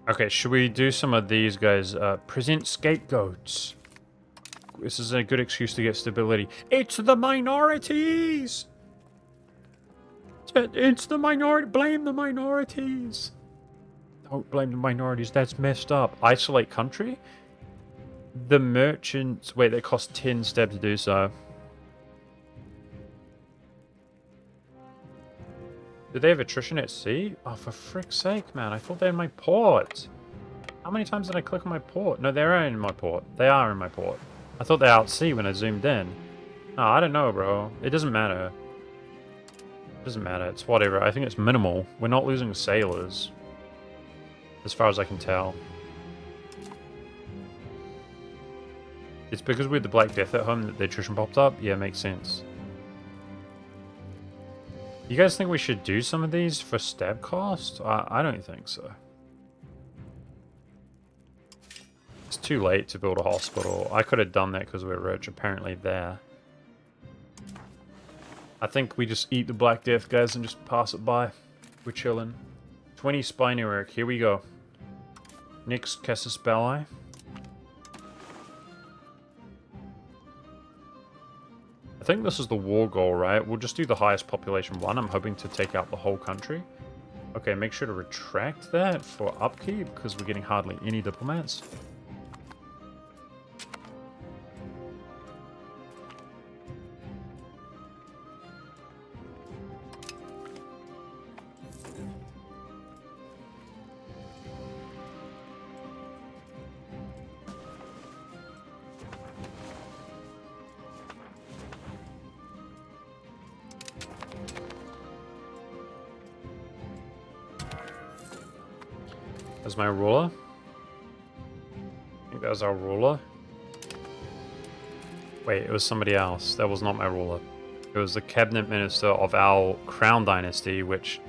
Okay, should we do some of these guys? Present scapegoats. This is a good excuse to get stability. It's the minorities! It's the minority. Blame the minorities. Don't blame the minorities. That's messed up. Isolate country? The merchants... Wait, they cost 10 stab to do so. Do they have attrition at sea? Oh, for frick's sake, man. I thought they had my port. How many times did I click on my port? No, they're in my port. They are in my port. I thought they're out sea when I zoomed in. Oh, I don't know, bro. It doesn't matter. It doesn't matter. It's whatever. I think it's minimal. We're not losing sailors. As far as I can tell. It's because we had the Black Death at home that the attrition popped up? Yeah, makes sense. You guys think we should do some of these for stab cost? I don't think so. It's too late to build a hospital. I could have done that because we're rich, apparently there. I think we just eat the Black Death, guys, and just pass it by. We're chilling. 20 spy network, here we go. Next, Casus Belli. I think this is the war goal, right? We'll just do the highest population one. I'm hoping to take out the whole country. Okay, make sure to retract that for upkeep, because we're getting hardly any diplomats. That's my ruler. I think that was our ruler. Wait, it was somebody else. That was not my ruler. It was the cabinet minister of our crown dynasty, which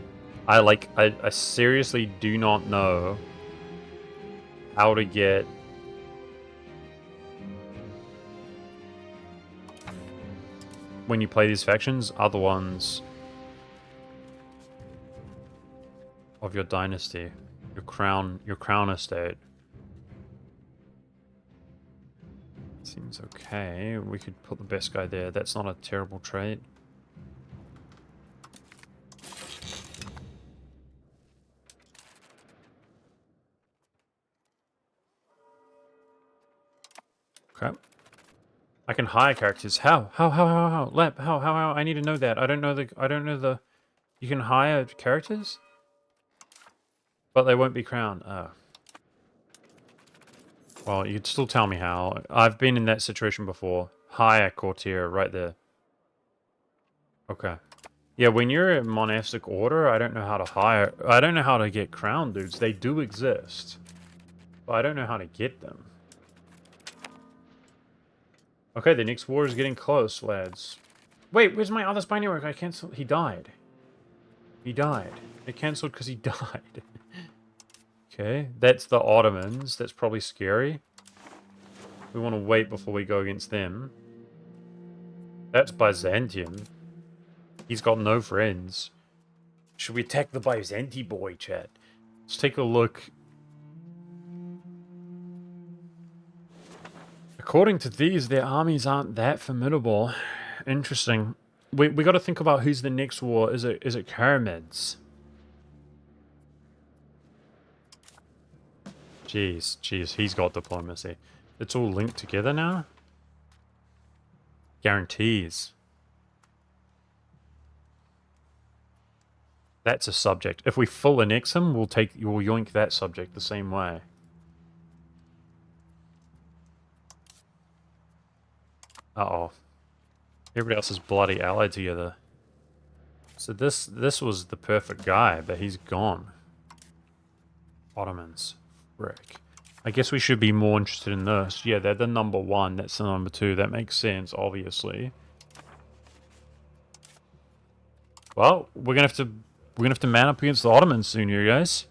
I seriously do not know how to get when you play these factions, other ones of your dynasty. Your crown estate. Seems okay. We could put the best guy there. That's not a terrible trait. Okay. I can hire characters. How? Lap, how? I need to know that. I don't know the... You can hire characters? But they won't be crowned. Oh. Well, you could still tell me how. I've been in that situation before. Hire courtier right there. Okay. Yeah, when you're a monastic order, I don't know how to hire... I don't know how to get crowned dudes. They do exist. But I don't know how to get them. Okay, the next war is getting close, lads. Wait, where's my other spy network? I cancelled... He died. He died. It cancelled because he died. Okay, that's the Ottomans. That's probably scary. We want to wait before we go against them. That's Byzantium. He's got no friends. Should we attack the Byzanti boy, chat? Let's take a look. According to these, their armies aren't that formidable. Interesting. We got to think about who's the next war. Is it Karamids? Jeez, he's got diplomacy. It's all linked together now. Guarantees. That's a subject. If we full annex him, we'll yoink that subject the same way. Uh-oh. Everybody else is bloody allied together. So this was the perfect guy, but he's gone. Ottomans. Frick. I guess we should be more interested in this. Yeah, they're the number one. That's the number two. That makes sense, obviously. Well, we're gonna have to man up against the Ottomans soon, you guys.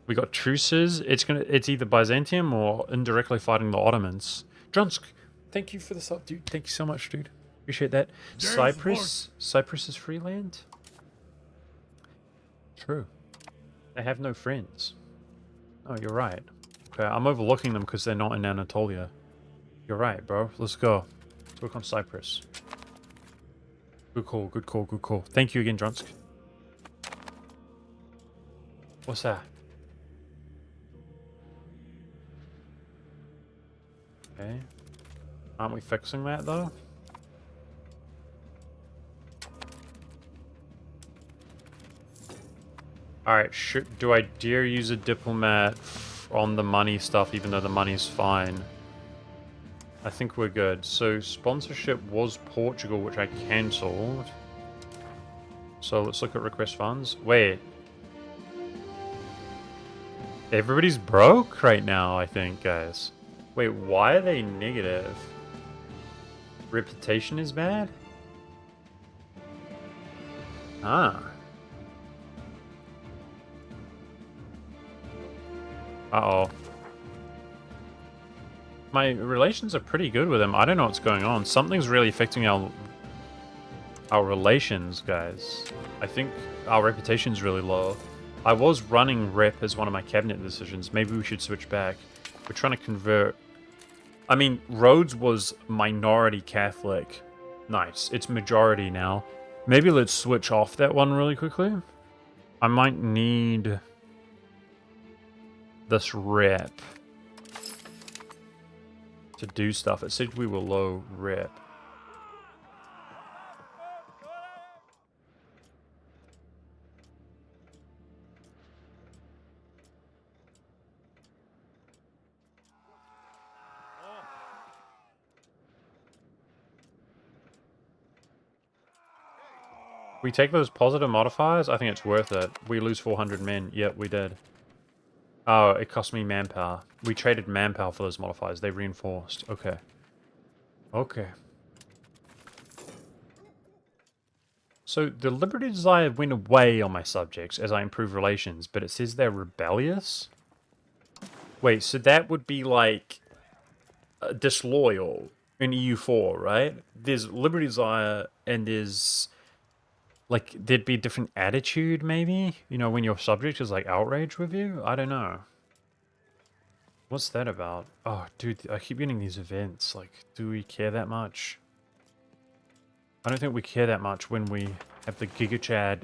We got truces. It's either Byzantium or indirectly fighting the Ottomans. Drunsk, thank you for the sub, dude. Thank you so much, dude. Appreciate that. Cyprus is free land. True. They have no friends. Oh, you're right. Okay, I'm overlooking them because they're not in Anatolia. You're right, bro. Let's go. Let's work on Cyprus. Good call, good call, good call. Thank you again, Drunsk. What's that? Okay. Aren't we fixing that, though? Alright, do I dare use a diplomat on the money stuff, even though the money's fine? I think we're good. So, sponsorship was Portugal, which I cancelled. So, let's look at request funds. Wait. Everybody's broke right now, I think, guys. Wait, why are they negative? Reputation is bad? Ah. Uh-oh. My relations are pretty good with them. I don't know what's going on. Something's really affecting our relations, guys. I think our reputation's really low. I was running rep as one of my cabinet decisions. Maybe we should switch back. We're trying to convert. I mean, Rhodes was minority Catholic. Nice. It's majority now. Maybe let's switch off that one really quickly. I might need this rep to do stuff. It said we were low rep. We take those positive modifiers, I think it's worth it. We lose 400 men. Yep, we did. Oh, it cost me manpower. We traded manpower for those modifiers. They reinforced. Okay. Okay. So, the liberty desire went away on my subjects as I improve relations, but it says they're rebellious? Wait, so that would be like disloyal in EU4, right? There's liberty desire and there's like there'd be a different attitude maybe, you know, when your subject is like outraged with you. I don't know. What's that about? Oh, dude, I keep getting these events. Like, do we care that much? I don't think we care that much when we have the Giga Chad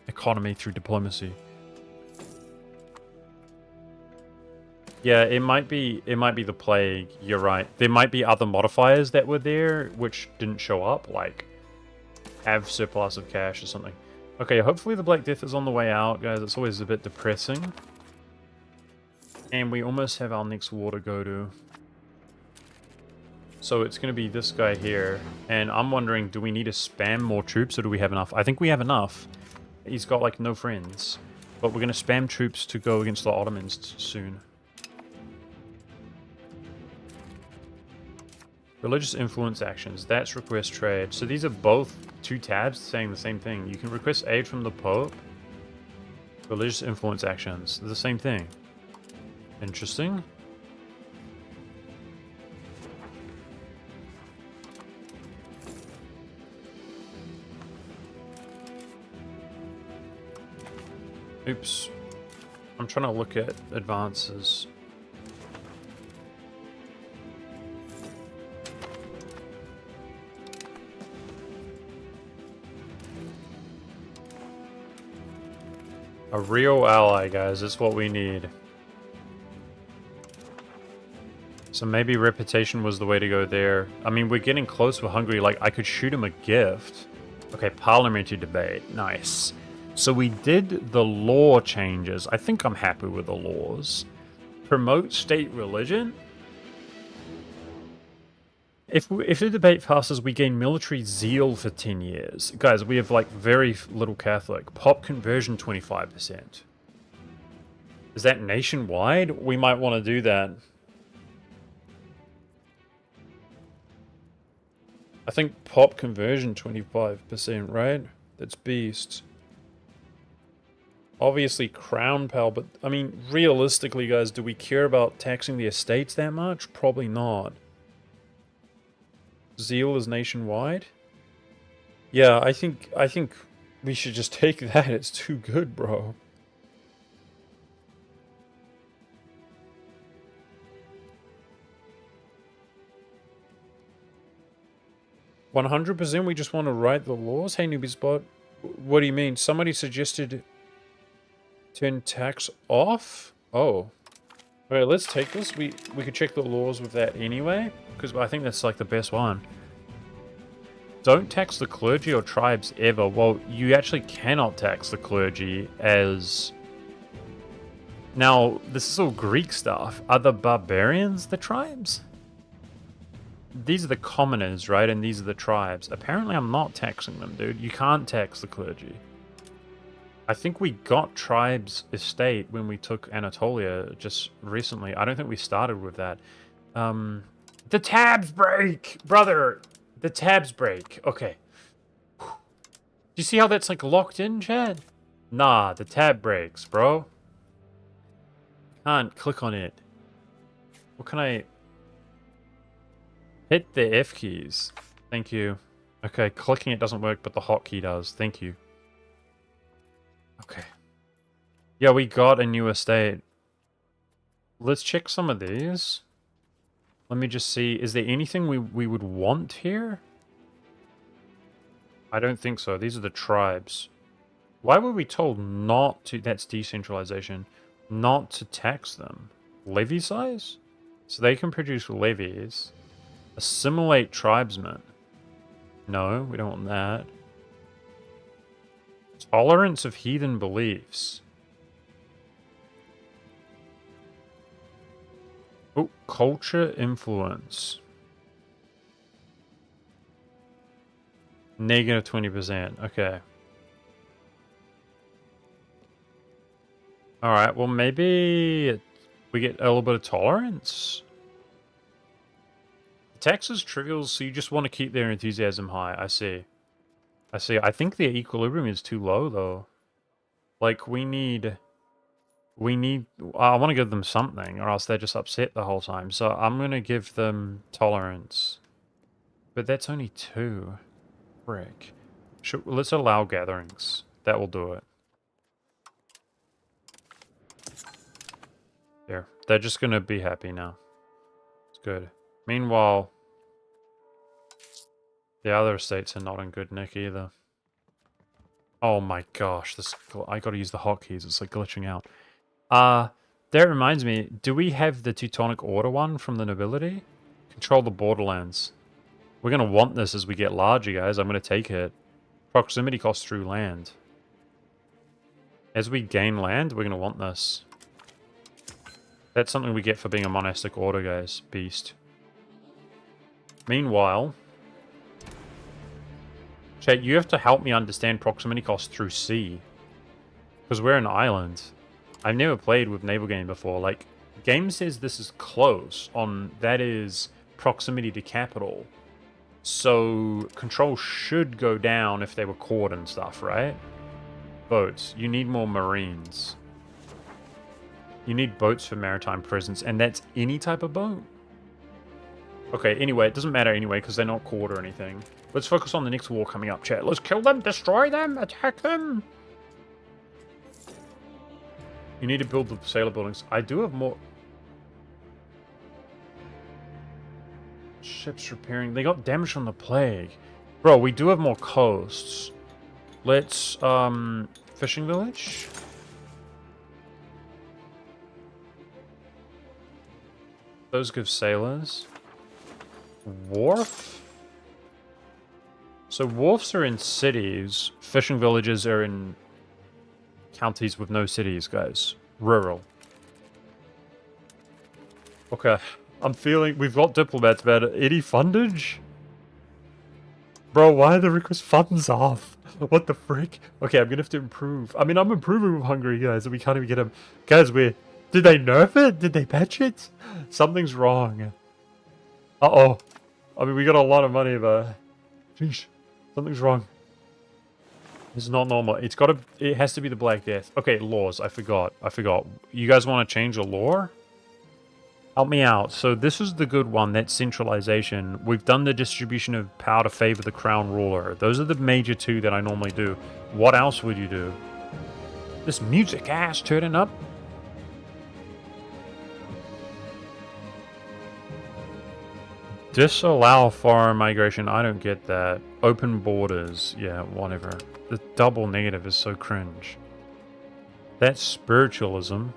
economy through diplomacy. Yeah, it might be the plague. You're right. There might be other modifiers that were there which didn't show up, like have surplus of cash or something. Okay, hopefully the Black Death is on the way out, guys. It's always a bit depressing. And we almost have our next war to go to. So it's going to be this guy here. And I'm wondering, do we need to spam more troops or do we have enough? I think we have enough. He's got like no friends. But we're going to spam troops to go against the Ottomans soon. Religious influence actions. That's request trade. So these are both two tabs saying the same thing. You can request aid from the Pope. Religious influence actions. They're the same thing. Interesting. Oops. I'm trying to look at advances. A real ally, guys. That's what we need. So maybe reputation was the way to go there. I mean, we're getting close with Hungary. Like, I could shoot him a gift. Okay, parliamentary debate. Nice. So we did the law changes. I think I'm happy with the laws. Promote state religion. If the debate passes, we gain military zeal for 10 years. Guys, we have, like, very little Catholic. Pop conversion, 25%. Is that nationwide? We might want to do that. I think pop conversion 25%, right? That's beast. Obviously crown pal, but I mean, realistically, guys, do we care about taxing the estates that much? Probably not. Zeal is nationwide. Yeah, I think we should just take that. It's too good, bro. "100% we just want to write the laws? Hey, newbiespot. What do you mean? Somebody suggested turn tax off? Oh. Okay, let's take this. We could check the laws with that anyway, because I think that's like the best one. Don't tax the clergy or tribes ever. Well, you actually cannot tax the clergy as... Now, this is all Greek stuff. Are the barbarians the tribes? These are the commoners, right? And these are the tribes. Apparently, I'm not taxing them, dude. You can't tax the clergy. I think we got tribes estate when we took Anatolia just recently. I don't think we started with that. The tabs break! Brother! The tabs break. Okay. Do you see how that's like locked in, Chad? Nah, the tab breaks, bro. Can't click on it. What can I... Hit the F keys. Thank you. Okay, clicking it doesn't work, but the hotkey does. Thank you. Okay. Yeah, we got a new estate. Let's check some of these. Let me just see. Is there anything we would want here? I don't think so. These are the tribes. Why were we told not to... That's decentralization. Not to tax them. Levy size? So they can produce levies. Assimilate tribesmen. No, we don't want that. Tolerance of heathen beliefs. Oh, culture influence. Negative 20%. Okay. Alright, well maybe we get a little bit of tolerance. Tax is trivial, so you just want to keep their enthusiasm high. I see. I see. I think their equilibrium is too low, though. Like, we need... I want to give them something, or else they're just upset the whole time. So I'm going to give them tolerance. But that's only 2. Frick. Let's allow gatherings. That will do it. There. They're just going to be happy now. It's good. Meanwhile, the other estates are not in good nick either. Oh my gosh, I gotta use the hotkeys, it's like glitching out. That reminds me, do we have the Teutonic Order one from the nobility? Control the borderlands. We're gonna want this as we get larger, guys. I'm gonna take it. Proximity cost through land. As we gain land, we're gonna want this. That's something we get for being a monastic order, guys. Beast. Meanwhile, chat, you have to help me understand proximity cost through sea. Because we're an island. I've never played with naval game before. Like, game says this is close on, that is proximity to capital. So, control should go down if they were caught and stuff, right? Boats. You need more marines. You need boats for maritime presence, and that's any type of boat. Okay, anyway, it doesn't matter anyway, because they're not caught or anything. Let's focus on the next war coming up, chat. Let's kill them, destroy them, attack them! You need to build the sailor buildings. I do have more... Ships repairing. They got damage from the plague. Bro, we do have more coasts. Let's, fishing village? Those give sailors. Wharf? So wharfs are in cities. Fishing villages are in counties with no cities, guys. Rural. Okay. I'm feeling... We've got diplomats about it. Any fundage? Bro, why are the request funds off? What the frick? Okay, I'm gonna have to improve. I mean, I'm improving with Hungary, guys, and we can't even get them. Guys, did they nerf it? Did they patch it? Something's wrong. Uh-oh. I mean, we got a lot of money, but... Sheesh. Something's wrong. This is not normal. It has to be the Black Death. Okay, laws. I forgot. You guys want to change a law? Help me out. So this is the good one. That's centralization. We've done the distribution of power to favor the crown ruler. Those are the major two that I normally do. What else would you do? This music ass turning up. Disallow foreign migration. I don't get that. Open borders. Yeah, whatever. The double negative is so cringe. That's spiritualism.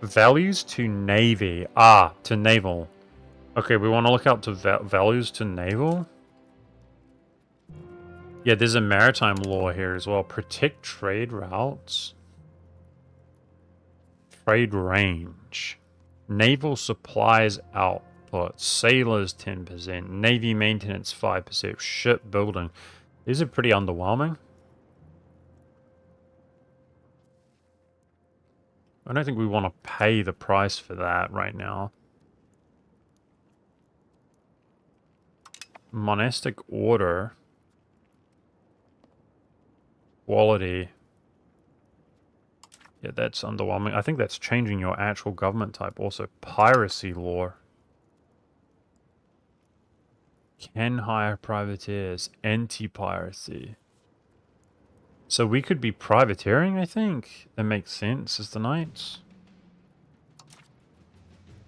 Values to navy. Ah, to naval. Okay, we want to look out to values to naval. Yeah, there's a maritime law here as well. Protect trade routes. Trade range. Naval supplies output. Sailors 10%. Navy maintenance 5%. Shipbuilding. These are pretty underwhelming. I don't think we want to pay the price for that right now. Monastic order. Quality. Yeah, that's underwhelming. I think that's changing your actual government type also. Piracy law. Can hire privateers. Anti-piracy. So we could be privateering, I think. That makes sense as the knights.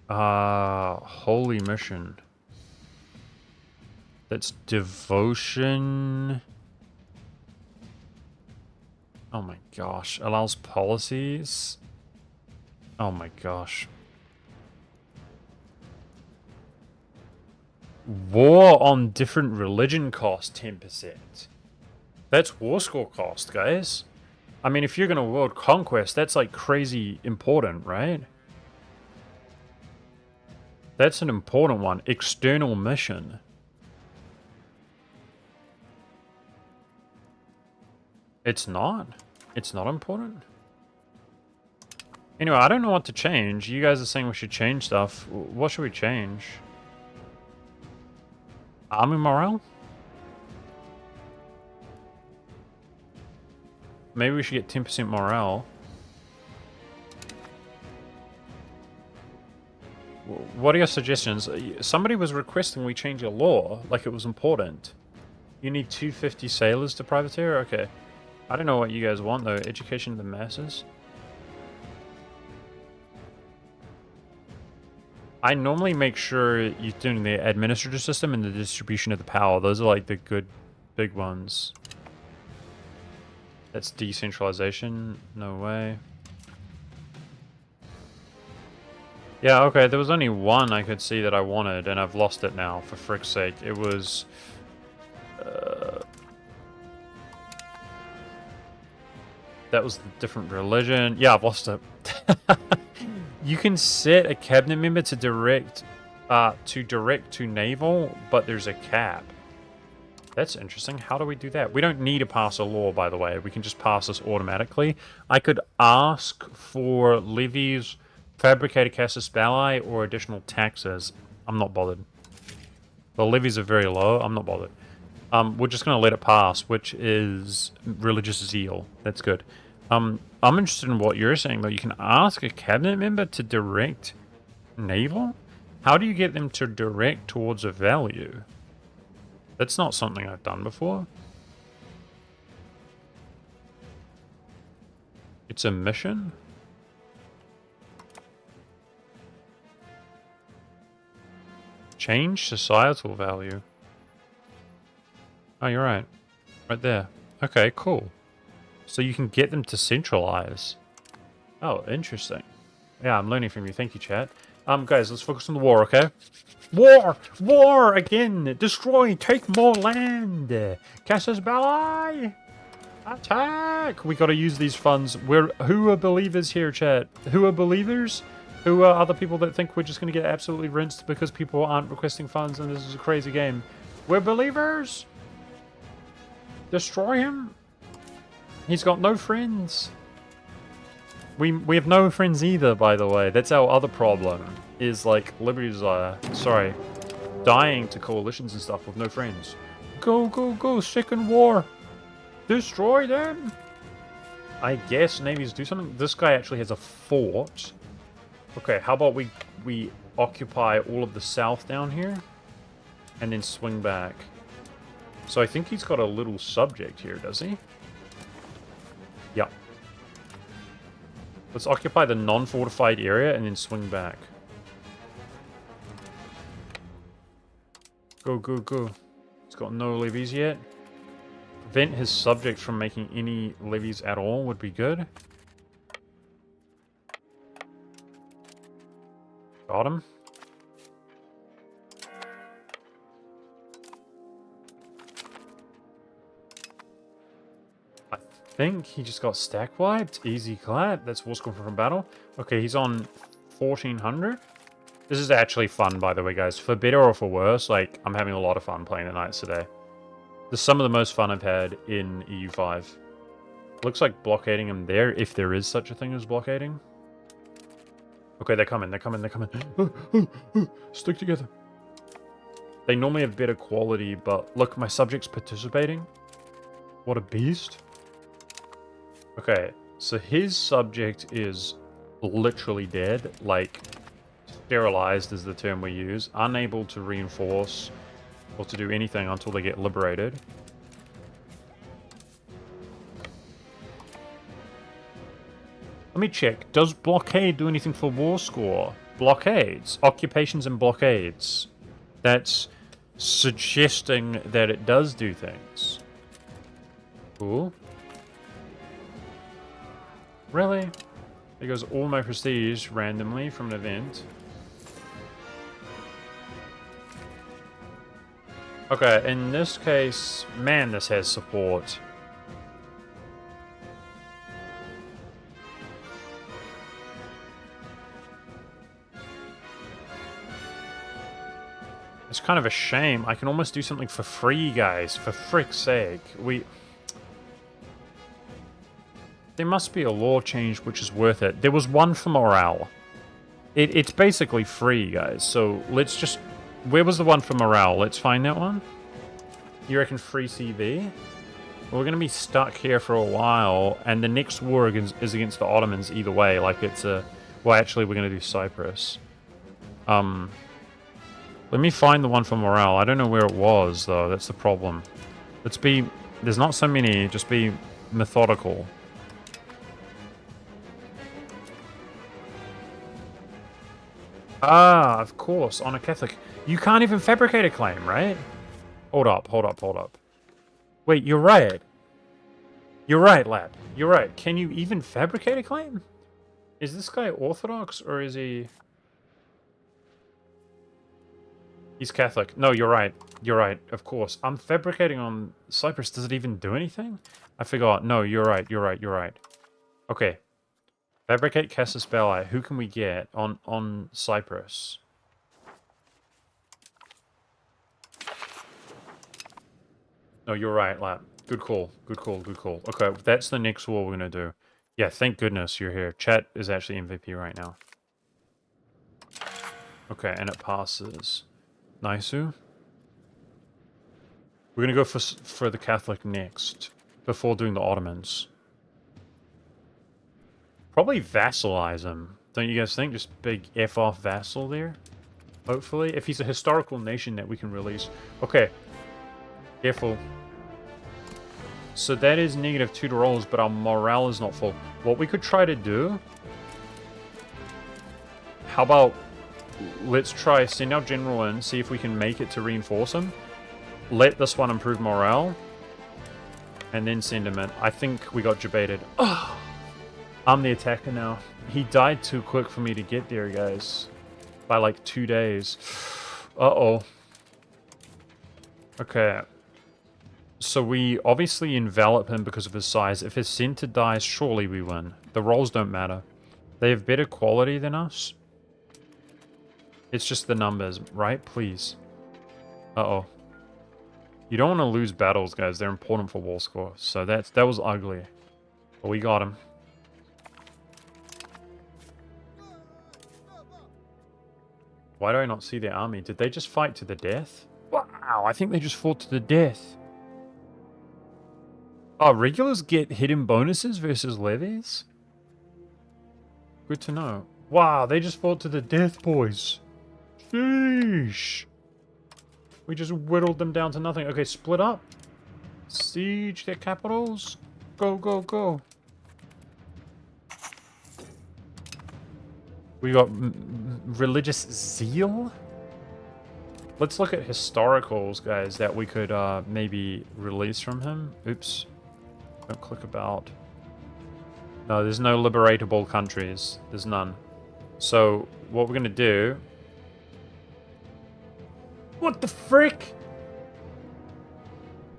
Holy mission. That's devotion. Oh my gosh. Allows policies. Oh my gosh. War on different religion cost 10%. That's war score cost, guys. I mean, if you're going to world conquest, that's like crazy important, right? That's an important one. External mission. It's not? It's not important? Anyway, I don't know what to change. You guys are saying we should change stuff. What should we change? Army morale? Maybe we should get 10% morale. What are your suggestions? Somebody was requesting we change a law, like it was important. You need 250 sailors to privateer? Okay. I don't know what you guys want, though. Education of the masses? I normally make sure you're doing the administrative system and the distribution of the power. Those are like the good, big ones. That's decentralization. No way. Yeah, okay, there was only one I could see that I wanted, and I've lost it now, for frick's sake. It was... that was a different religion. Yeah, I've lost it. You can set a cabinet member to direct to naval, but there's a cap. That's interesting. How do we do that? We don't need to pass a law, by the way. We can just pass this automatically. I could ask for levies, fabricated casus belli, or additional taxes. I'm not bothered. The levies are very low. I'm not bothered. We're just going to let it pass, which is religious zeal. That's good. I'm interested in what you're saying, though. You can ask a cabinet member to direct naval? How do you get them to direct towards a value? That's not something I've done before. It's a mission? Change societal value. Oh, you're right. Right there. Okay, cool. So you can get them to centralize. Oh, interesting. Yeah, I'm learning from you. Thank you, chat. Guys, let's focus on the war, okay? War! War! Again! Destroy! Take more land! Casus belli! Attack! We gotta use these funds. Who are believers here, chat? Who are believers? Who are other people that think we're just gonna get absolutely rinsed because people aren't requesting funds and this is a crazy game? We're believers! Destroy him! He's got no friends. We have no friends either, by the way. That's our other problem. Is like liberty desire. Sorry. dying to coalitions and stuff with no friends. Go, go, go, second war! Destroy them! I guess navies do something. This guy actually has a fort. Okay, how about we occupy all of the south down here? And then swing back. So I think he's got a little subject here, does he? Yeah. Let's occupy the non-fortified area and then swing back. Go, go, go. He's got no levies yet. Prevent his subjects from making any levies at all would be good. Got him. I think he just got stack wiped. Easy clap. That's war score from battle. Okay, he's on 1400. This is actually fun, by the way, guys. For better or for worse, like, I'm having a lot of fun playing the Knights today. This is some of the most fun I've had in EU5. Looks like blockading him there, if there is such a thing as blockading. Okay, they're coming, they're coming, they're coming. Stick together. They normally have better quality, but look, my subject's participating. What a beast. Okay, so his subject is literally dead, like... sterilized is the term we use. Unable to reinforce or to do anything until they get liberated. Let me check. Does blockade do anything for war score? Blockades. Occupations and blockades. That's suggesting that it does do things. Cool. Really? There goes all my prestige randomly from an event. Okay, in this case, man, this has support. It's kind of a shame. I can almost do something for free, guys. For frick's sake. There must be a law change which is worth it. There was one for morale. It's basically free, guys. So let's just... Where was the one for morale? Let's find that one. You reckon free CV? Well, we're going to be stuck here for a while, and the next war is against the Ottomans either way. Like, it's a... Well, actually, we're going to do Cyprus. Let me find the one for morale. I don't know where it was, though. That's the problem. Let's be... There's not so many. Just be methodical. Ah, of course. On a Catholic... You can't even fabricate a claim, right? Hold up, hold up, hold up. Wait, you're right. You're right, lad. You're right. Can you even fabricate a claim? Is this guy Orthodox, or is he... He's Catholic. No, you're right. You're right, of course. I'm fabricating on Cyprus. Does it even do anything? I forgot. No, you're right, you're right, you're right. Okay. Fabricate Casus Belli. Who can we get on Cyprus? No, you're right, lad. Good call. Good call. Good call. Okay, that's the next war we're going to do. Yeah, thank goodness you're here. Chat is actually MVP right now. Okay, and it passes. Nice-oo. We're going to go for the Catholic next, before doing the Ottomans. Probably vassalize him. Don't you guys think? Just big F-off vassal there? Hopefully. If he's a historical nation that we can release. Okay. Careful. So that is -2 to rolls, but our morale is not full. What we could try to do... How about... Let's try send our general in, see if we can make it to reinforce him. Let this one improve morale. And then send him in. I think we got debated. Oh, I'm the attacker now. He died too quick for me to get there, guys. By like 2 days. Uh-oh. Okay. So we obviously envelop him because of his size. If his center dies, surely we win. The rolls don't matter. They have better quality than us. It's just the numbers, right? Please. Uh-oh. You don't want to lose battles, guys. They're important for war score. So that was ugly. But we got him. Why do I not see their army? Did they just fight to the death? Wow, I think they just fought to the death. Oh, regulars get hidden bonuses versus levies? Good to know. Wow, they just fought to the death, boys. Sheesh. We just whittled them down to nothing. Okay, split up. Siege their capitals. Go, go, go. We got religious zeal. Let's look at historicals, guys, that we could maybe release from him. Oops. Don't click about. No, there's no liberatable countries. There's none. So, what we're going to do... What the frick?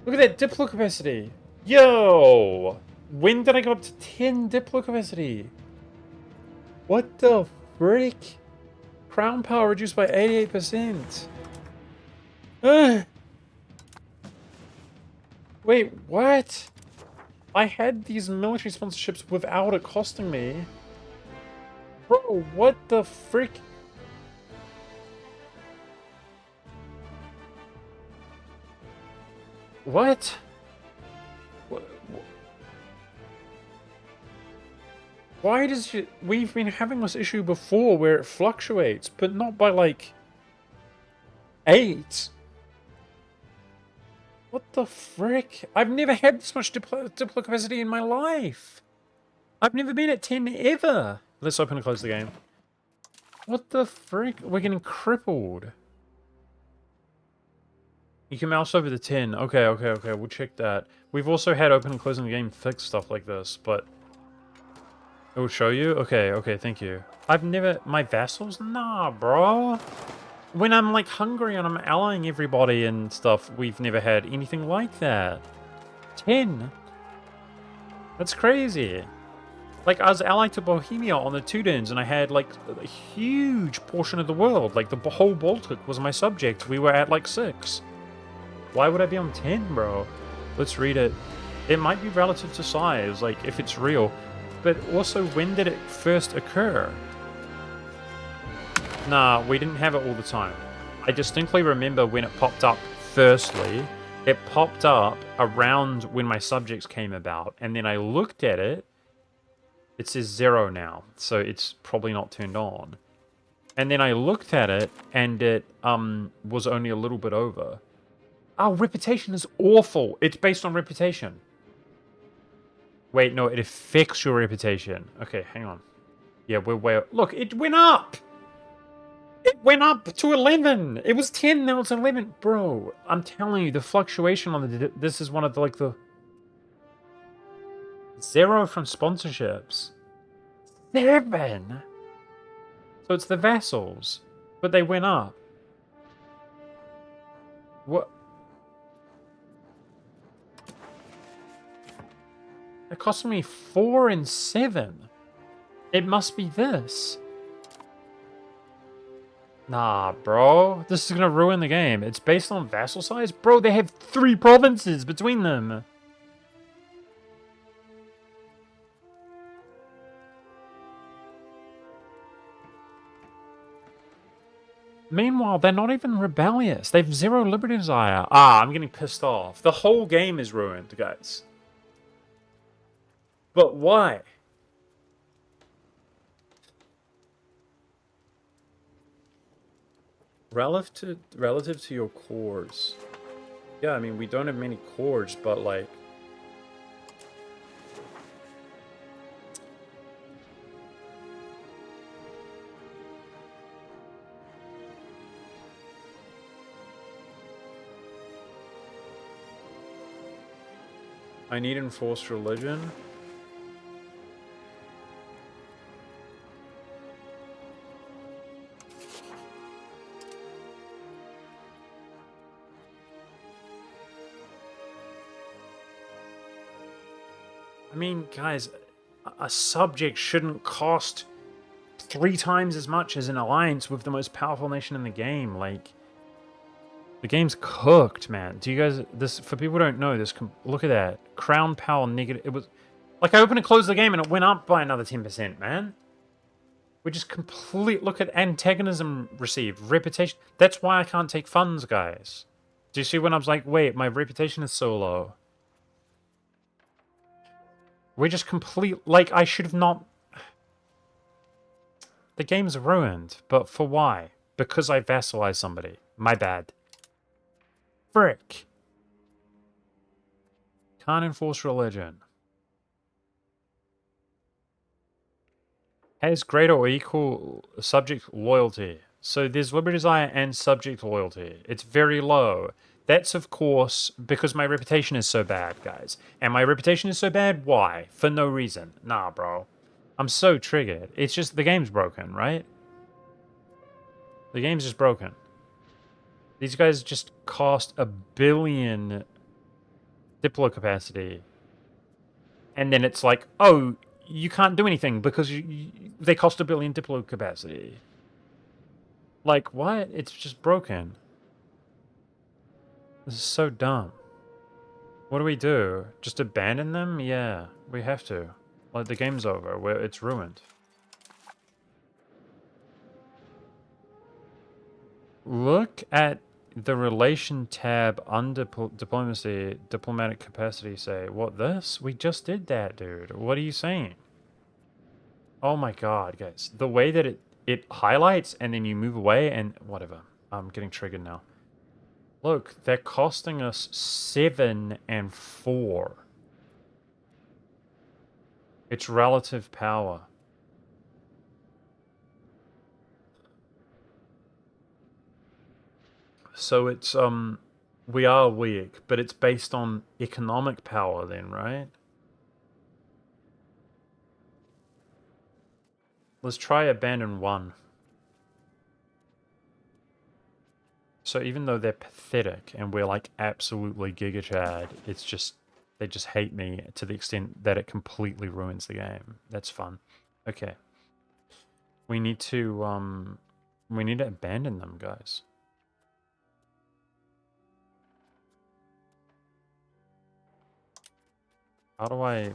Look at that diplo capacity. Yo! When did I go up to 10 diplo capacity? What the frick? Crown power reduced by 88%. Wait, what? I had these military sponsorships without it costing me. Bro, what the frick? What? Why does it... We've been having this issue before where it fluctuates, but not by like 8. What the frick? I've never had this much diplo capacity in my life. I've never been at 10 ever. Let's open and close the game. What the frick? We're getting crippled. You can mouse over the 10. Okay, okay, okay. We'll check that. We've also had open and closing the game fix stuff like this, but... It will show you? Okay, okay, thank you. I've never... My vassals? Nah, bro. When I'm, like, hungry and I'm allying everybody and stuff, we've never had anything like that. 10? That's crazy. Like, I was allied to Bohemia on the Tudors, and I had, like, a huge portion of the world. Like, the whole Baltic was my subject. We were at, like, 6. Why would I be on 10, bro? Let's read it. It might be relative to size, like, if it's real. But also, when did it first occur? Nah, we didn't have it all the time. I distinctly remember when it popped up firstly. It popped up around when my subjects came about. And then I looked at it. It says 0 now. So it's probably not turned on. And then I looked at it and it was only a little bit over. Oh, reputation is awful. It's based on reputation. Wait, no, it affects your reputation. Okay, hang on. Yeah, we're way... Look, it went up! It went up to 11! It was 10, now it's 11. Bro, I'm telling you, the fluctuation on the... This is one of the, like, the... 0 from sponsorships. 7! So it's the vassals. But they went up. What? It cost me 4 and 7. It must be this. Nah, bro. This is gonna ruin the game. It's based on vassal size? Bro, they have 3 provinces between them. Meanwhile, they're not even rebellious. They have 0 liberty desire. Ah, I'm getting pissed off. The whole game is ruined, guys. But why? Relative to your cores. Yeah, I mean, we don't have many cores, but like... I need enforced religion. I mean, guys, a subject shouldn't cost 3 times as much as an alliance with the most powerful nation in the game. Like, the game's cooked, man. Do you guys... This, for people who don't know, this... Look at that. Crown power negative... It was... Like, I opened and closed the game and it went up by another 10%, man. We just complete... Look at antagonism received. Reputation. That's why I can't take funds, guys. Do you see when I was like, wait, my reputation is so low? We just complete... Like, I should have not... The game's ruined. But for why? Because I vassalized somebody. My bad. Frick. Can't enforce religion. Has greater or equal subject loyalty. So there's liberty desire and subject loyalty. It's very low. That's, of course, because my reputation is so bad, guys. And my reputation is so bad, why? For no reason. Nah, bro. I'm so triggered. It's just the game's broken, right? The game's just broken. These guys just cost 1 billion diplo capacity. And then it's like, oh, you can't do anything because they cost 1 billion diplo capacity. Like, what? It's just broken. This is so dumb. What do we do? Just abandon them? Yeah, we have to. Like, the game's over. It's ruined. Look at the relation tab under diplomacy, diplomatic capacity, say, what, this? We just did that, dude. What are you saying? Oh my god, guys. The way that it highlights and then you move away and whatever. I'm getting triggered now. Look, they're costing us 7 and 4. It's relative power. So it's, we are weak, but it's based on economic power then, right? Let's try abandon 1. So even though they're pathetic and we're like absolutely giga chad, it's just, they just hate me to the extent that it completely ruins the game. That's fun. Okay. We need to abandon them, guys. How do I...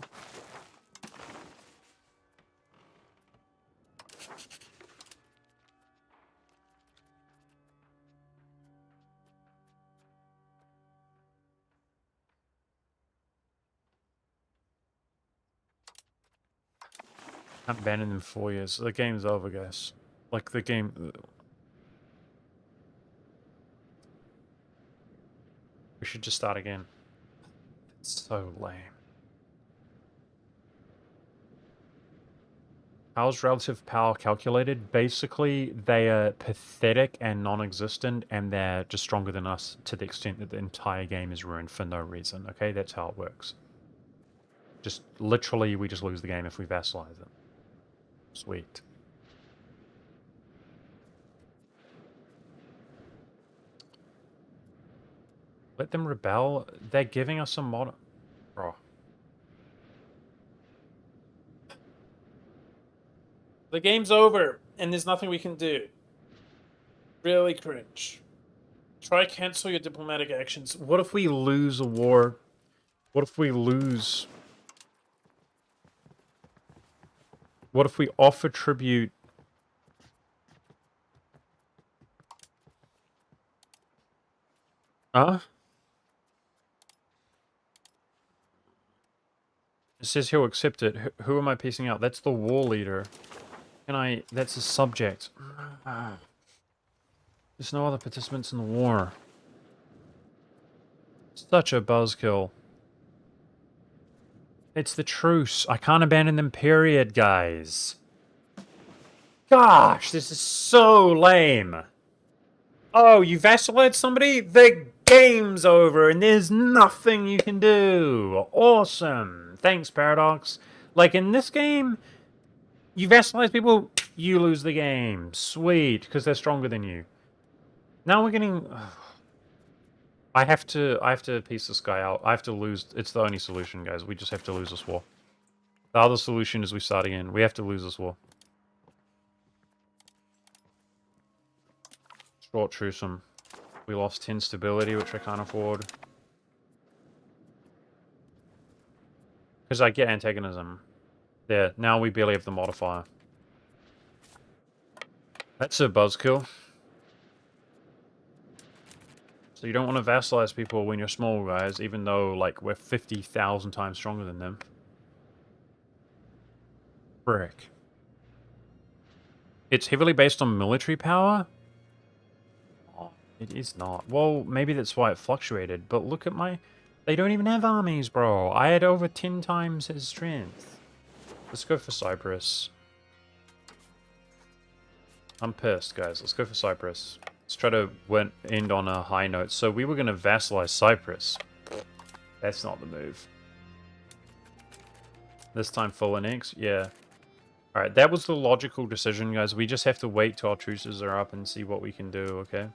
Can't abandon them 4 years. The game's over, guys. Like, the game... We should just start again. It's so lame. How's relative power calculated? Basically, they are pathetic and non-existent, and they're just stronger than us to the extent that the entire game is ruined for no reason, okay? That's how it works. Just, literally, we just lose the game if we vassalize them. Sweet. Let them rebel? They're giving us some mod... Bro. The game's over, and there's nothing we can do. Really cringe. Try cancel your diplomatic actions. What if we lose a war? What if we lose... What if we offer tribute? Huh? It says he'll accept it. Who am I piecing out? That's the war leader. Can I... That's a subject. There's no other participants in the war. Such a buzzkill. It's the truce. I can't abandon them, period, guys. Gosh, this is so lame. Oh, you vacillated somebody? The game's over and there's nothing you can do. Awesome. Thanks, Paradox. Like, in this game, you vassalize people, you lose the game. Sweet, because they're stronger than you. Now we're getting... I have to piece this guy out. I have to lose... It's the only solution, guys. We just have to lose this war. The other solution is we start again. We have to lose this war. Short truceum. We lost 10 stability, which I can't afford. Because I get antagonism. There. Now we barely have the modifier. That's a buzzkill. So you don't want to vassalize people when you're small, guys, even though, like, we're 50,000 times stronger than them. Frick. It's heavily based on military power? Oh, it is not. Well, maybe that's why it fluctuated, but look at my... They don't even have armies, bro. I had over 10 times his strength. Let's go for Cyprus. I'm pissed, guys. Let's go for Cyprus. Let's try to end on a high note. So we were going to vassalize Cyprus. That's not the move. This time full annex? Yeah. Alright, that was the logical decision, guys. We just have to wait till our truces are up and see what we can do, okay?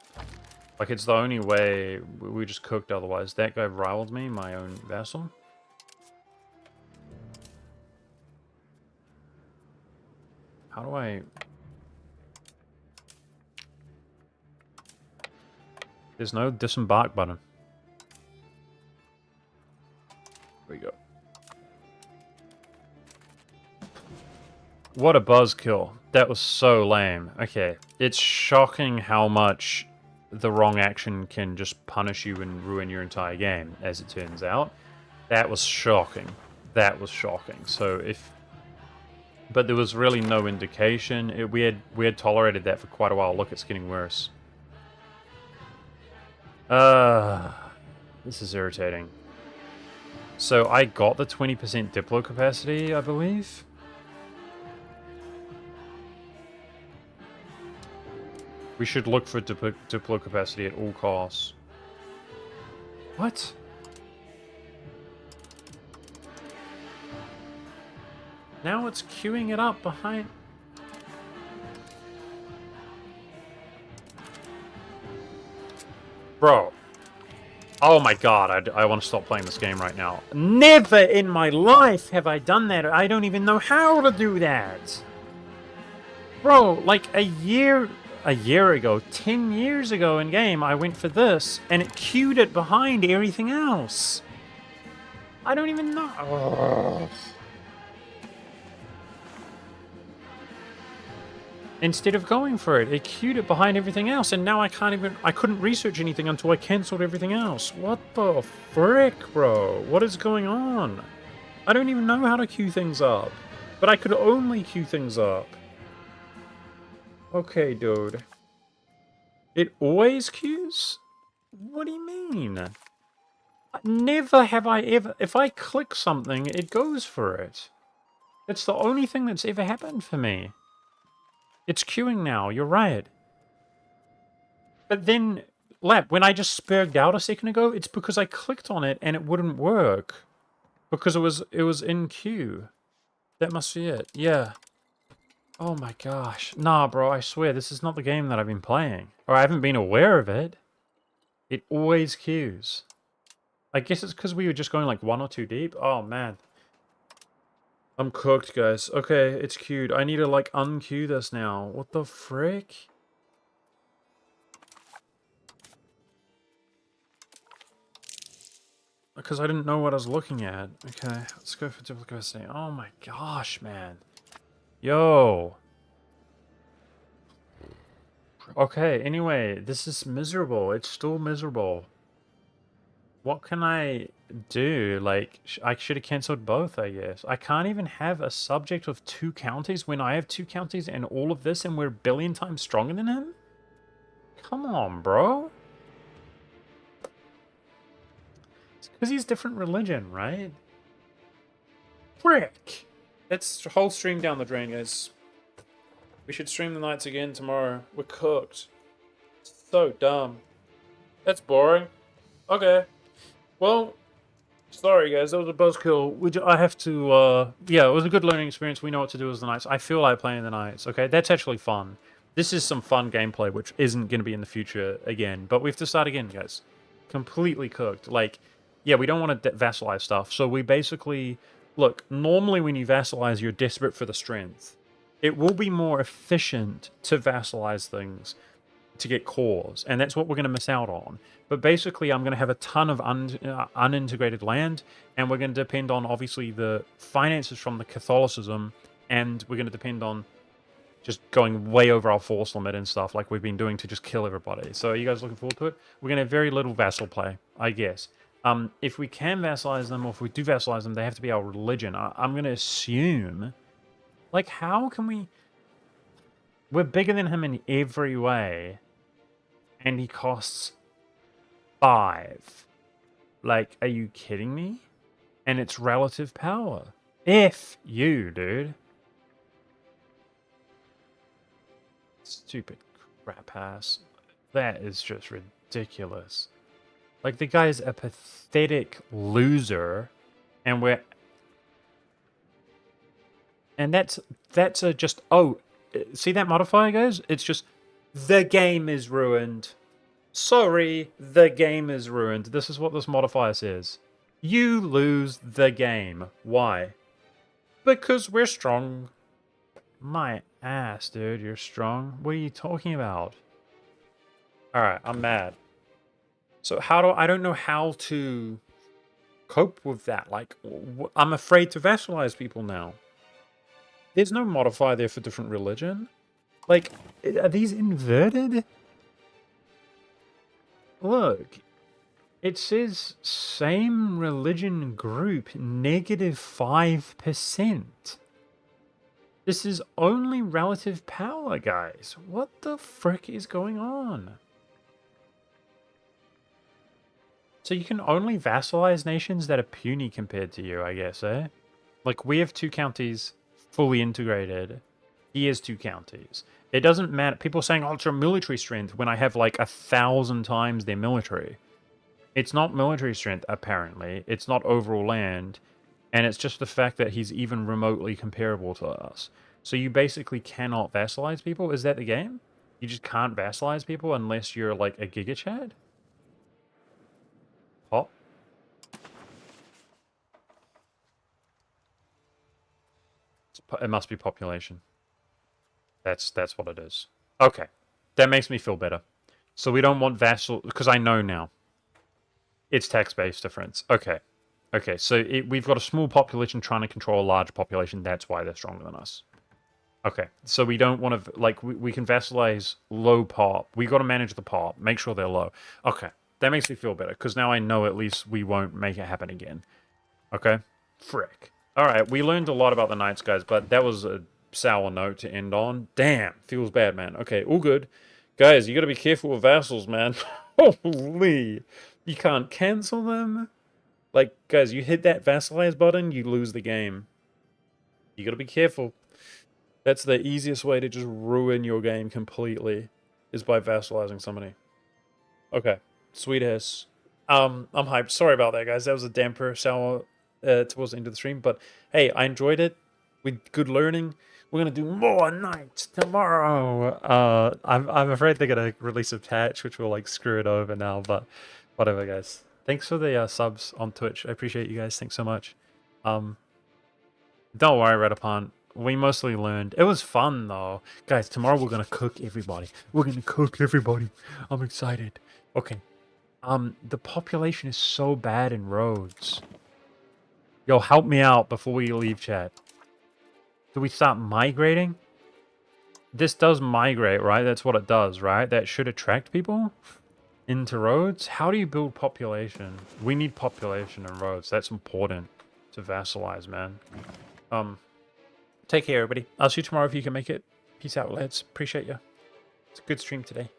Like, it's the only way. We just cooked otherwise. That guy riled me, my own vassal. How do I... There's no disembark button. There we go. What a buzzkill. That was so lame. Okay, it's shocking how much the wrong action can just punish you and ruin your entire game, as it turns out. That was shocking. That was shocking. So if... But there was really no indication. We had tolerated that for quite a while. Look, it's getting worse. This is irritating. So I got the 20% Diplo capacity, I believe. We should look for Diplo capacity at all costs. What? Now it's queuing it up behind... Bro. Oh my god, I want to stop playing this game right now. Never in my life have I done that. I don't even know how to do that. Bro, like a year ago, 10 years ago in game, I went for this, and it queued it behind everything else. I don't even know. Ugh. Instead of going for it, it queued it behind everything else, and now I couldn't research anything until I cancelled everything else. What the frick, bro? What is going on? I don't even know how to queue things up. But I could only queue things up. Okay, dude. It always queues? What do you mean? Never have I ever... If I click something, it goes for it. It's the only thing that's ever happened for me. It's queuing now, you're right. But then, Lap, when I just spurged out a second ago, it's because I clicked on it and it wouldn't work. Because it was in queue. That must be it, yeah. Oh my gosh. Nah, bro, I swear, this is not the game that I've been playing. Or I haven't been aware of it. It always queues. I guess it's because we were just going like 1 or 2 deep. Oh, man. I'm cooked, guys. Okay, it's queued. I need to, like, unqueue this now. What the frick? Because I didn't know what I was looking at. Okay, let's go for duplicity. Oh my gosh, man. Yo. Okay, anyway, this is miserable. It's still miserable. What can I do? Like, I should have cancelled both, I guess. I can't even have a subject of 2 counties when I have 2 counties and all of this and we're a billion times stronger than him? Come on, bro. It's because he's different religion, right? Frick! That's the whole stream down the drain, guys. We should stream the nights again tomorrow. We're cooked. So dumb. That's boring. Okay. Well, sorry guys, that was a buzzkill. I have to, yeah, it was a good learning experience. We know what to do as the Knights. I feel like playing the Knights, okay? That's actually fun. This is some fun gameplay, which isn't going to be in the future again. But we have to start again, guys. Completely cooked. Like, yeah, we don't want to vassalize stuff. So we basically, look, normally when you vassalize, you're desperate for the strength. It will be more efficient to vassalize things to get cores, and that's what we're going to miss out on. But basically, I'm going to have a ton of unintegrated land, and we're going to depend on, obviously, the finances from the Catholicism, and we're going to depend on just going way over our force limit and stuff like we've been doing to just kill everybody. So are you guys looking forward to it? We're going to have very little vassal play, I guess. If we can vassalize them, or if we do vassalize them, they have to be our religion. I'm going to assume... Like, how can we... We're bigger than him in every way, and he costs 5. Like, are you kidding me? And it's relative power. F you, dude. Stupid crap ass. That is just ridiculous. Like, the guy's a pathetic loser, and we're... And that's a just... Oh, see that modifier, guys? It's just, the game is ruined. Sorry, the game is ruined. This is what this modifier says. You lose the game. Why? Because we're strong. My ass, dude, you're strong. What are you talking about? Alright, I'm mad. So I don't know how to cope with that. Like, I'm afraid to vassalize people now. There's no modifier there for different religion. Like, are these inverted? Look, it says same religion group, -5%. This is only relative power, guys. What the frick is going on? So you can only vassalize nations that are puny compared to you, I guess, eh? Like, we have 2 counties fully integrated. He has 2 counties. It doesn't matter. People are saying, oh, it's your military strength when I have like 1,000 times their military. It's not military strength, apparently. It's not overall land. And it's just the fact that he's even remotely comparable to us. So you basically cannot vassalize people? Is that the game? You just can't vassalize people unless you're like a Giga Chad? Pop? It must be population. That's what it is. Okay. That makes me feel better. So we don't want vassal... Because I know now. It's tax-based difference. Okay. Okay, so we've got a small population trying to control a large population. That's why they're stronger than us. Okay, so we don't want to... Like, we can vassalize low pop. We got to manage the pop. Make sure they're low. Okay, that makes me feel better. Because now I know at least we won't make it happen again. Okay? Frick. Alright, we learned a lot about the knights, guys. But that was a sour note to end on. Damn, feels bad, man. Okay, all good. Guys, you got to be careful with vassals, man. Holy... You can't cancel them. Like, guys, you hit that vassalize button, you lose the game. You gotta be careful. That's the easiest way to just ruin your game completely, is by vassalizing somebody. Okay, sweet ass. I'm hyped. Sorry about that, guys. That was a damper sour towards the end of the stream. But, hey, I enjoyed it. With good learning. We're gonna do more nights tomorrow. I'm afraid they're gonna release a patch, which will, like, screw it over now, but... Whatever, guys. Thanks for the subs on Twitch. I appreciate you guys. Thanks so much. Don't worry, Redupon. We mostly learned. It was fun, though. Guys, tomorrow we're going to cook everybody. We're going to cook everybody. I'm excited. Okay. The population is so bad in roads. Yo, help me out before we leave chat. Do we start migrating? This does migrate, right? That's what it does, right? That should attract people into roads. How do you build population? We need population and roads. That's important to vassalize, man. Take care, everybody. I'll see you tomorrow if you can make it. Peace out, lads. Appreciate you. It's a good stream today.